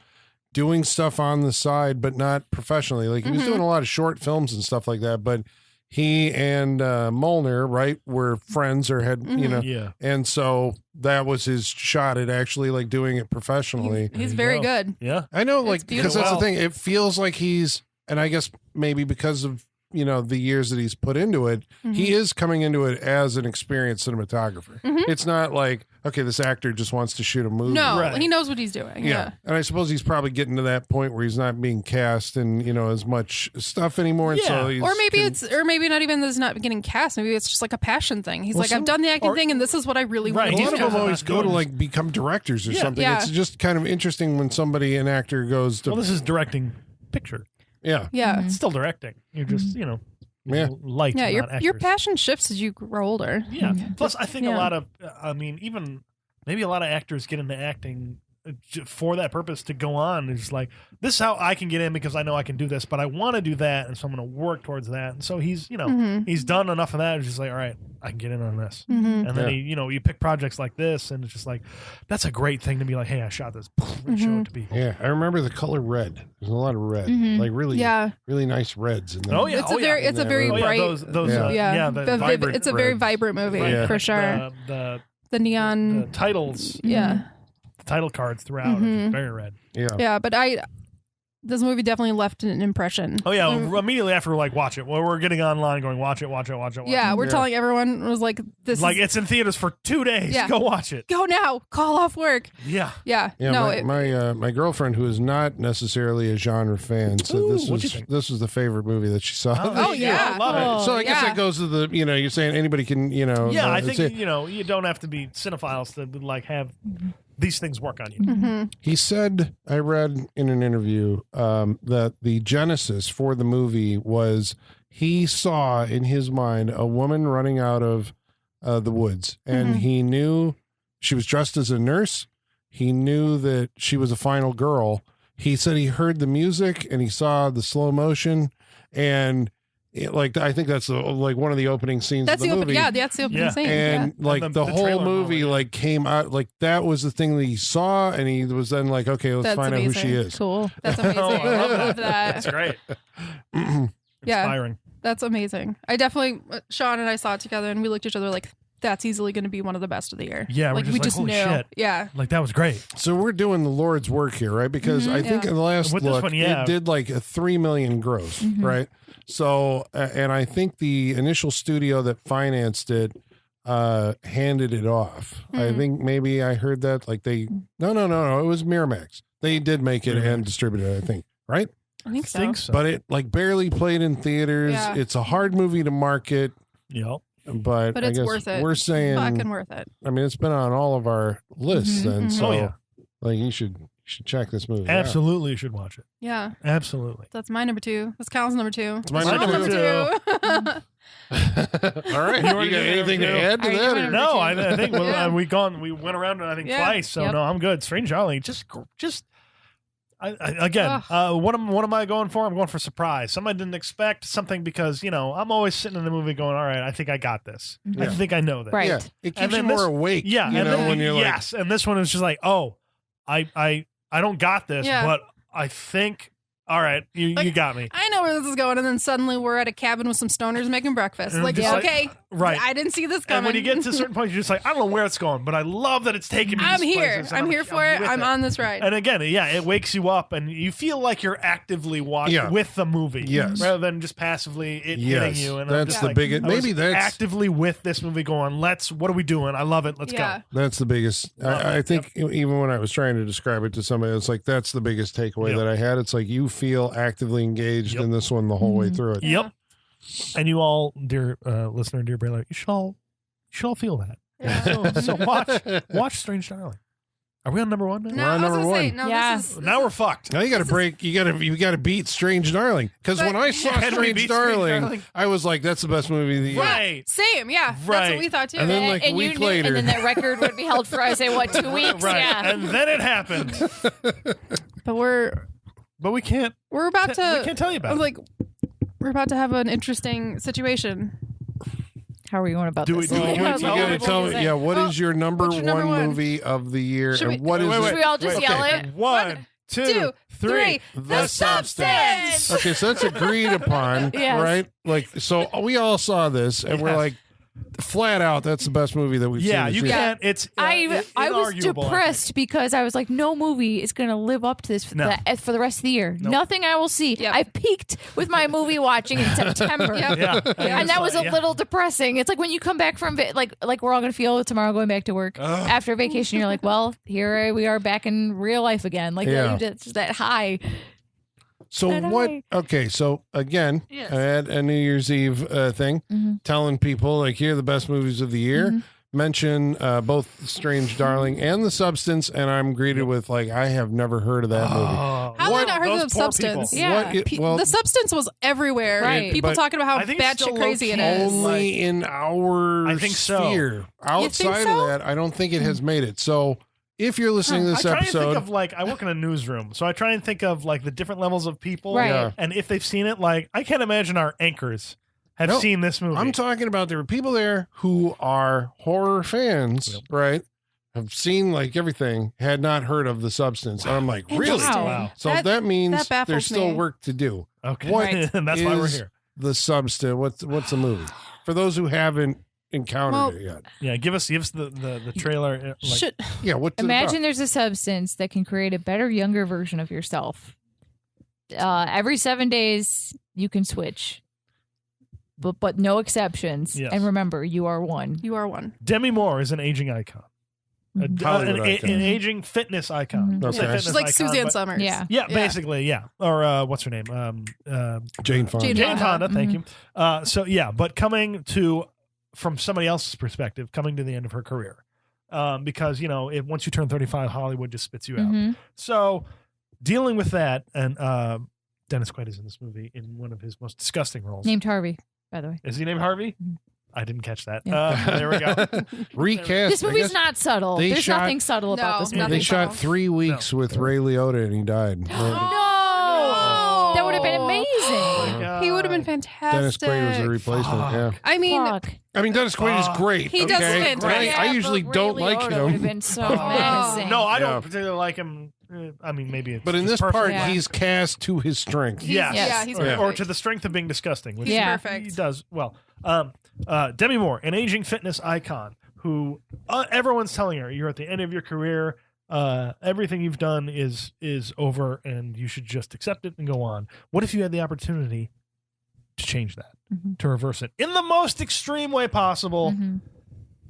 doing stuff on the side, but not professionally. Like, he was doing a lot of short films and stuff like that, but he and Molnar, right, were friends or had, you know, and so that was his shot at actually, like, doing it professionally. He's very good. Yeah. I know, like, because that's the thing. It feels like he's, and I guess maybe because of, you know, the years that he's put into it, he is coming into it as an experienced cinematographer. It's not like, okay, this actor just wants to shoot a movie. No, he knows what he's doing. Yeah. And I suppose he's probably getting to that point where he's not being cast in, you know, as much stuff anymore. And so he's or maybe not even this not getting cast. Maybe it's just like a passion thing. He's like, I've done the acting thing, and this is what I really want to do. A lot of them always go to, like, become directors or something. Yeah. It's just kind of interesting when an actor goes to... Well, this is directing picture. Yeah. It's still directing. You're just, you know... light. Yeah, your passion shifts as you grow older. Yeah. Plus, I think a lot of, even maybe a lot of actors get into acting for that purpose to go on. It's like, this is how I can get in because I know I can do this, but I want to do that, and so I'm going to work towards that. And so he's, he's done enough of that. It's just like, all right, I can get in on this. And then you pick projects like this, and it's just like, that's a great thing to be like, hey, I shot this, and show it to people. Yeah, I remember the color red. There's a lot of red, like really nice reds. In there. Oh yeah, it's a very bright. It's a very vibrant movie for sure. The neon the titles, the title cards throughout are just very red. Yeah, but this movie definitely left an impression. Oh yeah, immediately after we're like, watch it. Well, we're getting online going, watch it. Yeah, we're telling everyone, was like, this like it's in theaters for 2 days. Yeah. Go watch it. Go now. Call off work. Yeah. No, my girlfriend, who is not necessarily a genre fan, said this was the favorite movie that she saw. Oh yeah, I love it. So I guess that goes to the you're saying anybody can Yeah, I think you don't have to be cinephiles to like have these things work on you. He said, I read in an interview that the genesis for the movie was he saw in his mind a woman running out of the woods, and he knew she was dressed as a nurse. He knew that she was a final girl. He said he heard the music and he saw the slow motion, and I think that's like one of the opening scenes of the movie. That's the opening scene. And like the whole movie like came out like that was the thing that he saw, and he was then like, okay, let's find out who she is. Cool. That's amazing. I love that. That's great. Inspiring. That's amazing. I definitely, Sean and I saw it together, and we looked at each other like, that's easily going to be one of the best of the year. Yeah, like we just holy knew. Shit. Yeah, like that was great. So we're doing the Lord's work here, right? Because I think in the last look, it did like a 3 million gross, right? So, and I think the initial studio that financed it handed it off. I think maybe I heard that like no, it was Miramax. They did make it and distribute it, I think, right? I think so. But it like barely played in theaters. Yeah. It's a hard movie to market. Yep. But I it's guess worth it. We're saying fucking worth it. I mean, it's been on all of our lists, and so like you should check this movie. Absolutely, you should watch it. Yeah, absolutely. That's my number 2. That's Cal's number 2. It's my number 2. All right, you got anything to add to that? No, I think we went around it I think twice. So no, I'm good. Strange Darling, just. What am I going for? I'm going for surprise. Something I didn't expect, something because, I'm always sitting in the movie going, all right, I think I got this. I think I know this. Right. Yeah. It keeps you more awake. Yeah. When you're yes. And this one is just like, oh, I don't got this, but I think, all right, you got me. I know where this is going. And then suddenly we're at a cabin with some stoners making breakfast. Like, okay, right. I didn't see this coming. And when you get to a certain point, you're just like, I don't know where it's going, but I love that it's taking me. I'm here. I'm here for it. I'm on this ride. And again, it wakes you up and you feel like you're actively watching with the movie. Yes. Rather than just passively hitting you. And that's the biggest. Maybe that's actively with this movie going, what are we doing? I love it. Let's go. That's the biggest. I think even when I was trying to describe it to somebody, it's like, that's the biggest takeaway that I had. It's like you feel actively engaged in this one the whole way through it. Yep. And you all, dear listener, dear Baylor, you should all feel that. Yeah. So watch Strange Darling. Are we on number 1 now? No, we're on number 1. Now we're fucked. Now you got to break. You got to beat Strange Darling. Because when I saw Strange Darling, I was like, "That's the best movie of the year." Right. Same. Yeah. Right. That's what we thought too. And then like a week later, and then that record would be held for 2 weeks. Right. Yeah. And then it happened. But we can't. We're about to. We can't tell you about it. Like, we're about to have an interesting situation. How are you going about this? You got to tell me. Yeah, what is your number one movie of the year? Should and what is? Should we all just yell it? 1, 2, 3. The Substance. Okay, so that's agreed upon, right? Like, so we all saw this, and we're like, flat out, that's the best movie that we've seen. Yeah, you can't. It's I was depressed because I was like, no movie is going to live up to this for the rest of the year. Nope. Nothing I will see. Yep. I peaked with my movie watching in September, and that was a little depressing. It's like when you come back from like we're all going to feel tomorrow going back to work after vacation. You're like, well, here we are back in real life again. Like just that high. So what? Okay, so again, I had a New Year's Eve thing, telling people like, here are the best movies of the year. Mention both Strange Darling and The Substance, and I'm greeted with like, I have never heard of that movie. How have I not heard of The Substance? Yeah, The Substance was everywhere. Right. People talking about how batshit crazy it is. Only in our I think sphere. so. Outside of that, I don't think it has made it. So if you're listening to this I try episode, and think of like, I work in a newsroom, so I try and think of like the different levels of people, Right. Yeah. and if they've seen it. Like, I can't imagine our anchors have No, seen this movie. I'm talking about there were people there who are horror fans, right? Have seen like everything, had not heard of The Substance. And I'm like, really? Wow. So That- that means that baffles there's still me. work to do. Okay, What and that's why we're is here. The Substance? What's the movie? For those who haven't encountered it yet. Yeah, give us the trailer. Like, Should, Yeah, what's it Imagine about? there's a substance that can create a better, younger version of yourself. Every 7 days, you can switch, but no exceptions. Yes. And remember, you are one. you are one. Demi Moore is an aging icon. Hollywood icon. An aging fitness icon. Mhm. I'll say Okay. fitness She's like icon, Suzanne but- Summers. Yeah. Yeah, basically, yeah. Or what's her name? Jane Fonda. Jane Jane Fonda. Fonda. Thank you. So yeah, but coming from somebody else's perspective, coming to the end of her career, because once you turn 35, Hollywood just spits you out. Mhm. So dealing with that, and Dennis Quaid is in this movie in one of his most disgusting roles. Named Harvey, by the way. Is he named Harvey? Mhm. I didn't catch that. Yeah. There we go. Recast. This I movie's guess not subtle. they There's shot- nothing subtle about No, this They movie. nothing shot subtle. 3 weeks with Ray Liotta and he died. No! That would have been amazing. Oh my God. He would have been fantastic. Dennis Quaid was the replacement. Fuck. Yeah. I mean, Fuck. I mean, Dennis Quaid is great. He does okay? fantastic. I Yeah, usually but don't Ray like Liotta would have him. been so Oh. menacing. No, I Yeah. don't particularly like him. I mean, maybe it's But in just this personal. part, Yeah. he's cast to his strength. Yes. Yeah, he's or, perfect. or to the strength of being disgusting, which He's Yeah. perfect. he does well. Demi Moore, an aging fitness icon, who everyone's telling her you're at the end of your career. Everything you've done is over, and you should just accept it and go on. What if you had the opportunity to change that, Mhm. to reverse it in the most extreme way possible Mhm.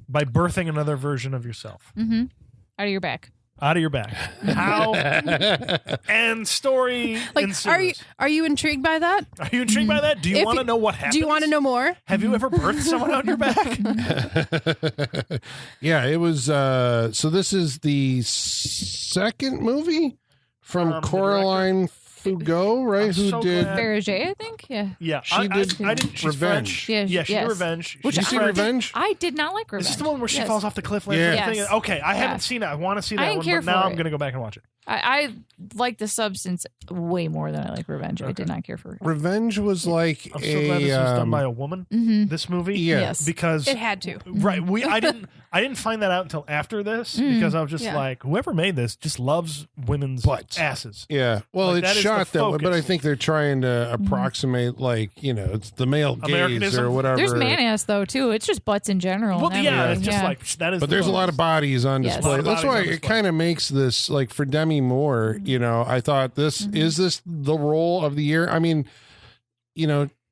by birthing another version of yourself Mhm. Out of your back. out of your back? How? And story like, ensues. are you intrigued by that? Are you intrigued by that? Do you If want to you- know what happens? Do you want to know more? Have you ever birthed someone out your back? Yeah, it was. So this is the second movie from The Coraline Fugo, right? I'm Who so did? glad. Farage, I think. Yeah. Yeah, She I did didn't. She's Revenge. French. Yeah, she did yes. Revenge. Which Did you She's see French. Revenge? I did not like Revenge. Is this the one where she Yes. falls off the cliff? Yeah. Yes. Okay, I Yeah. haven't seen it. I want to see that I didn't one, care but now for I'm it. going to go back and watch it. I like The Substance way more than I like Revenge. I did not care for it. Revenge was like I'm so glad this was done by a woman. Mm-hmm. This movie, Yeah. Yes. because It had to. right. I didn't find that out until after this because I was just Yeah. like, whoever made this just loves women's Butts. asses. Yeah, well, Like, it's that is shot the that way, but I focus. think they're trying to approximate, like, it's the male gaze Americanism? or whatever. There's man ass though too. It's just butts in general. Well, and yeah, everything. it's just Yeah. like that is. But the there's a lot focus. of bodies on Yes. display. A lot of That's bodies why on it display. kind of makes this, like, for Demi Moore, I thought is this the role of the year? I mean,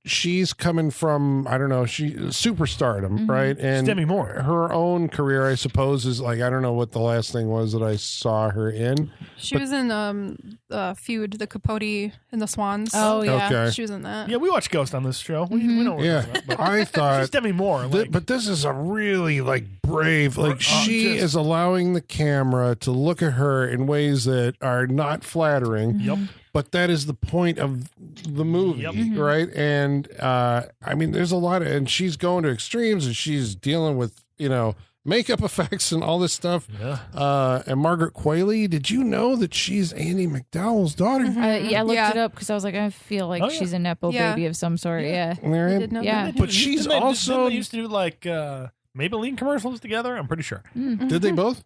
she's coming from, I don't know, superstardom, right? And Demi Moore. her own career, I suppose, is like, I don't know what the last thing was that I saw her in. She was in Feud, the Capote and the Swans. Oh yeah. Okay. She was in that. Yeah, we watch Ghost on this show. We know what we're Yeah, talking about, but I she's thought, Demi Moore. but this is a really, like, brave, like, she just- is allowing the camera to look at her in ways that are not flattering. Yep. But that is the point of the movie, Yep. right? And I mean, there's a lot of, and she's going to extremes, and she's dealing with makeup effects and all this stuff. Yeah. And Margaret Qualley, did you know that she's Andy McDowell's daughter? I looked Yeah. it up because I was like, I feel like Oh, yeah. she's a nepo Yeah. baby of some sort. Yeah. Right? I did know Yeah. that. But she's Didn't also- they used to do like Maybelline commercials together. I'm pretty sure Did they both?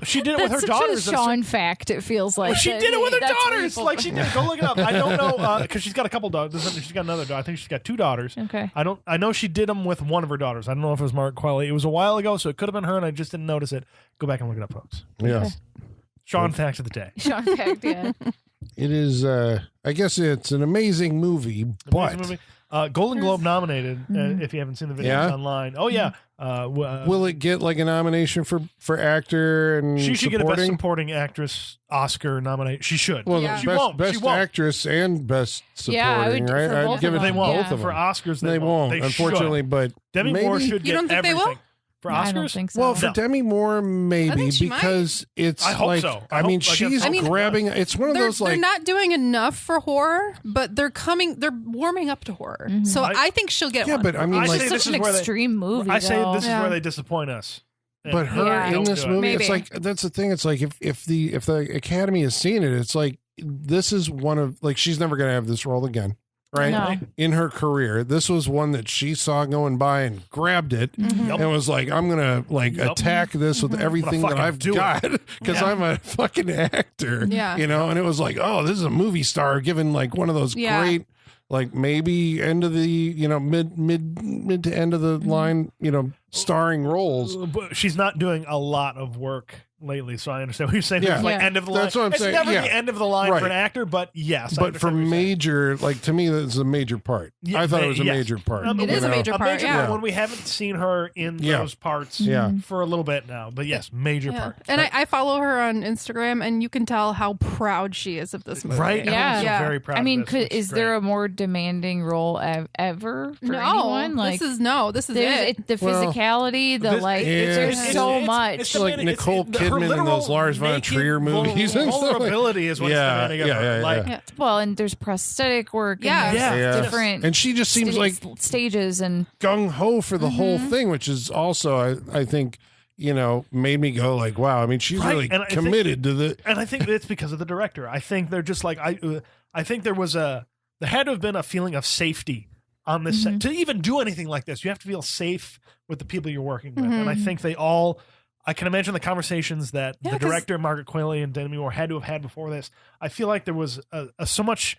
she did it with That's her such daughters. a Sean fact. It feels like Well, she did it with her That's daughters. people- Like she did. Go look it up. I don't know because she's got a couple daughters. She's got another daughter. I think she's got 2 daughters. Okay. I know she did them with one of her daughters. I don't know if it was Margaret Qualley. It was a while ago, so it could have been her, and I just didn't notice it. Go back and look it up, folks. Yes. Sean fact of the day. Sean fact. Yeah. It is, I guess it's an amazing movie, but Amazing movie. Golden Globe nominated. If you haven't seen the videos Yeah? online. Oh yeah. will it get like a nomination for actor and she should get a Best supporting? Supporting Actress Oscar nomination. She should. Well, Yeah. the She best, won't. best She won't. actress and best supporting, Yeah, I would- right? for I'd both give it of to them, both yeah. of them. For Oscars, They won't, They unfortunately, should. but Demi maybe? Moore should You get don't think they everything. will? For Oscars? I don't think so. Well, for No. Demi Moore, maybe think she might. because it's I hope like, so. I I mean, hope- I she's guess- I mean, grabbing. It's one of They're, those they're like not doing enough for horror, but they're warming up to horror. So I think she'll get yeah, one. but I mean, I like say It's this such is an where they- extreme movie. I say though. this is Yeah. where they disappoint us. But her in this movie, maybe. it's like that's the thing. It's like if the Academy has seen it, it's like this is one of like she's never going to have this role again, right? No. In her career, this was one that she saw going by and grabbed it and was like, I'm going to like attack this with everything that I've got because I'm a fucking actor, you know. And it was like, oh, this is a movie star given like one of those great. Like maybe end of the, you know, mid to end of the line, you know, starring roles. But she's not doing a lot of work lately, so I understand what you're saying. Yeah. It's like end of the line. That's what I'm saying. It's never the end of the line for an actor, but yes. But for major, like to me, that's a major part. I thought it was a major part. It is a major part. When we haven't seen her in those parts for a little bit now. But yes, major part. And I follow her on Instagram, and you can tell how proud she is of this movie. Right? Yeah. Very proud. I mean, of this, is there a more demanding role ever for anyone? Like this is it. The physicality, there's so much. It's like Nicole Kidman in those Lars von Trier movies. Vulnerability is what's demanding of her. Well, and there's prosthetic work. And different. And she just seems like stages and gung ho for the whole thing, which is also, I think, you know, made me go like, wow. I mean, she's really committed to the. And I think it's because of the director. I think they're just like I think there had to have been a feeling of safety on this set. To even do anything like this. You have to feel safe with the people you're working with, and I think they all. I can imagine the conversations that the director, Margaret Qualley and Demi Moore, had to have had before this. I feel like there was so much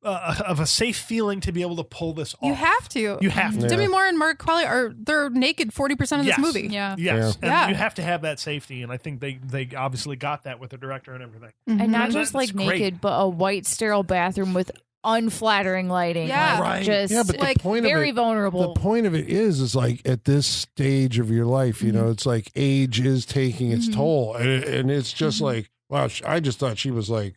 of a safe feeling to be able to pull this off. You have to. You have to. Demi Moore and Margaret Qualley they're naked 40% of this movie. Yes. And you have to have that safety, and I think they obviously got that with the director and everything. And not just like naked, but a white sterile bathroom with unflattering lighting. Yeah. Right. Just but like the point very of it, vulnerable. The point of it is like at this stage of your life, you know, it's like age is taking its toll. And it's just like, wow, I just thought she was like,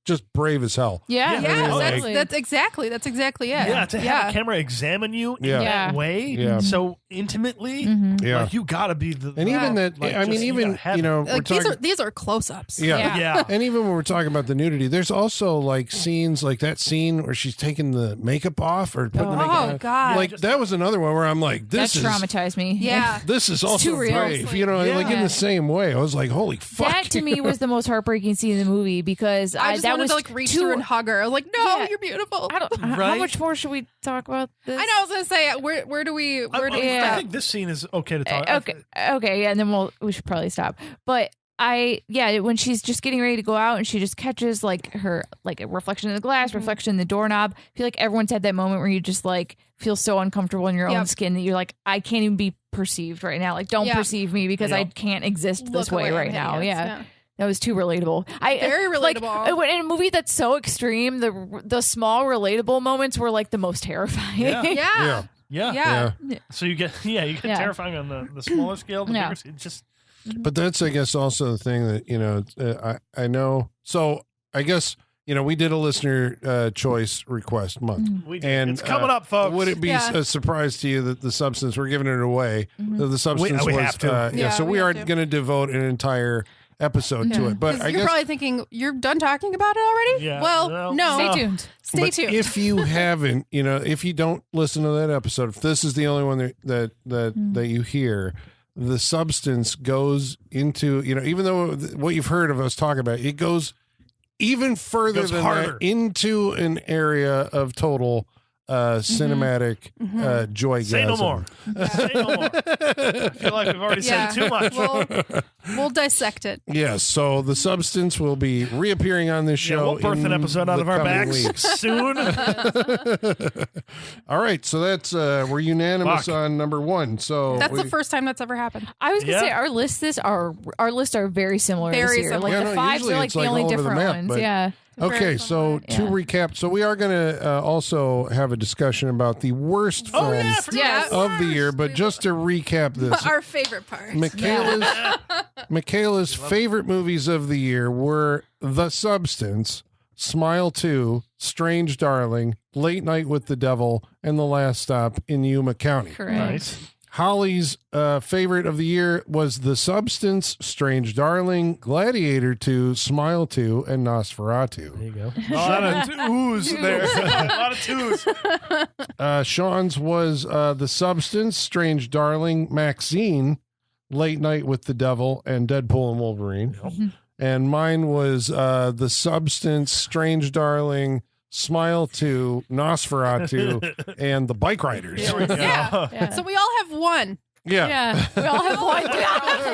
just brave as hell. Yeah, that's exactly it. Yeah, to have a camera examine you in that way, so intimately, like you gotta be the. And even that, like, I mean, even you know, like these are close-ups. Yeah. And even when we're talking about the nudity, there's also like scenes like that scene where she's taking the makeup off or putting the makeup on. Oh God! Like that was another one where I'm like, this that traumatized me. Yeah, this is also brave. You know, like in the same way, I was like, holy fuck. That to me was the most heartbreaking scene in the movie because I just wanted to like reach through and hug her. I was like, no, you're beautiful. How much more should we talk about this? I know. I was gonna say, where do we I think this scene is okay to talk. Okay, yeah, and then we should probably stop. But when she's just getting ready to go out and she just catches like her like a reflection in the glass, reflection in the doorknob. I feel like everyone's had that moment where you just like feel so uncomfortable in your own skin that you're like, I can't even be perceived right now. Like, don't perceive me because I can't exist this way right now. Yeah. That was too relatable. Very relatable. Like, in a movie that's so extreme, the small relatable moments were like the most terrifying. Yeah. So you get terrifying on the smaller scale. The bigger, it just. But that's, I guess, also the thing that, you know, I know. So I guess, you know, we did a listener choice request month. And it's coming up, folks. Would it be a surprise to you that the substance, we're giving it away, that the substance we was, have to. so we are going to devote an entire episode to it. But I you're guess probably thinking, you're done talking about it already? Yeah, well, no. Stay tuned. Stay tuned. If you haven't, you know, if you don't listen to that episode, if this is the only one that you hear, the substance goes into, you know, even though what you've heard of us talk about, it goes even further than that into an area of total cinematic joygasm. Say no more. Say no more. I feel like we've already said too much. We'll dissect it. Yes, so the substance will be reappearing on this show. We'll birth an episode out of our backs soon. All right, so that's we're unanimous on number one. So that's the first time that's ever happened. I was gonna say our lists are very similar. Very this year. similar. Like the fives are like the only different ones. Yeah. Okay, so to recap, so we are going to also have a discussion about the worst films of the year, but just to recap this. Our favorite part. Michaela's favorite movies of the year were The Substance, Smile 2, Strange Darling, Late Night with the Devil, and The Last Stop in Yuma County. Correct. Nice. Holly's favorite of the year was The Substance, Strange Darling, Gladiator 2, Smile 2, and Nosferatu. There you go. A lot of twos there. A lot of twos. Sean's was The Substance, Strange Darling, Maxine, Late Night with the Devil and Deadpool and Wolverine. And mine was The Substance, Strange Darling, Smile 2, Nosferatu, and The Bike Riders. Yeah. So we all have one. Yeah. We all have one. We all have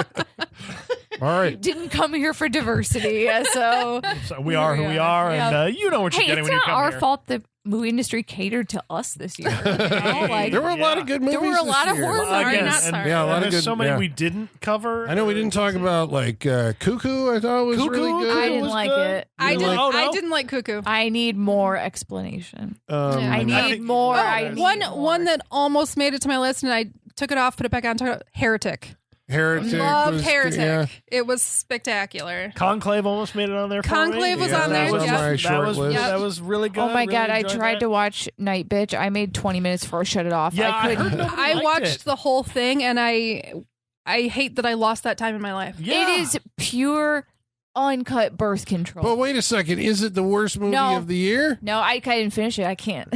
one. All right. Didn't come here for diversity, so we are who we are, and you know what you're getting when you come here. It's not our fault the movie industry catered to us this year. There were a lot of good movies. There were a lot of horror movies. Yeah, a lot of good. So many we didn't cover. I know we didn't talk about like Cuckoo. I thought was really good. I didn't like it. I didn't like Cuckoo. I need more explanation. I need more. One that almost made it to my list, and I took it off, put it back on. Heretic. Loved Heretic. Yeah. It was spectacular. Conclave almost made it on there. Conclave was on there. That was really good. Oh my really god! I tried to watch Night Bitch. I made 20 minutes before I shut it off. Yeah, I watched the whole thing, and I hate that I lost that time in my life. Yeah. It is pure uncut birth control. But wait a second, is it the worst movie of the year? No, I didn't finish it. I can't.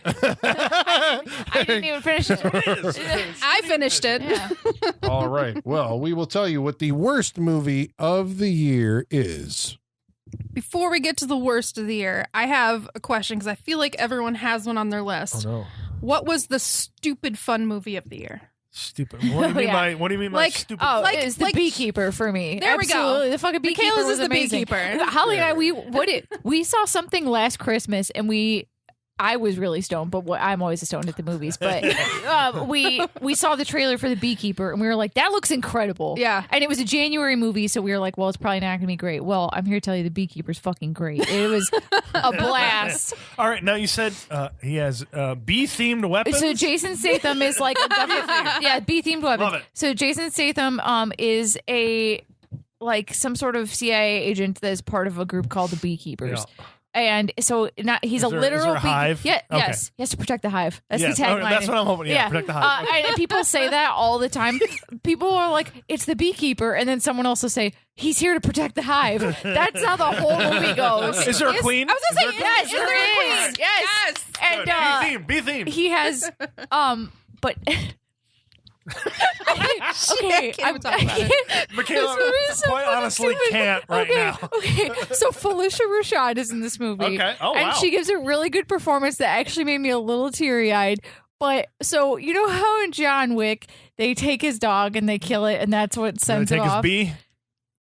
I didn't even finish it. I finished it. Yeah. All right. Well, we will tell you what the worst movie of the year is. Before we get to the worst of the year, I have a question because I feel like everyone has one on their list. Oh no! What was the stupid fun movie of the year? Stupid. What do you mean by stupid? Oh, it's The Beekeeper for me. There Absolutely. we go. The fucking Beekeeper Michaela's was is amazing. The Beekeeper. Holly and I, we saw something last Christmas, and I was really stoned, but I'm always stoned at the movies. But we saw the trailer for The Beekeeper, and we were like, that looks incredible. Yeah. And it was a January movie, so we were like, well, it's probably not going to be great. Well, I'm here to tell you The Beekeeper's fucking great. It was a blast. All right, now you said he has bee-themed weapons? So Jason Statham is like a government, bee-themed weapons. Love it. So Jason Statham is some sort of CIA agent that is part of a group called the Beekeepers. Yeah. And so he's a literal hive? Yeah, okay. Yes. He has to protect the hive. That's the tagline. That's what I'm hoping. Yeah, protect the hive. Okay. And people say that all the time. People are like, it's the beekeeper, and then someone else will say, he's here to protect the hive. That's how the whole movie goes. Is there a queen? I was going to say, yes, there is. Yes. And B-theme. He has but okay, I'm talking about it. Michaela quite honestly can't now. Okay, so Felicia Rashad is in this movie. Okay. Oh, wow. And she gives a really good performance that actually made me a little teary-eyed. But so you know how in John Wick they take his dog and they kill it, and that's what sends it off. His bee?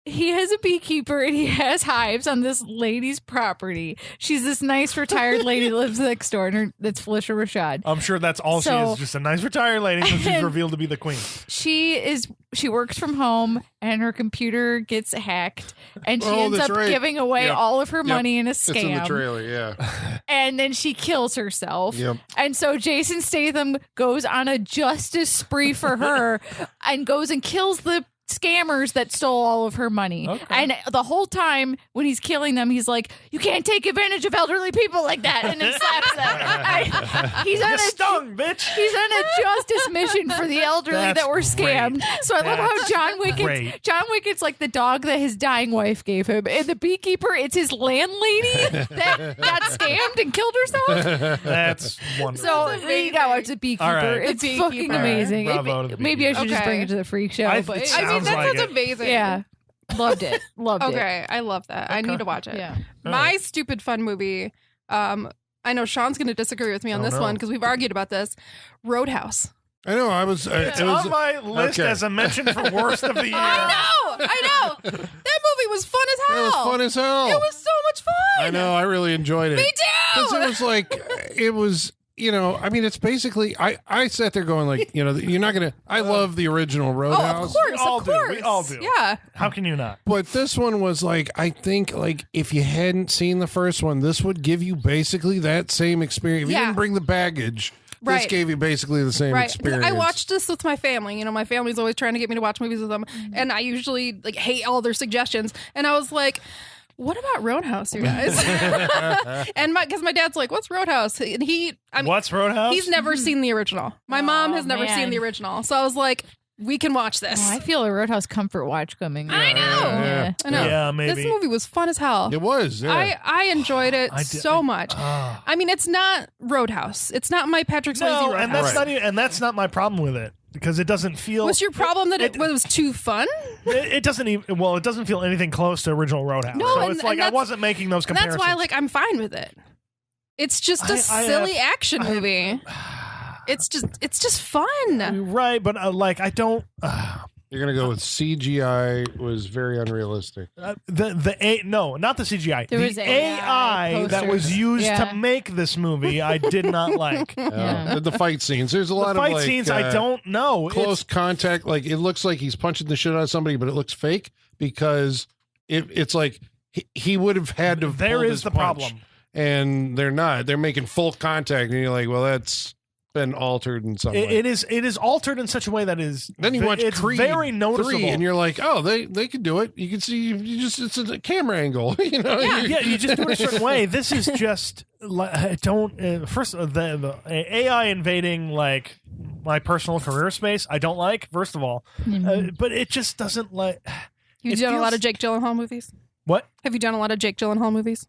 He has a beekeeper and he has hives on this lady's property. She's this nice retired lady that lives next door, and that's Felicia Rashad. I'm sure that's all she is, just a nice retired lady, so she's revealed to be the queen. She works from home, and her computer gets hacked, and she ends up giving away all of her money in a scam. It's in the trailer, yeah. And then she kills herself. Yep. And so Jason Statham goes on a justice spree for her and goes and kills the scammers that stole all of her money. Okay. And the whole time when he's killing them, he's like, you can't take advantage of elderly people like that, and then slaps them. He's on bitch. He's on a justice mission for the elderly that were scammed. Great. So I love how John Wick is like the dog that his dying wife gave him, and the beekeeper, it's his landlady that got scammed and killed herself. That's wonderful. So you gotta watch The Beekeeper. Right. It's fucking amazing. Bravo Maybe I should just bring it to the freak show. That sounds amazing. Yeah. Loved it. Okay, I love that. I need to watch it. Yeah. My stupid fun movie, I know Sean's going to disagree with me on this one because we've argued about this. Roadhouse. I know. It's on my list as a mention for worst of the year. I know. That movie was fun as hell. It was fun as hell. It was so much fun. I know. I really enjoyed it. Me too. Because it was like, I mean, it's basically, I sat there going like, you're not going to, I love the original Roadhouse. Oh, of course. We all do. Yeah. How can you not? But this one was like, I think like if you hadn't seen the first one, this would give you basically that same experience. If you didn't bring the baggage, this gave you basically the same experience. I watched this with my family. My family's always trying to get me to watch movies with them. And I usually like hate all their suggestions. And I was like, what about Roadhouse, you guys? And because my dad's like, what's Roadhouse? And what's Roadhouse? He's never seen the original. My mom has never seen the original. So I was like, we can watch this. Oh, I feel a Roadhouse comfort watch coming. I know. Yeah. I know. Yeah, maybe. This movie was fun as hell. It was. Yeah. I enjoyed it so much. I mean, it's not Roadhouse. It's not my Patrick Swayze Roadhouse. And that's not my problem with it. because it doesn't feel. Was your problem that it was too fun? It doesn't even. Well, it doesn't feel anything close to original Roadhouse. No, so and- it's like and I wasn't making those comparisons. That's why, like, I'm fine with it. It's just a silly action movie. It's just fun. Right, but like I don't. You're gonna go with CGI was very unrealistic. Not the CGI. There the was AI that was used Yeah. to make this movie, I did not like. The fight scenes. There's a lot The of fight scenes, I don't know. close contact. Like it looks like he's punching the shit out of somebody, but it looks fake because it's like he would have had to. There pull is this the punch, problem. and they're not. They're making full contact, and you're like, well, that's been altered in some way. It is altered in such a way that is. Then you watch it's Creed very noticeable, 3, and you're like, oh, they could do it. You can see, it's a camera angle, you know. yeah, you just do it a certain way. This is just I don't. First, the AI invading like my personal career space, I don't like. First of all, but it just doesn't like. You've done a lot of Jake Gyllenhaal movies? What? Have you done a lot of Jake Gyllenhaal movies?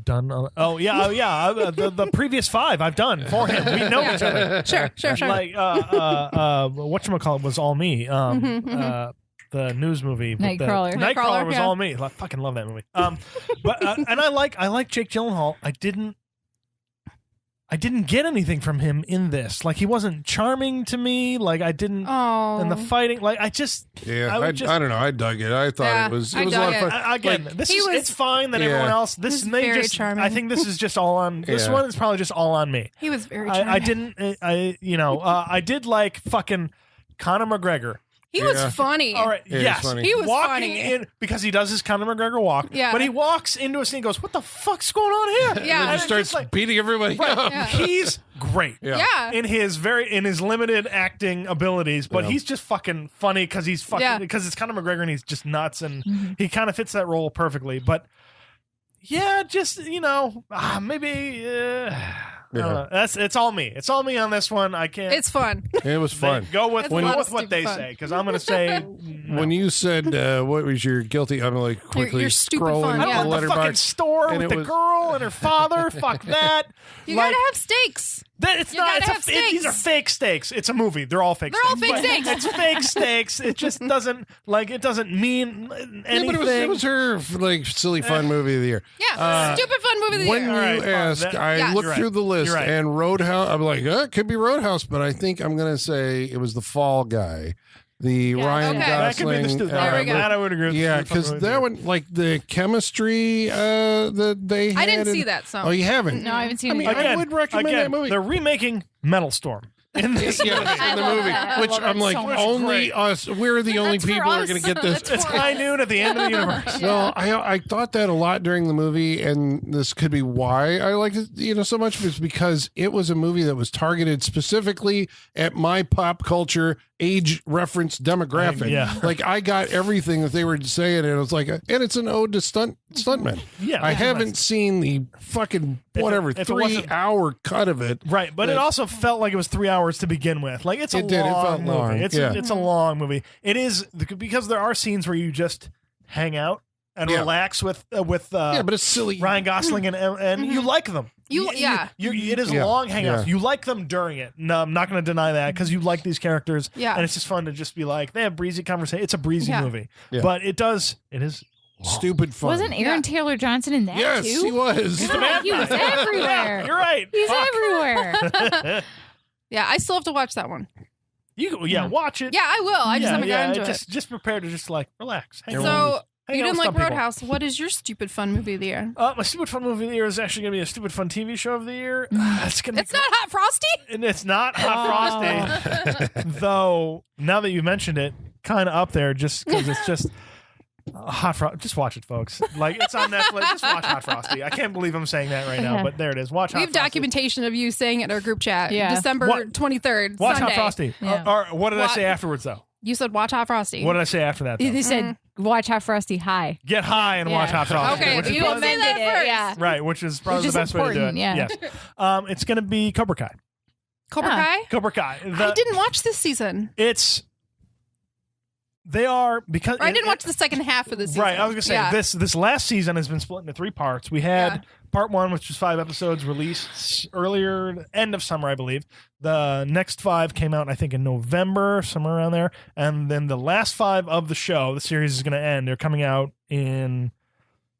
Done? The previous 5 I've done for him. We know each other. Sure. Like whatchamacallit was all me. The news movie. Nightcrawler. Nightcrawler was yeah. all me. I fucking love that movie. But and I like Jake Gyllenhaal. I didn't get anything from him in this. Like he wasn't charming to me. Like I didn't. Oh. And the fighting. Like I just. Yeah, I don't know. I dug it. I thought it was a lot of fun. Again, Like, it's fine that everyone else. This may very just. charming. I think this is just all on. This Yeah. one is probably just all on me. He was very charming. I didn't. I did like fucking Conor McGregor. He was funny. All right. Yeah, yes. he's funny. He was walking funny. in because he does his Conor McGregor walk. Yeah. But he walks into a scene and goes, "What the fuck's going on here?" Yeah. And then And he it's starts just like, beating everybody up. Yeah. he's great. Yeah. In his limited acting abilities, but he's just fucking funny because he's fucking because it's Conor McGregor and he's just nuts and he kind of fits that role perfectly. But yeah, just maybe. It's all me. It's all me on this one. I can't. It's fun. It was fun. Go with It's a lot of what they stupid fun. say because I'm going to say When you said what was your guilty, I'm like quickly Your stupid scrolling fun, I the yeah. don't want the fucking letterbox. store and with it the was- girl and her father. Fuck that. You Like, gotta have stakes. it's you not. gotta It's have these are stakes. fake stakes. It's a movie. They're all fake. They're all fake But stakes. It's fake stakes. It just doesn't it doesn't mean anything. Yeah, but it was her like silly fun movie of the year. Yeah. Stupid fun movie of the When year. you All right, fine. asked, I Yeah. looked You're through right. the list You're right. and Roadhouse. I'm like, it could be Roadhouse, but I think I'm going to say it was The Fall Guy, the Ryan okay. that could be Gosling. the stupid. There we go. That I would agree with. Yeah, the stupid because movie that of the one, like the chemistry that they had. I didn't see that, so. Oh, you haven't? No, I haven't seen I mean, it. I would recommend that movie. They're remaking Metal Storm in this movie. Yeah, in the love movie, that. I which love I'm that like, so much. only Great. us. We're the only That's for people who are us. going to get this. It's high noon at the end of the universe. Well, I thought that a lot during the movie, and this could be why I liked it, so much. Was because it was a movie that was targeted specifically at my pop culture age reference demographic. Yeah. Like I got everything that they were saying, and it was like, and it's an ode to stuntmen. Yeah, I yeah. haven't seen the fucking if it wasn't- 3-hour cut of it. Right, but it also felt like it was 3 hours to begin with. Like it's a It did. It long felt movie. long. It's Yeah. it's a long movie. It is because there are scenes where you just hang out and Yeah. relax with Yeah, but it's silly. Ryan Gosling and you like them. It is Yeah. long hangouts. Yeah. You like them during it. No, I'm not going to deny that because you like these characters. Yeah. and it's just fun to just be like they have breezy conversation. It's a breezy Yeah. movie, Yeah. but it is. Stupid fun. Wasn't Aaron Taylor Johnson in that Yes, too? he was. Yeah, he was everywhere. Yeah, you're right. He's Fuck. everywhere. Yeah, I still have to watch that one. Watch it. Yeah, I will. I just haven't gotten into it. Just prepare to just like relax. Hang out. So, Hang you out didn't with like some people. Roadhouse. What is your stupid fun movie of the year? My stupid fun movie of the year is actually going to be a stupid fun TV show of the year. It's It's not Hot Frosty? and it's not Hot Frosty, though. Now that you mentioned it, kind of up there, just because it's just Hot Frosty. Just watch it, folks. Like it's on Netflix. Just watch Hot Frosty. I can't believe I'm saying that right now, but there it is. Watch. We Hot have Frosty. documentation of you saying it in our group chat. Yeah. December What? 23rd, Watch Sunday. Hot Frosty. Yeah. Or what did I What? say afterwards, though? You said watch Hot Frosty. What did I say after that? Though? They said, watch Hot Frosty high. Get high and watch Yeah. Hot Frosty. Okay, which is you probably didn't say that Amended it, first. yeah. right, which is probably Which the is best way to do it. important, yeah. Yes. It's going to be Cobra Kai. Cobra Huh. Kai? Cobra Kai. I didn't watch this season. It's They are, because I didn't watch the second half of the season. Right, I was going to say, this last season has been split into 3 parts. We had part 1, which was 5 episodes, released earlier, end of summer, I believe. The next 5 came out, I think, in November, somewhere around there. And then the last 5 of the show, the series is going to end. They're coming out in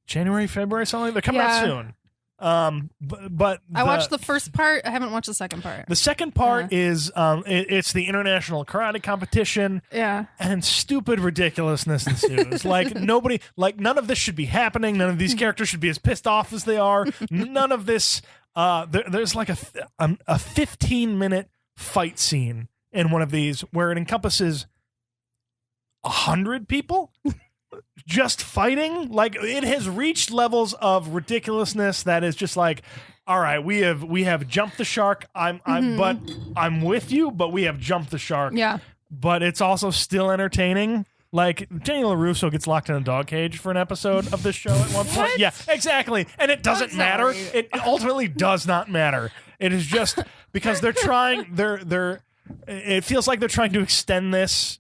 January, February, something. They're coming out soon. But I watched the first part. I haven't watched the second part. The second part is it's the international karate competition. Yeah, and stupid ridiculousness ensues. Like none of this should be happening. None of these characters should be as pissed off as they are. None of this. There's like a 15-minute fight scene in one of these where it encompasses 100 people. Just fighting. Like, it has reached levels of ridiculousness that is just like, all right, we have jumped the shark. But I'm with you, but we have jumped the shark. Yeah. But it's also still entertaining. Like, Daniel LaRusso gets locked in a dog cage for an episode of this show at one point. What? Yeah, exactly. And it doesn't matter. It ultimately does not matter. It is just because they're trying. It feels like they're trying to extend this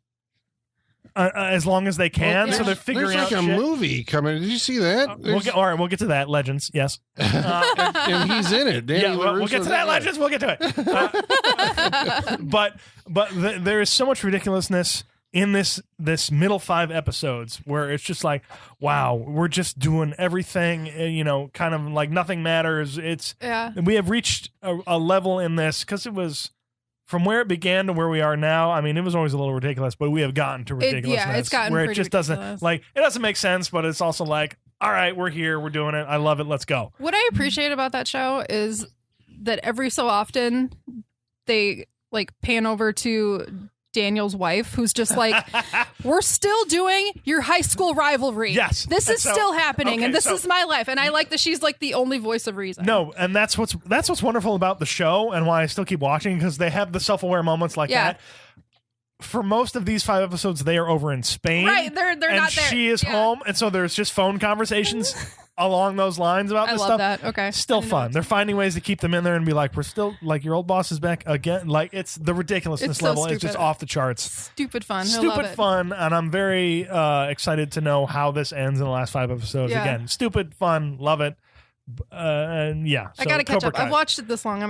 as long as they can, so they're figuring out. There's like a movie coming. Did you see that? We'll get to that. Legends, yes. And he's in it. We'll get to that. Legends, we'll get to it. But there is so much ridiculousness in this middle 5 episodes where it's just like, wow, we're just doing everything, kind of like nothing matters. We have reached a level in this because it was. From where it began to where we are now, I mean, it was always a little ridiculous, but we have gotten to ridiculousness. It's gotten where it pretty just ridiculous. doesn't it doesn't make sense, but it's also like, all right, we're here, we're doing it, I love it, let's go. What I appreciate about that show is that every so often they like pan over to Daniel's wife, who's just like, we're still doing your high school rivalry. Yes. This is still happening, and this is my life. And I like that she's like the only voice of reason. No, and that's what's wonderful about the show and why I still keep watching, because they have the self-aware moments like that. For most of these 5 episodes, they are over in Spain. Right, they're not there. And she is home, and so there's just phone conversations along those lines about this stuff. I love that. Okay. Still fun. They're finding ways to keep them in there and be like, we're still, like, your old boss is back again. Like, it's the ridiculousness level is just off the charts. Stupid fun. Stupid fun, and I'm very excited to know how this ends in the last 5 episodes. Yeah. Again, stupid fun. Love it. And yeah, I gotta catch up. I've watched it this long. You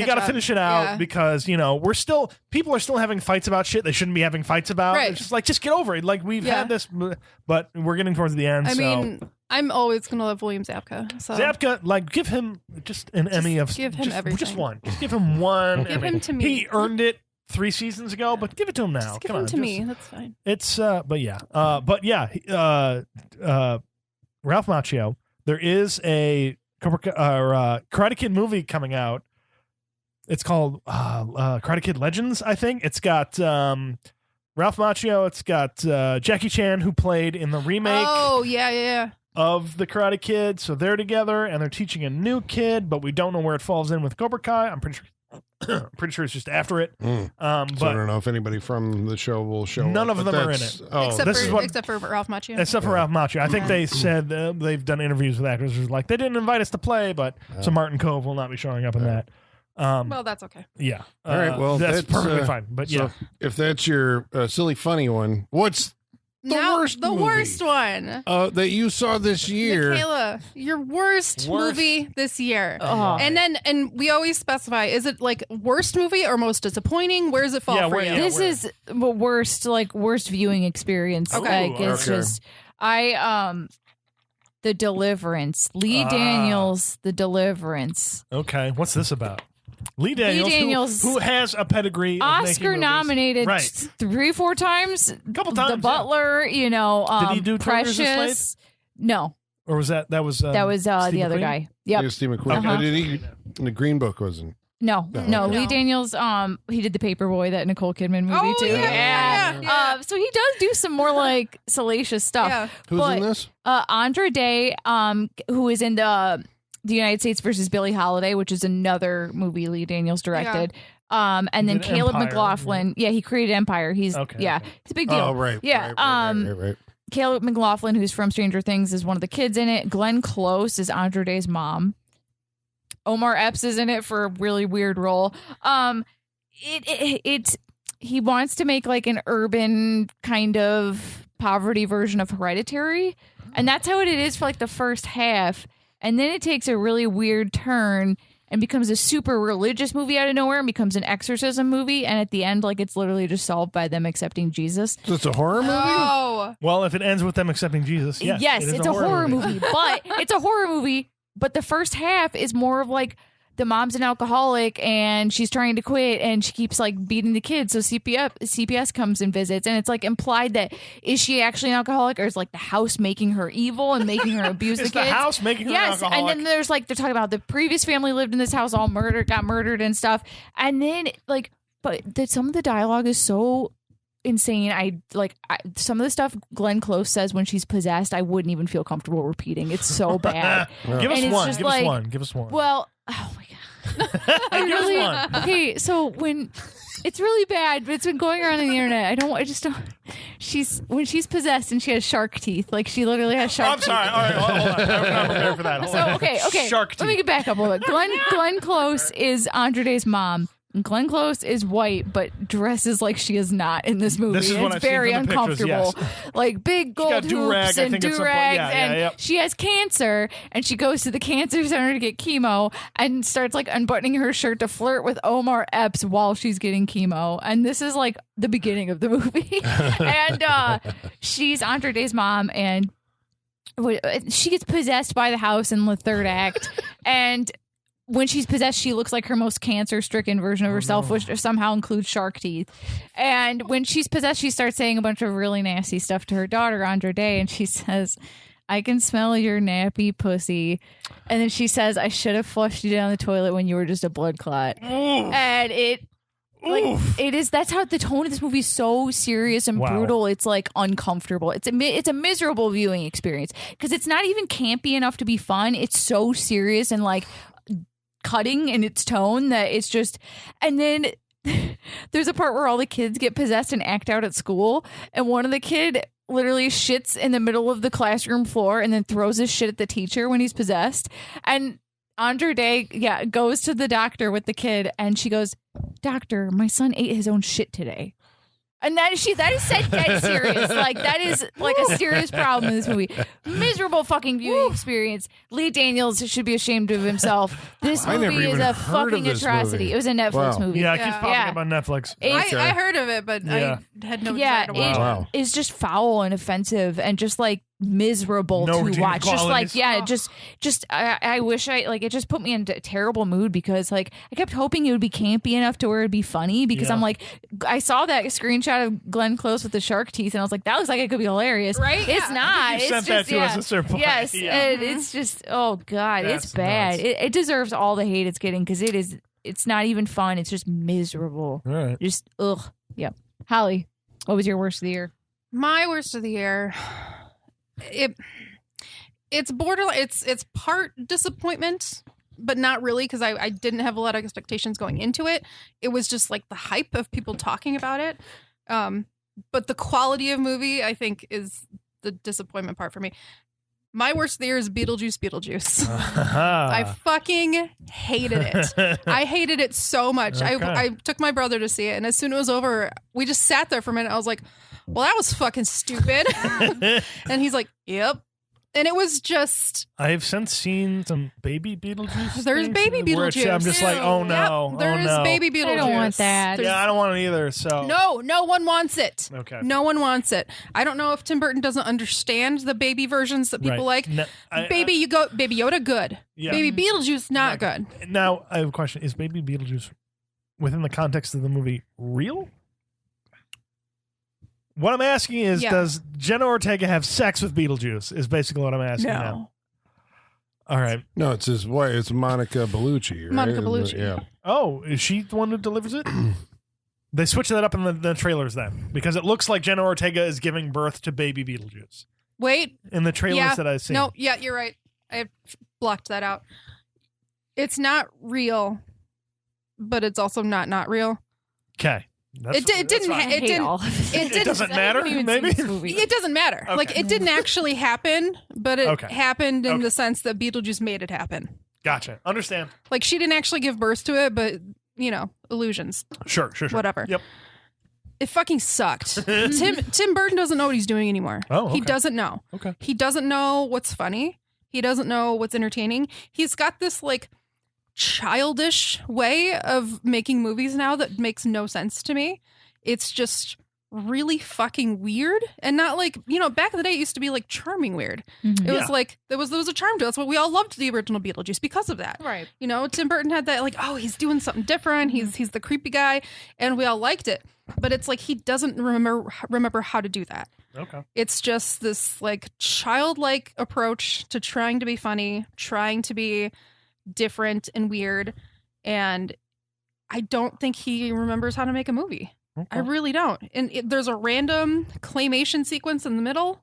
gotta finish it out because people are still having fights about shit they shouldn't be having fights about. Right. It's just like, just get over it. Like, we've had this, but we're getting towards the end. I mean, I'm always gonna love William Zabka. So Zabka, like, give him just an Emmy of give him everything. Just one. Just give him one. Give him to me. He earned it 3 seasons ago, but give it to him now. Just give him to me. That's fine. It's Ralph Macchio. There is a Karate Kid movie coming out. It's called Karate Kid Legends, I think. It's got Ralph Macchio. It's got Jackie Chan, who played in the remake. Oh, yeah. Of the Karate Kid. So they're together, and they're teaching a new kid, but we don't know where it falls in with Cobra Kai. I'm pretty sure it's just after it. So I don't know if anybody from the show will show up. None of them are in it. Except for Ralph Macchio. Except for Ralph Macchio. I think they said they've done interviews with actors who's like, they didn't invite us to play, but so Martin Cove will not be showing up in that. Well, that's okay. Yeah. All right. Well, that's perfectly fine. But so if that's your silly funny one, what's the worst one that you saw this year? Michaela, your worst movie this year. And we always specify, is it like worst movie or most disappointing? Where does it fall for you? This is worst viewing experience. Okay. Like, it's just The Deliverance. Lee Daniels, The Deliverance. Okay. What's this about? Lee Daniels, who has a pedigree, Oscar nominated 3-4 times. A couple times. The Butler, did he do Precious? No. Or was that was the other guy? Yep. Yeah, Steve McQueen. Did he? The Green Book wasn't. No. Lee Daniels, he did the Paperboy, that Nicole Kidman movie too. Yeah. So he does do some more like salacious stuff. Yeah. Who's in this? Andra Day, who is in the United States versus Billie Holiday, which is another movie Lee Daniels directed. And then Caleb McLaughlin. Yeah, he created Empire. He's a big deal. Oh, right. Yeah. Right. Caleb McLaughlin, who's from Stranger Things, is one of the kids in it. Glenn Close is Andra Day's mom. Omar Epps is in it for a really weird role. It's he wants to make like an urban kind of poverty version of Hereditary. And that's how it is for like the first half. And then it takes a really weird turn and becomes a super religious movie out of nowhere and becomes an exorcism movie. And at the end, like, it's literally just solved by them accepting Jesus. So it's a horror movie? Oh. Well, if it ends with them accepting Jesus, yes, it's a horror movie. But it's a horror movie. But the first half is more of like the mom's an alcoholic and she's trying to quit and she keeps like beating the kids. So CPS comes and visits, and it's like implied that is she actually an alcoholic, or is like the house making her evil and making her abuse the kids? The house making her an alcoholic? And then there's like they're talking about the previous family lived in this house, all got murdered and stuff. And then like, but some of the dialogue is so insane. Some of the stuff Glenn Close says when she's possessed, I wouldn't even feel comfortable repeating. It's so bad. Give us one. Well, oh my god. Okay, so when it's really bad, but it's been going around on the internet. When she's possessed and she has shark teeth, like she literally has shark teeth. I'm sorry. All right, hold on. I'm not prepared for that. So okay. Shark teeth. Let me get back up a little bit. Glenn Close is Andre's mom. Glenn Close is white, but dresses like she is not in this movie. This is what it's very uncomfortable. Pictures, yes. Like big gold hoops and do-rags. And she has cancer, and she goes to the cancer center to get chemo and starts like unbuttoning her shirt to flirt with Omar Epps while she's getting chemo. And this is like the beginning of the movie. And she's Andre's mom, and she gets possessed by the house in the third act. And when she's possessed, she looks like her most cancer-stricken version of herself, which somehow includes shark teeth. And when she's possessed, she starts saying a bunch of really nasty stuff to her daughter, Andre Day, and she says, I can smell your nappy pussy. And then she says, I should have flushed you down the toilet when you were just a blood clot. And that's how the tone of this movie is so serious and brutal. It's like uncomfortable. It's a miserable viewing experience because it's not even campy enough to be fun. It's so serious and like cutting in its tone that it's just. And then there's a part where all the kids get possessed and act out at school, and one of the kid literally shits in the middle of the classroom floor and then throws his shit at the teacher when he's possessed. And Andre Day goes to the doctor with the kid, and she goes, Doctor, my son ate his own shit today. And that is said dead serious. Like, that is like a serious problem in this movie. Miserable fucking viewing experience. Lee Daniels should be ashamed of himself. This movie is a fucking atrocity. Movie. It was a Netflix movie. Yeah, it keeps popping up on Netflix. I heard of it, but I had no desire to watch it. It's just foul and offensive and just like miserable to watch. I wish it just put me in a terrible mood because like I kept hoping it would be campy enough to where it'd be funny because I'm like, I saw that screenshot of Glenn Close with the shark teeth and I was like, that looks like it could be hilarious. Right? It's not. You sent that to us at a certain point. Yes. And it's just, oh God, it's bad. It deserves all the hate it's getting because it's not even fun. It's just miserable. All right. Just, ugh. Yep. Holly, what was your worst of the year? My worst of the year. It's borderline. It's part disappointment, but not really because I didn't have a lot of expectations going into it. It was just like the hype of people talking about it. But the quality of movie, I think, is the disappointment part for me. My worst of the year is Beetlejuice. I fucking hated it. I hated it so much. Okay. I took my brother to see it, and as soon as it was over, we just sat there for a minute. I was like, well, that was fucking stupid. And he's like, yep. And it was just. I've since seen some baby Beetlejuice. There's baby Beetlejuice. I'm just like, oh no. Yep, there is baby Beetlejuice. I don't want that. I don't want it either. So no one wants it. Okay. No one wants it. I don't know if Tim Burton doesn't understand the baby versions that people like. No, Baby Yoda, good. Yeah. Baby Beetlejuice, not good. Now I have a question: is baby Beetlejuice within the context of the movie real? What I'm asking is, does Jenna Ortega have sex with Beetlejuice? Is basically what I'm asking now. All right. No, it's his wife. It's Monica Bellucci. Right? Monica Bellucci. Yeah. Oh, is she the one who delivers it? They switched that up in the trailers then, because it looks like Jenna Ortega is giving birth to baby Beetlejuice. Wait. In the trailers that I've seen. No, you're right. I blocked that out. It's not real, but it's also not real. Okay. It doesn't matter. Maybe it doesn't matter. Okay. Like it didn't actually happen, but it happened in the sense that Beetlejuice made it happen. Gotcha. Understand. Like she didn't actually give birth to it, but illusions. Sure. Whatever. Yep. It fucking sucked. Tim Burton doesn't know what he's doing anymore. Oh, okay. He doesn't know. Okay. He doesn't know what's funny. He doesn't know what's entertaining. He's got this like childish way of making movies now that makes no sense to me. It's just really fucking weird, and not like, back in the day it used to be like charming weird. It was like there was a charm to it. That's what we all loved the original Beetlejuice because of that. Right. Tim Burton had that like, oh, he's doing something different. He's the creepy guy, and we all liked it. But it's like he doesn't remember how to do that. Okay. It's just this like childlike approach to trying to be funny, trying to be different and weird, and I don't think he remembers how to make a movie. Okay. I really don't. And there's a random claymation sequence in the middle.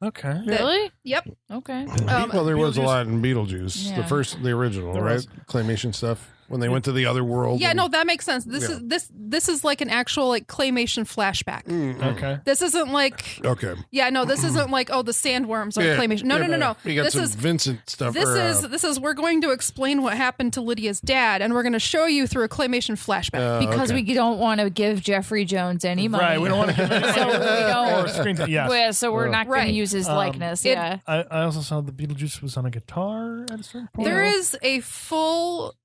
Okay. Really? Yep. Okay. Well, there was a lot in Beetlejuice, Yeah. the original, right? Claymation stuff when they went to the other world. Yeah, no, that makes sense. This is like an actual like claymation flashback. Okay. This isn't like Yeah, no, this isn't like the sandworms or claymation. No. You got This some is Vincent stuff. this is we're going to explain what happened to Lydia's dad, and we're going to show you through a claymation flashback. Because we don't want to give Jeffrey Jones any money. Right. We don't want to give him So we don't. or screen time. Yes. Well, so we're not going Right. to use his likeness. Yeah. I also saw the Beetlejuice was on a guitar at a certain point. There is a full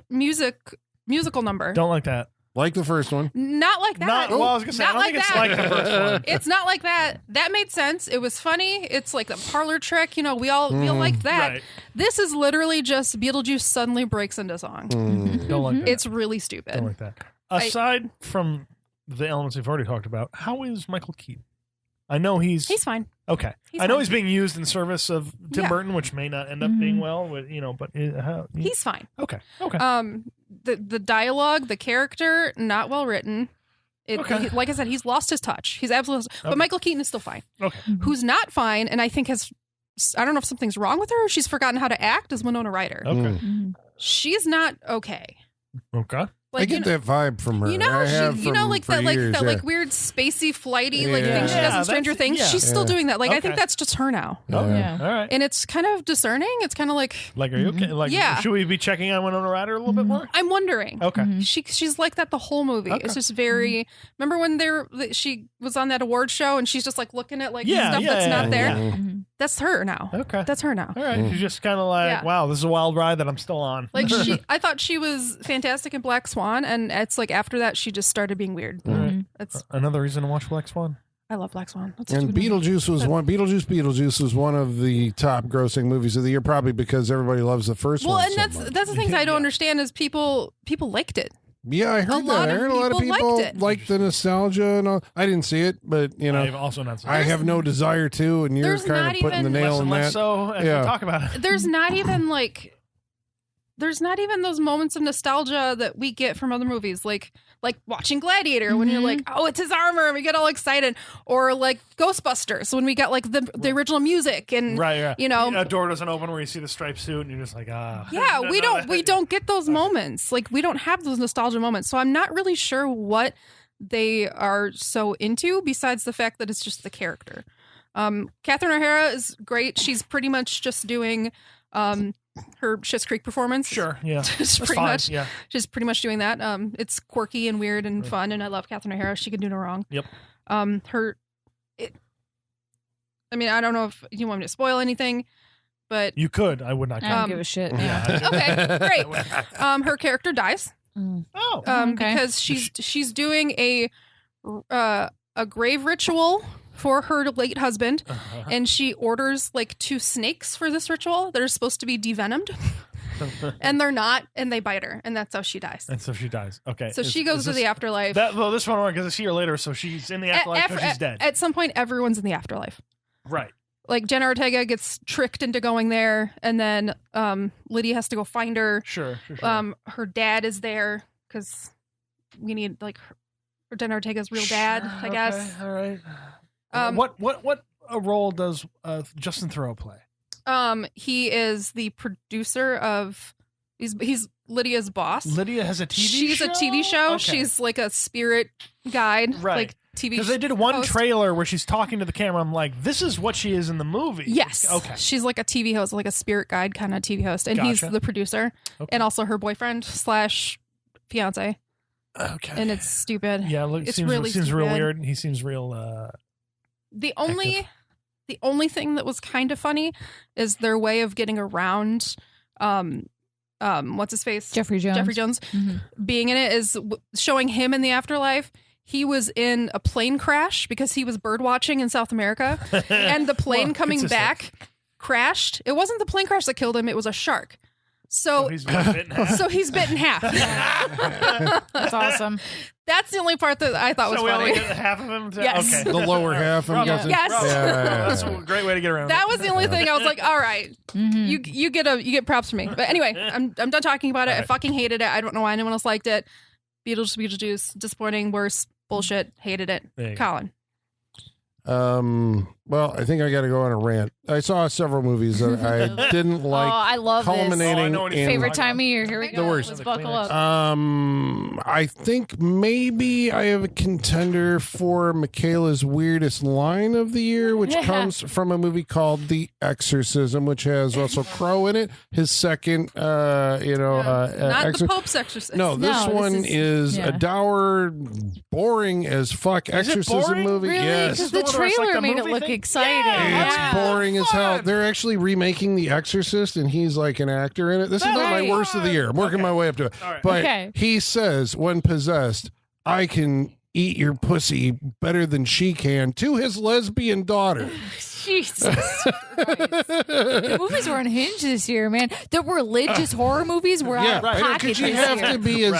musical number. Don't like that. Like the first one. Not like that. Not, well, I was gonna say, I Not don't like think it's that. like the first one. It's not like that. That made sense. It was funny. It's like a parlor trick. We all liked that. Right. This is literally just Beetlejuice suddenly breaks into song. Don't like that. It's really stupid. Don't like that. Aside from the elements we've already talked about, how is Michael Keaton? I know he's fine. okay. He's I know fine. he's being used in service of Tim Yeah. Burton, which may not end up being well. With but He's fine. okay. The dialogue, the character, not well written. Like I said, he's lost his touch. He's absolutely. But Michael Keaton is still fine. Okay. Who's not fine, and I think I don't know if something's wrong with her or she's forgotten how to act, is Winona Ryder. Okay. She's not okay. Okay. I get that vibe from her. You know, I have like for that, years, that like weird spacey, flighty, like Yeah. thing she does Yeah, in Stranger that's- Things. yeah. She's still doing that. Like I think Okay. that's just her now, Okay. Yeah. All right. and it's kind of discerning. It's kind of like Like, are you okay? Like, Yeah. should we be checking on Winona Ryder a little bit more? I'm wondering. Okay. She's like that the whole movie. Okay. It's just very. Remember when she was on that award show and she's just like looking at like Yeah, stuff yeah, that's yeah, not there. yeah. That's her now. Okay. That's her now. All right. She's just kind of like, Yeah. wow, this is a wild ride that I'm still on. Like I thought she was fantastic in Black Swan, and it's like after that she just started being weird. That's Another reason to watch Black Swan. I love Black Swan. That's such a And good movie. Beetlejuice was one of the top grossing movies of the year, probably because everybody loves the first Well, one. and so much. that's the things I don't understand is people liked it. Yeah, I heard that. I heard a lot of people liked it. liked the nostalgia and all. I didn't see it, but I've also not seen I it. have no desire to, and you're There's kind not of putting the even- nail Less in and less that. so as Yeah. we talk about it. There's not even those moments of nostalgia that we get from other movies, like watching Gladiator when you're like, oh, it's his armor, and we get all excited, or like Ghostbusters when we got like the original music, and Right. a door doesn't open where you see the striped suit and you're just like, ah. yeah, we don't get those moments. Like we don't have those nostalgia moments. So I'm not really sure what they are so into besides the fact that it's just the character. Catherine O'Hara is great. She's pretty much just doing her Schitt's Creek performance. Sure, yeah. Just That's pretty fine, much. yeah. She's pretty much doing that. It's quirky and weird and fun, and I love Catherine O'Hara. She can do no wrong. Yep. I mean, I don't know if you want me to spoil anything, but You could. I would not. I don't Um, give a shit. Yeah. okay, great. Her character dies. Oh. Okay. Because she's doing a grave ritual for her late husband, and she orders like 2 snakes for this ritual that are supposed to be devenomed, and they're not, and they bite her, and that's how she dies. And so she dies. Okay. So she goes to the afterlife. This one because I see her later, so she's in the afterlife because she's dead. At some point, everyone's in the afterlife. Right. Like Jenna Ortega gets tricked into going there, and then Lydia has to go find her. Sure. Her dad is there because we need like her Jenna Ortega's real dad, I guess. All right. What role does Justin Theroux play? He is the producer of. He's Lydia's boss. Lydia has a TV She's show? a TV show. Okay. She's like a spirit guide, Right. like TV. Because they did one host. trailer where she's talking to the camera. I'm like, this is what she is in the movie. Yes. Okay. She's like a TV host, like a spirit guide kind of TV host, and he's Gotcha. the producer Okay. and also her boyfriend / fiance. Okay. And it's stupid. Yeah, it's really seems stupid. real weird. He seems real. The only thing that was kind of funny is their way of getting around. What's his face? Jeffrey Jones. Mm-hmm. Being in it is showing him in the afterlife. He was in a plane crash because he was bird watching in South America, and the plane coming back crashed. It wasn't the plane crash that killed him; it was a shark. So he's bit in half. That's awesome. That's the only part that I thought was we funny. Only get half of him. Yes. Okay. The lower half. Yes. That's a great way to get around. That was the only thing I was like, all right, you get props from me. But anyway, I'm done talking about it. Right. I fucking hated it. I don't know why anyone else liked it. Beetlejuice, disappointing, worse, bullshit. Hated it. Colin. Well, I think I got to go on a rant. I saw several movies that I didn't like. I love culminating this. in Favorite time of year. Here we go. The worst. Let's buckle up. I think maybe I have a contender for Michaela's weirdest line of the year, which comes from a movie called The Exorcism, which has Russell Crowe in it. His second, not the Pope's Exorcism. No, this one is a dour, boring as fuck exorcism movie. Really? Yes, because the trailer made it look exciting. It's boring as hell. They're actually remaking The Exorcist, and he's like an actor in it. This is not my worst of the year. I'm working my way up to it. Right. But he says, when possessed, I can eat your pussy better than she can, to his lesbian daughter. Jesus Christ. The movies were unhinged this year, man. The religious horror movies were out of pocket because you this have year. to be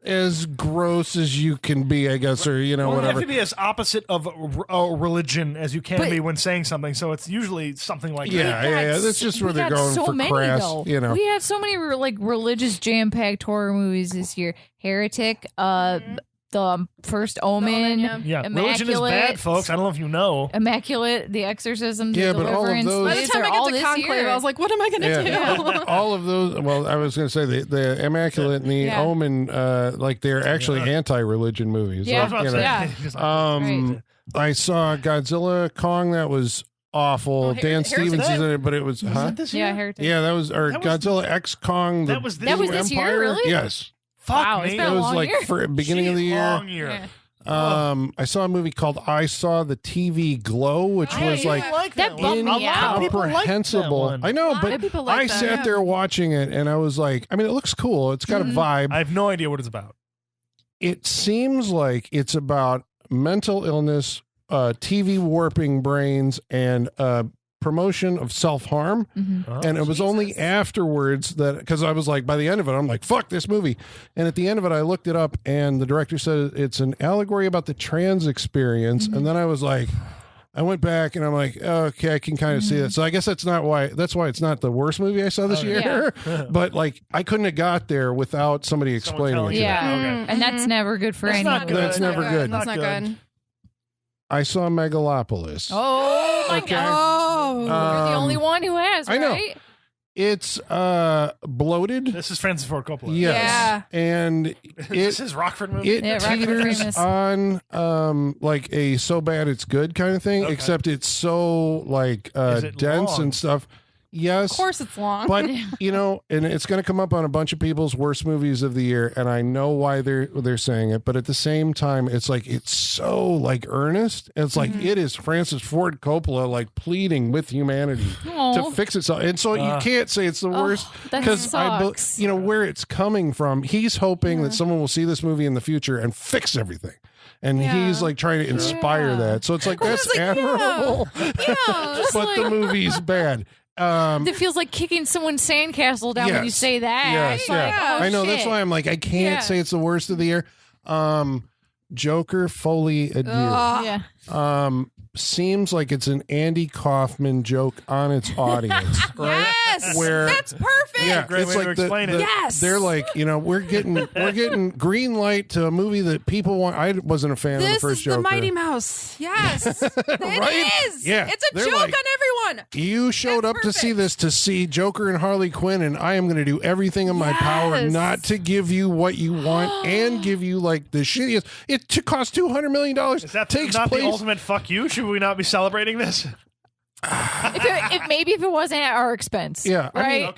as gross as you can be, I guess, or You whatever. have to be as opposite of religion as you can be when saying something. So it's usually something like that. Yeah. That's just where they're going so for many, crass. though. You know, we had so many religious jam-packed horror movies this year. Heretic, the First Omen, Yeah, religion is bad, folks. I don't know if you know. Immaculate, The Exorcism, The but all of Deliverance. those. By the time I get to Conclave, I was like, what am I going to do? All of those. Well, I was going to say the Immaculate and the Omen, like they're actually anti-religion movies. Yeah, Like, I saw Godzilla Kong. That was awful. Dan Stevens is in it, but it was. Heretic. Yeah, that was Godzilla X Kong. That was this year, really? Yes. Wow, it's been It a was long like year. for beginning of the year. Long year. I saw a movie called I Saw the TV Glow, which was like that bummed me out. incomprehensible. I know, but I sat there watching it and I was like, I mean, it looks cool. It's got a vibe. I have no idea what it's about. It seems like it's about mental illness, TV warping brains, and promotion of self-harm. And it was only afterwards that, because I was like, by the end of it, I'm like, fuck this movie. And at the end of it, I looked it up and the director said it's an allegory about the trans experience. And then I was like, I went back and I'm like, okay, I can kind of see that. So I guess that's why it's not the worst movie I saw this year. But like, I couldn't have got there without somebody explaining it. And that's never good for anyone. That's never good. That's not good. I saw Megalopolis. Oh my God. You're the only one who has, right? I know. It's bloated. This is Francis Ford Coppola. Yes. Yeah. And this is Rockford movie. It teeters on like a so bad it's good kind of thing, except it's so like dense long? and stuff. Yes. Of course it's long. But and it's going to come up on a bunch of people's worst movies of the year, and I know why they're saying it, but at the same time it's like it's so like earnest. It's like it is Francis Ford Coppola like pleading with humanity to fix itself. And so you can't say it's the worst because where it's coming from, he's hoping that someone will see this movie in the future and fix everything. And he's like trying to inspire that. So it's like that's admirable. But the movie's bad. It feels like kicking someone's sandcastle down when you say that. Yes, I know. That's why I'm like, I can't say it's the worst of the year. Joker Folie Adieu. Seems like it's an Andy Kaufman joke on its audience, right? Yes, that's perfect. Yeah, great it's way like to explain it. Yes, they're like, we're getting green light to a movie that people want. I wasn't a fan of the first Joker. This is the Mighty Mouse. Yes, it is. Yeah, it's a joke like, on everyone. You showed up to see this to see Joker and Harley Quinn, and I am going to do everything in my power not to give you what you want and give you like the shittiest. It cost $200 million. Is that not the ultimate fuck you? Should we not be celebrating this? If it wasn't at our expense, right?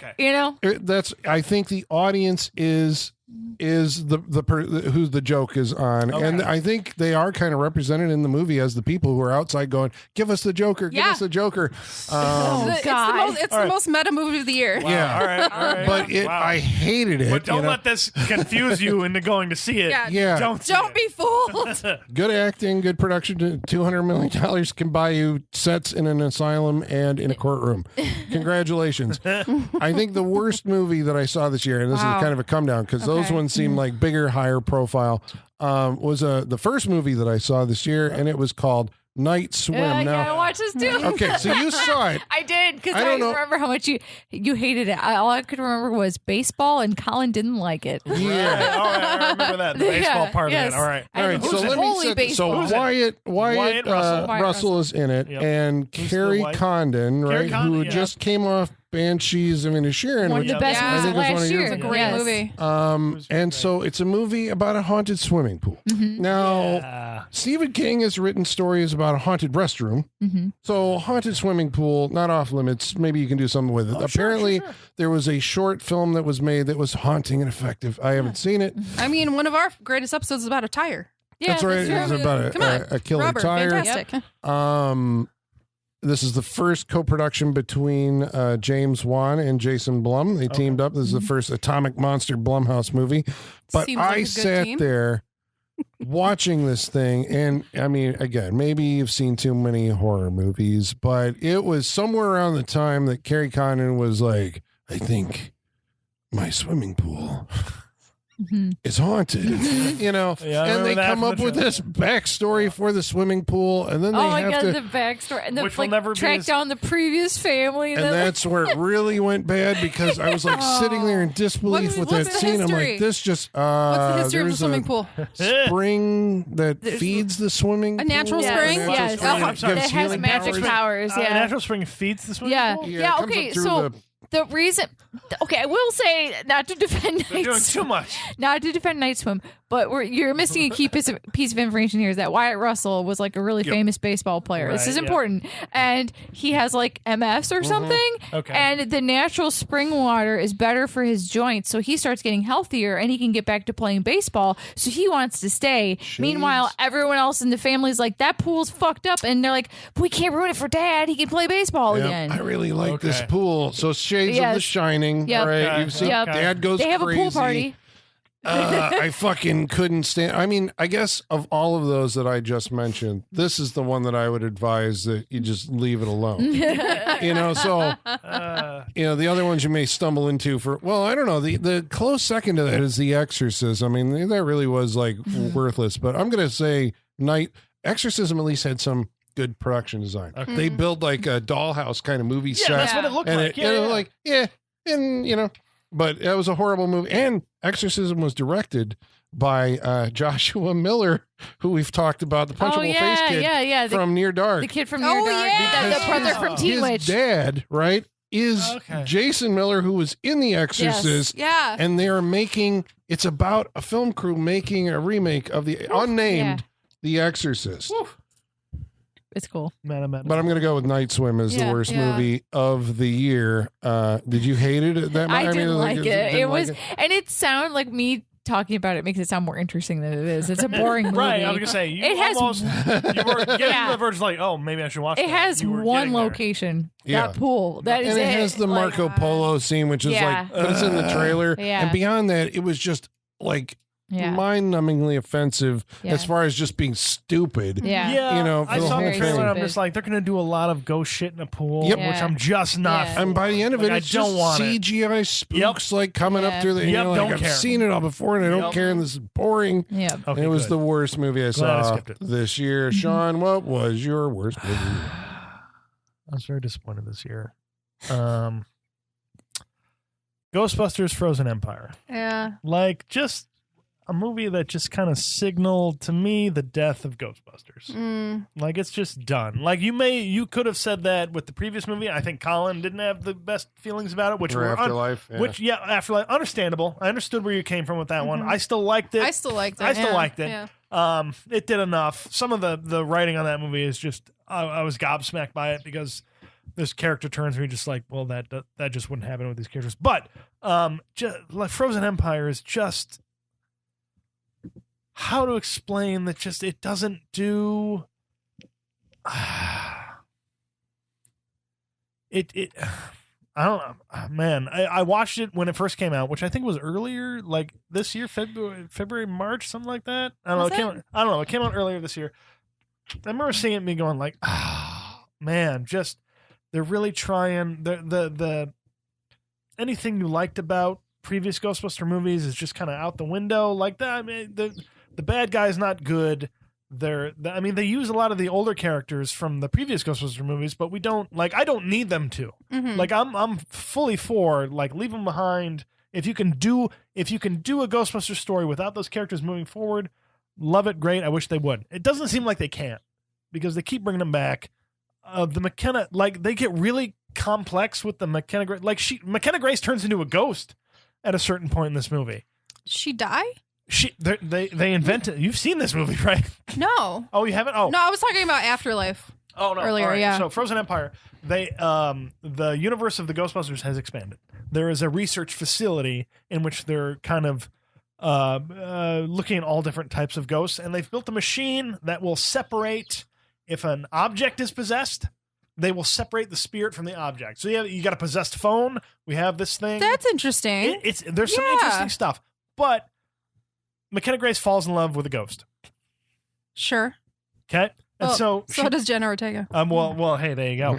I think the audience is is who the joke is on, and I think they are kind of represented in the movie as the people who are outside going, "Give us the Joker, give us the Joker." It's the most meta movie of the year. Wow. Yeah, all right. But I hated it. But don't let this confuse you into going to see it. Yeah. Don't be fooled. Good acting, good production. $200 million can buy you sets in an asylum and in a courtroom. Congratulations. I think the worst movie that I saw this year, and this is kind of a come down because those ones seem like bigger, higher profile, was the first movie that I saw this year, and it was called Night Swim. I watched this too. Okay, so you saw it. I did because I remember how much you hated it. All I could remember was baseball, and Colin didn't like it. Yeah, all right, I remember that, the baseball part of it. All right. So let me set. Wyatt Russell is in it, and Carrie Condon, right, who just came off Banshees of Inisherin, one of the best movies last year. It's a great movie. And so it's a movie about a haunted swimming pool. Now, Stephen King has written stories about a haunted restroom. So haunted swimming pool, not off limits. Maybe you can do something with it. Apparently, there was a short film that was made that was haunting and effective. I haven't seen it. I mean, one of our greatest episodes is about a tire. Yeah, that's right. It's about a killer Rubber, tire. Fantastic. This is the first co-production between James Wan and Jason Blum. They teamed up. This is the first Atomic Monster Blumhouse movie. But I sat there watching this thing, and I mean, again, maybe you've seen too many horror movies, but it was somewhere around the time that Carrie Condon was like, I think my swimming pool is haunted, and they come up with this backstory for the swimming pool, and then they have to the backstory, and which will never track down the previous family, and that's where it really went bad because I was like sitting there in disbelief with that scene. I'm like, this just what's the history of the swimming pool? Spring that feeds the swimming pool? A natural spring? Yes. That has magic powers. A natural spring feeds the swimming pool? Yeah, okay, so the reason, I will say, not to defend They're doing too much. Not to defend Night Swim, but you're missing a key piece of information here is that Wyatt Russell was like a really famous baseball player. This is important. And he has like MS or something. Okay. And the natural spring water is better for his joints. So he starts getting healthier and he can get back to playing baseball. So he wants to stay. Jeez. Meanwhile, everyone else in the family is like, that pool's fucked up. And they're like, but we can't ruin it for Dad. He can play baseball again. I really like this pool. So shades of The Shining. Right? You've seen Dad goes crazy. They have a pool party. I fucking couldn't stand. I mean, I guess of all of those that I just mentioned, this is the one that I would advise that you just leave it alone. So the other ones you may stumble into for. Well, I don't know. The close second to that is The Exorcism. I mean, that really was like worthless. But I'm gonna say Exorcism at least had some good production design. Okay. They build like a dollhouse kind of movie set. That's what it looked like. But that was a horrible movie. And Exorcism was directed by Joshua Miller, who we've talked about, the punchable face kid from Near Dark. The kid from Near Dark. The brother from Teen Witch. His dad, right, is Jason Miller, who was in The Exorcist. Yes. And they're it's about a film crew making a remake of the unnamed The Exorcist. It's cool. But I'm going to go with Night Swim as the worst movie of the year. Did you hate it? I didn't like it. And it sounded like me talking about it makes it sound more interesting than it is. It's a boring movie. Right. I was going to say, you were getting the verge like, oh, maybe I should watch it. It has one location. That pool. That is it. And it has the Marco Polo scene, which is but it's in the trailer. And beyond that, it was just like mind-numbingly offensive as far as just being stupid. I saw the trailer and I'm just like, they're going to do a lot of ghost shit in a pool, which I'm just not for. And by the end of it, it's just CGI spooks like coming up through the I've seen it all before and I don't care and this is boring. Okay, and it was the worst movie I saw this year. Sean, what was your worst movie? I was very disappointed this year. Ghostbusters Frozen Empire. Yeah. Like, just a movie that just kind of signaled to me the death of Ghostbusters. Like, it's just done. Like, you could have said that with the previous movie. I think Colin didn't have the best feelings about it, which were Afterlife. Afterlife. Understandable. I understood where you came from with that one. I still liked it. I still liked it. Yeah. It did enough. Some of the writing on that movie is just I was gobsmacked by it because there's character turns where you're just like, well, that just wouldn't happen with these characters. But like Frozen Empire is just, how to explain that? Just it doesn't do. It I don't know, man. I watched it when it first came out, which I think was earlier, like this year, February, March, something like that. I don't know. I don't know. It came out earlier this year. I remember seeing it and me going like, man, just they're really trying. The anything you liked about previous Ghostbuster movies is just kind of out the window. Like that. I mean, the bad guy's not good. They use a lot of the older characters from the previous Ghostbusters movies, but we don't I don't need them to. Mm-hmm. Like I'm fully for leave them behind. If you can do a Ghostbusters story without those characters moving forward, love it, great. I wish they would. It doesn't seem like they can't because they keep bringing them back. The McKenna, they get really complex with the McKenna Grace. McKenna Grace turns into a ghost at a certain point in this movie. She die? They invented. You've seen this movie, right? No. Oh, you haven't? Oh, no. I was talking about Afterlife. Oh no! Earlier, right. yeah. So Frozen Empire, the universe of the Ghostbusters has expanded. There is a research facility in which they're kind of looking at all different types of ghosts, and they've built a machine that will separate if an object is possessed. They will separate the spirit from the object. So you got a possessed phone. We have this thing. That's interesting. There's some interesting stuff, but McKenna Grace falls in love with a ghost. Sure. Okay. And so does Jenna Ortega. Well, hey, there you go.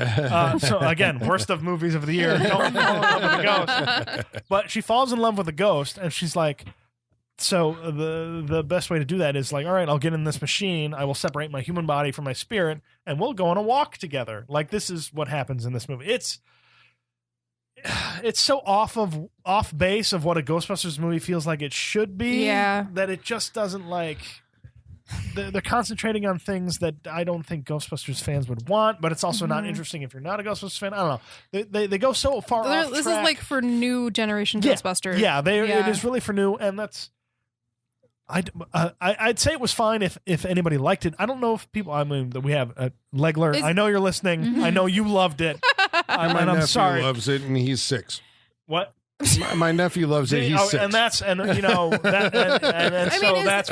So again, worst of movies of the year. Don't fall in love with a ghost. But she falls in love with a ghost, and she's like, so the best way to do that is all right, I'll get in this machine. I will separate my human body from my spirit, and we'll go on a walk together. This is what happens in this movie. It's so off base of what a Ghostbusters movie feels like it should be. Yeah. That it just doesn't they're concentrating on things that I don't think Ghostbusters fans would want, but it's also not interesting if you're not a Ghostbusters fan. I don't know. They go so far off This track. is for new generation Ghostbusters. Yeah, it is really for new, and that's. I'd say it was fine if anybody liked it. I don't know if people. I mean, we have Legler. I know you're listening. Mm-hmm. I know you loved it. My I'm nephew sorry. loves it, and he's 6. What? My nephew loves it. He's 6. And that's so that's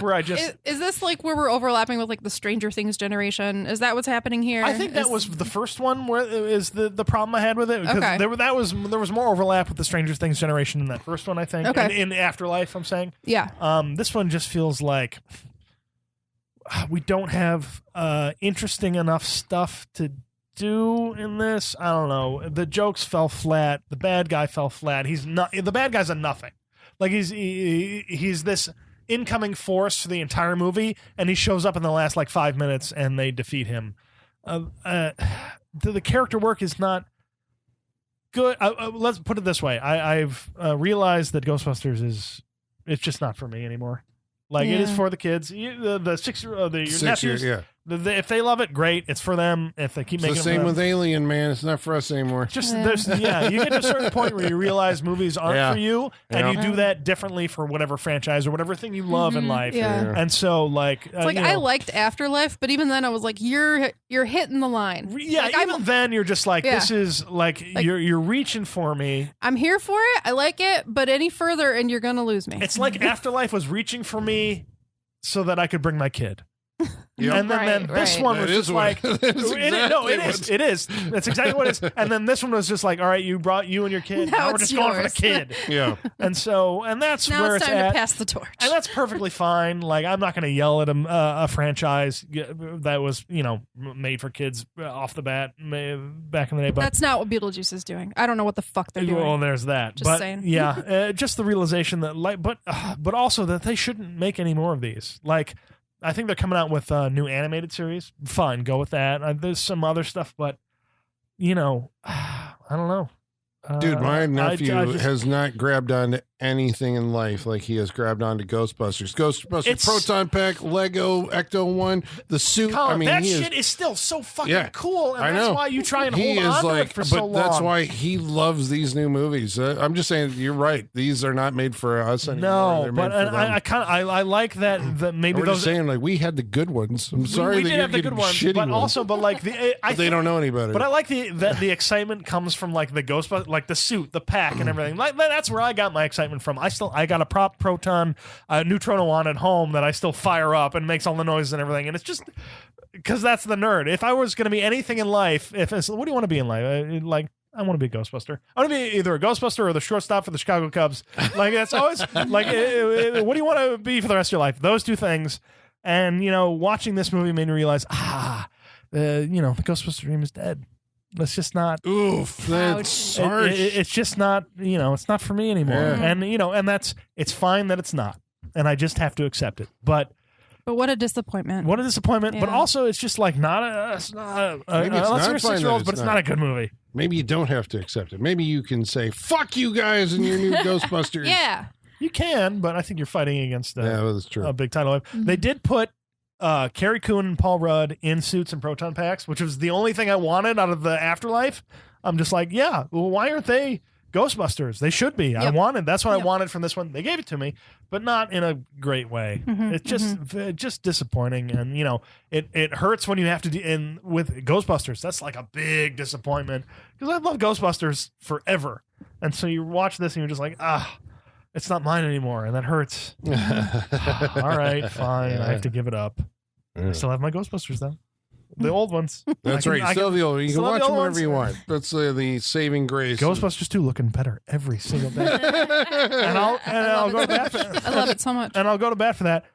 where I just. Is this where we're overlapping with the Stranger Things generation? Is that what's happening here? I think that was the first one where is the problem I had with it because Okay. there was more overlap with the Stranger Things generation in that first one. I think. Okay. In Afterlife, I'm saying. Yeah. This one just feels like we don't have interesting enough stuff to do in this. I don't know. The jokes fell flat. The bad guy fell flat. The bad guy's a nothing. He's this incoming force for the entire movie, and he shows up in the last 5 minutes and they defeat him. The character work is not good. Let's put it this way. I've realized that Ghostbusters it's just not for me anymore. It is for the kids. The 6 year your nephews. Yeah. If they love it, great. It's for them. If they keep making the same with Alien, man. It's not for us anymore. You get to a certain point where you realize movies aren't for you, and you do that differently for whatever franchise or whatever thing you love in life. Yeah. And so I liked Afterlife, but even then I was you're hitting the line. Yeah, then you're just this is you're reaching for me. I'm here for it. I like it, but any further and you're gonna lose me. It's like Afterlife was reaching for me so that I could bring my kid. Yep. And then this one was just it is. That's exactly what it is. And then this one was just all right, you brought you and your kid. Now we're just going for the kid. Yeah. And that's now where it's time at. to pass the torch. And that's perfectly fine. I'm not going to yell at a franchise that was, made for kids off the bat back in the day. But that's not what Beetlejuice is doing. I don't know what the fuck they're doing. Well, there's that. Just saying. Yeah, just the realization that, but also that they shouldn't make any more of these. I think they're coming out with a new animated series. Fine, go with that. There's some other stuff, but I don't know. Dude, my nephew has not grabbed on anything in life like he has grabbed onto Ghostbusters. Ghostbusters Proton Pack, Lego, Ecto-1, the suit. Colin, I mean, that shit is still so fucking cool, and that's why you try and hold on to it for so long. But that's why he loves these new movies. I'm just saying, you're right. These are not made for us anymore. No, but I like that maybe we're those just saying, like, we had the good ones. I'm sorry we that did you're have the good ones, shitty but ones. also, but like they don't know any better. But I like the excitement comes from like the Ghostbusters, like the suit, the pack, and everything. Like that's where I got my excitement from. I got a prop proton neutrino on at home that I still fire up and makes all the noises and everything. And it's just because that's the nerd. If I was going to be anything in life, what do you want to be in life? Like, I want to be a Ghostbuster. I want to be either a Ghostbuster or the shortstop for the Chicago Cubs. Like, that's always like, what do you want to be for the rest of your life? Those two things. And, watching this movie made me realize, the Ghostbuster dream is dead. Let's just not. Oof, that's harsh. It's just not. It's not for me anymore. Yeah. And and it's fine that it's not. And I just have to accept it. But what a disappointment. What a disappointment. Yeah. But also, it's just like unless you're a 6-year-old, but it's not a good movie. Maybe you don't have to accept it. Maybe you can say, "Fuck you guys" and your new Ghostbusters. Yeah, you can. But I think you're fighting against that's true. A big title. Mm-hmm. They did put Carrie Coon and Paul Rudd in suits and proton packs, which was the only thing I wanted out of the afterlife. I'm just like, well, why aren't they Ghostbusters? They should be. Yep. That's what I wanted from this one. They gave it to me, but not in a great way. Mm-hmm, it's just disappointing, and it hurts when you have to. And with Ghostbusters, that's like a big disappointment because I love Ghostbusters forever, and so you watch this and you're just like, it's not mine anymore, and that hurts. All right, fine. I have to give it up. I still have my Ghostbusters, though. The old ones. That's right. Still the old ones. You can watch them whenever you want. That's the saving grace. Ghostbusters 2 looking better every single day. and I'll go to bat for that. I love it so much. And I'll go to bat for that.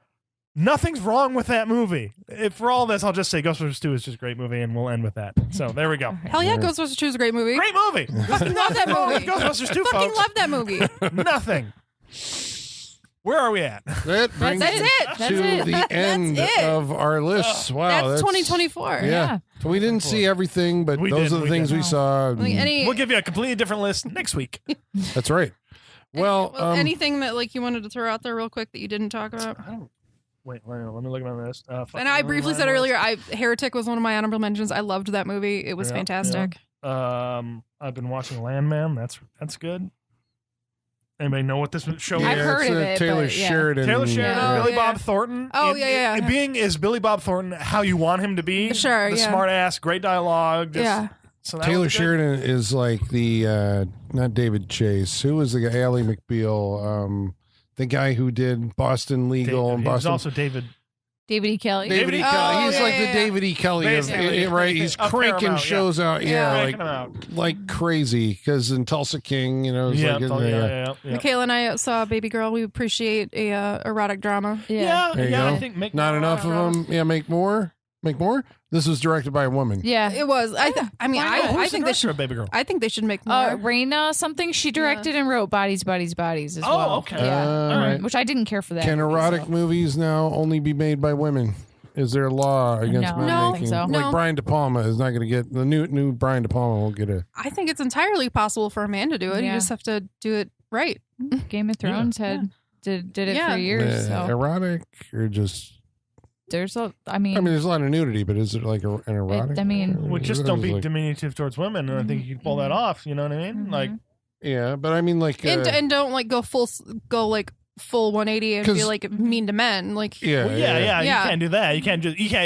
Nothing's wrong with that movie. For all this, I'll just say Ghostbusters 2 is just a great movie, and we'll end with that. So there we go. Hell yeah, Ghostbusters 2 is a great movie. Great movie. Fucking love that movie. Ghostbusters 2, fucking folks. love that movie. Nothing. Where are we at? That brings us to the end of our lists. Wow, that's 2024. Yeah. So we didn't see everything, but those are the things we saw. We'll give you a completely different list next week. That's right. Well, anything that you wanted to throw out there real quick that you didn't talk about? Wait, let me look at my list. And I briefly said earlier, Heretic was one of my honorable mentions. I loved that movie. It was fantastic. Yeah. I've been watching Landman. That's good. Anybody know what this show is? I've heard of it. Taylor Sheridan. Taylor Sheridan, Billy Bob Thornton. Oh, yeah. Is Billy Bob Thornton how you want him to be? Sure, the smart ass, great dialogue. So Taylor Sheridan is like the, not David Chase. Who was the guy? Ally McBeal. The guy who did Boston Legal. He was also David E. Kelly. David E. Kelly. He's like the David E. Kelly right? He's cranking shows out. Like crazy. Because in Tulsa King, Michaela and I saw Baby Girl. We appreciate a erotic drama. Yeah. I think make not enough of them. Yeah, make more. Make more. This was directed by a woman. Yeah, it was. I think they should. Baby Girl. I think they should make more. Raina something. She directed and wrote Bodies as well. Oh, okay. Right. Which I didn't care for that. Can erotic movies now only be made by women? Is there a law against men making? Think so. Like Brian De Palma is not going to get the new Brian De Palma won't get a. I think it's entirely possible for a man to do it. You just have to do it right. Game of Thrones did it for years. So. Erotic or just. There's there's a lot of nudity, but is it like an erotic? Just don't be diminutive towards women, and I think you can pull that off. You know what I mean? Mm-hmm. Like, yeah, but I mean, like, and don't like go full 180 and be like mean to men. Like, you can't do that. You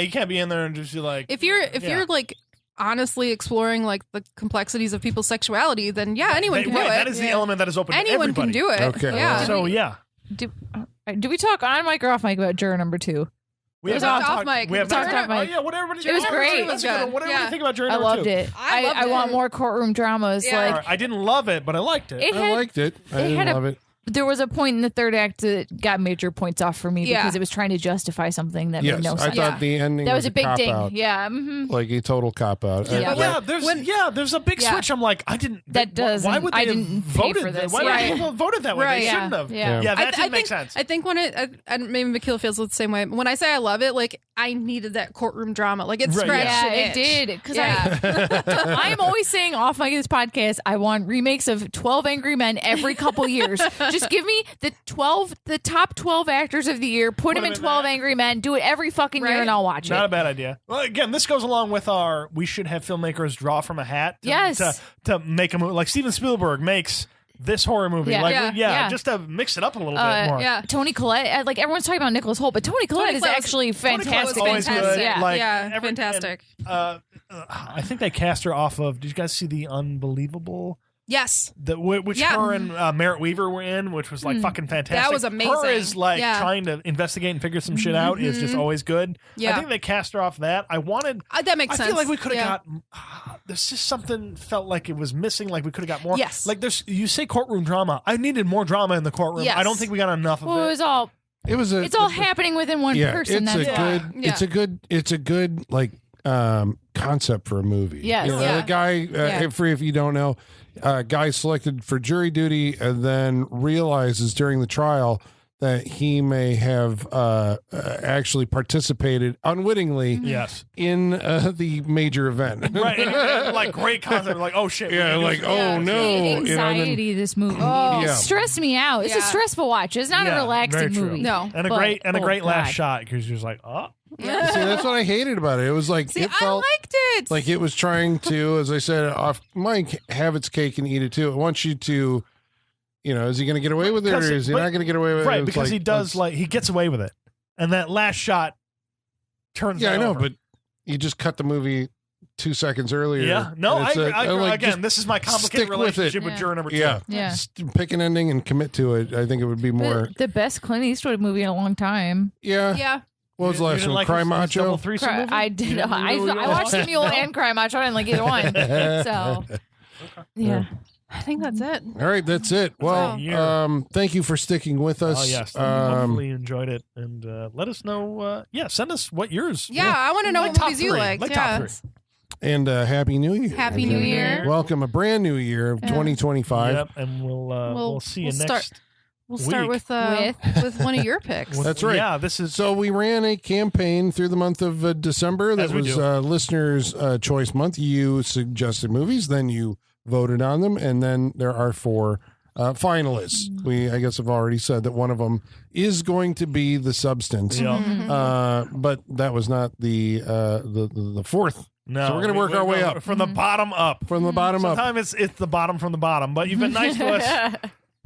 can't be in there and just be like, if you're like honestly exploring like the complexities of people's sexuality, then anyone can do it. That is the element that is open. Anyone to everybody. Can do it. Okay. Yeah. So do we talk on mic or off mic about juror number 2? We have talked off mic. We have talked off mic. What everybody. It was great. What do you think about juror number 2? I loved it. I want more courtroom dramas. Yeah. Like I didn't love it, but I liked it. I liked it. I didn't love it. There was a point in the third act that got major points off for me because it was trying to justify something that made no sense. I thought the ending was a big ding. Out. Yeah. Like a total cop out. There's a big switch. I'm like, I didn't. That does. Why would they have voted this? Why would people voted that way? They shouldn't have. Yeah, that didn't make sense. I think when maybe Michaela feels the same way. When I say I love it, like I needed that courtroom drama. Like it scratched it did. Because I'm always saying off mic of this podcast, I want remakes of 12 Angry Men every couple years. Just give me the top 12 actors of the year, put them in 12 Angry Men, do it every fucking year, and I'll watch it. Not a bad idea. Well, again, this goes along with our we should have filmmakers draw from a hat to make a movie. Like Steven Spielberg makes this horror movie. Just to mix it up a little bit more. Yeah. Tony Collette, like everyone's talking about Nicholas Hoult, but Tony Collette is actually fantastic. Fantastic. Fantastic. I think they cast her off of, did you guys see The Unbelievable? Yes. Which her and Merritt Weaver were in, which was like fucking fantastic. That was amazing. Her is like trying to investigate and figure some shit out is just always good. Yeah. I think they cast her off that. I wanted... that makes sense. I feel like we could have gotten... there's just something felt like it was missing, like we could have got more. Yes. Like you say courtroom drama. I needed more drama in the courtroom. Yes. I don't think we got enough of it. It's all happening within one person. It's a good like concept for a movie. Yes. The guy, if you don't know, guy selected for jury duty and then realizes during the trial that he may have actually participated unwittingly in the major event. Right. Like great concept. Like, oh shit. Yeah, like, oh no. Anxiety, this movie. Stressed me out. It's a stressful watch. It's not a relaxing movie. No. And a great last shot because you're just like, oh. See, that's what I hated about it. It was like it felt I liked it. like it was trying to, as I said, off mic, have its cake and eat it too. It wants you to, is he going to get away with it, or is he not going to get away with it? Right, because he does he gets away with it, and that last shot turns. Yeah, I know, but you just cut the movie 2 seconds earlier. Yeah, no, again, this is my complicated relationship with juror number 2. Yeah. Just pick an ending and commit to it. I think it would be more the best Clint Eastwood movie in a long time. Yeah. What was the last one? Cry Macho? I did. I watched The Mule and Cry Macho. I didn't like either one. So, yeah. I think that's it. All right, that's it. Well, thank you for sticking with us. Oh, yes. Hopefully you enjoyed it. And let us know. Send us what yours. Yeah, I want to know what movies you like. Top 3. And Happy New Year. Happy New Year. Welcome a brand new year of 2025. Yep, and we'll see you next We'll start with one of your picks. That's right. Yeah, this is so we ran a campaign through the month of December that was listeners' choice month. You suggested movies, then you voted on them, and then there are 4 finalists. We, I guess, have already said that one of them is going to be The Substance, but that was not the 4th. No, so we're going to work our way up from the bottom up. From the bottom up. Sometimes it's the bottom from the bottom, but you've been nice to us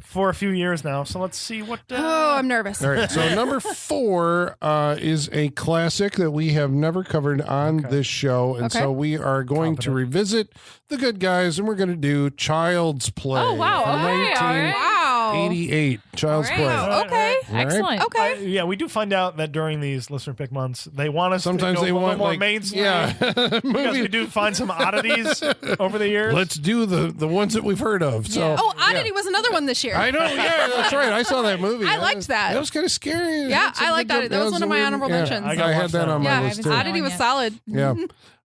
for a few years now. So let's see what. Oh, I'm nervous. All right. So number 4 is a classic that we have never covered on this show, and so we are going to revisit The Good Guys, and we're going to do Child's Play. Oh wow! Okay. Wow. 88 Child's Play. Okay. Excellent. Okay. Yeah, we do find out that during these listener pick months, they want us sometimes to go they want more like mainstream. Yeah, because we do find some oddities over the years. Let's do the ones that we've heard of. So, Oddity was another one this year. I know. Yeah, that's right. I saw that movie. I liked that. That was kind of scary. Yeah, I liked that. That was one of my honorable mentions. I had that on my list too. Oddity was solid. Yeah.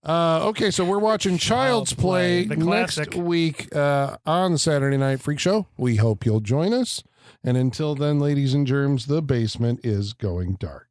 Okay, so we're watching Child's Play next week on the Saturday Night Freak Show. We hope you'll join us. And until then, ladies and germs, the basement is going dark.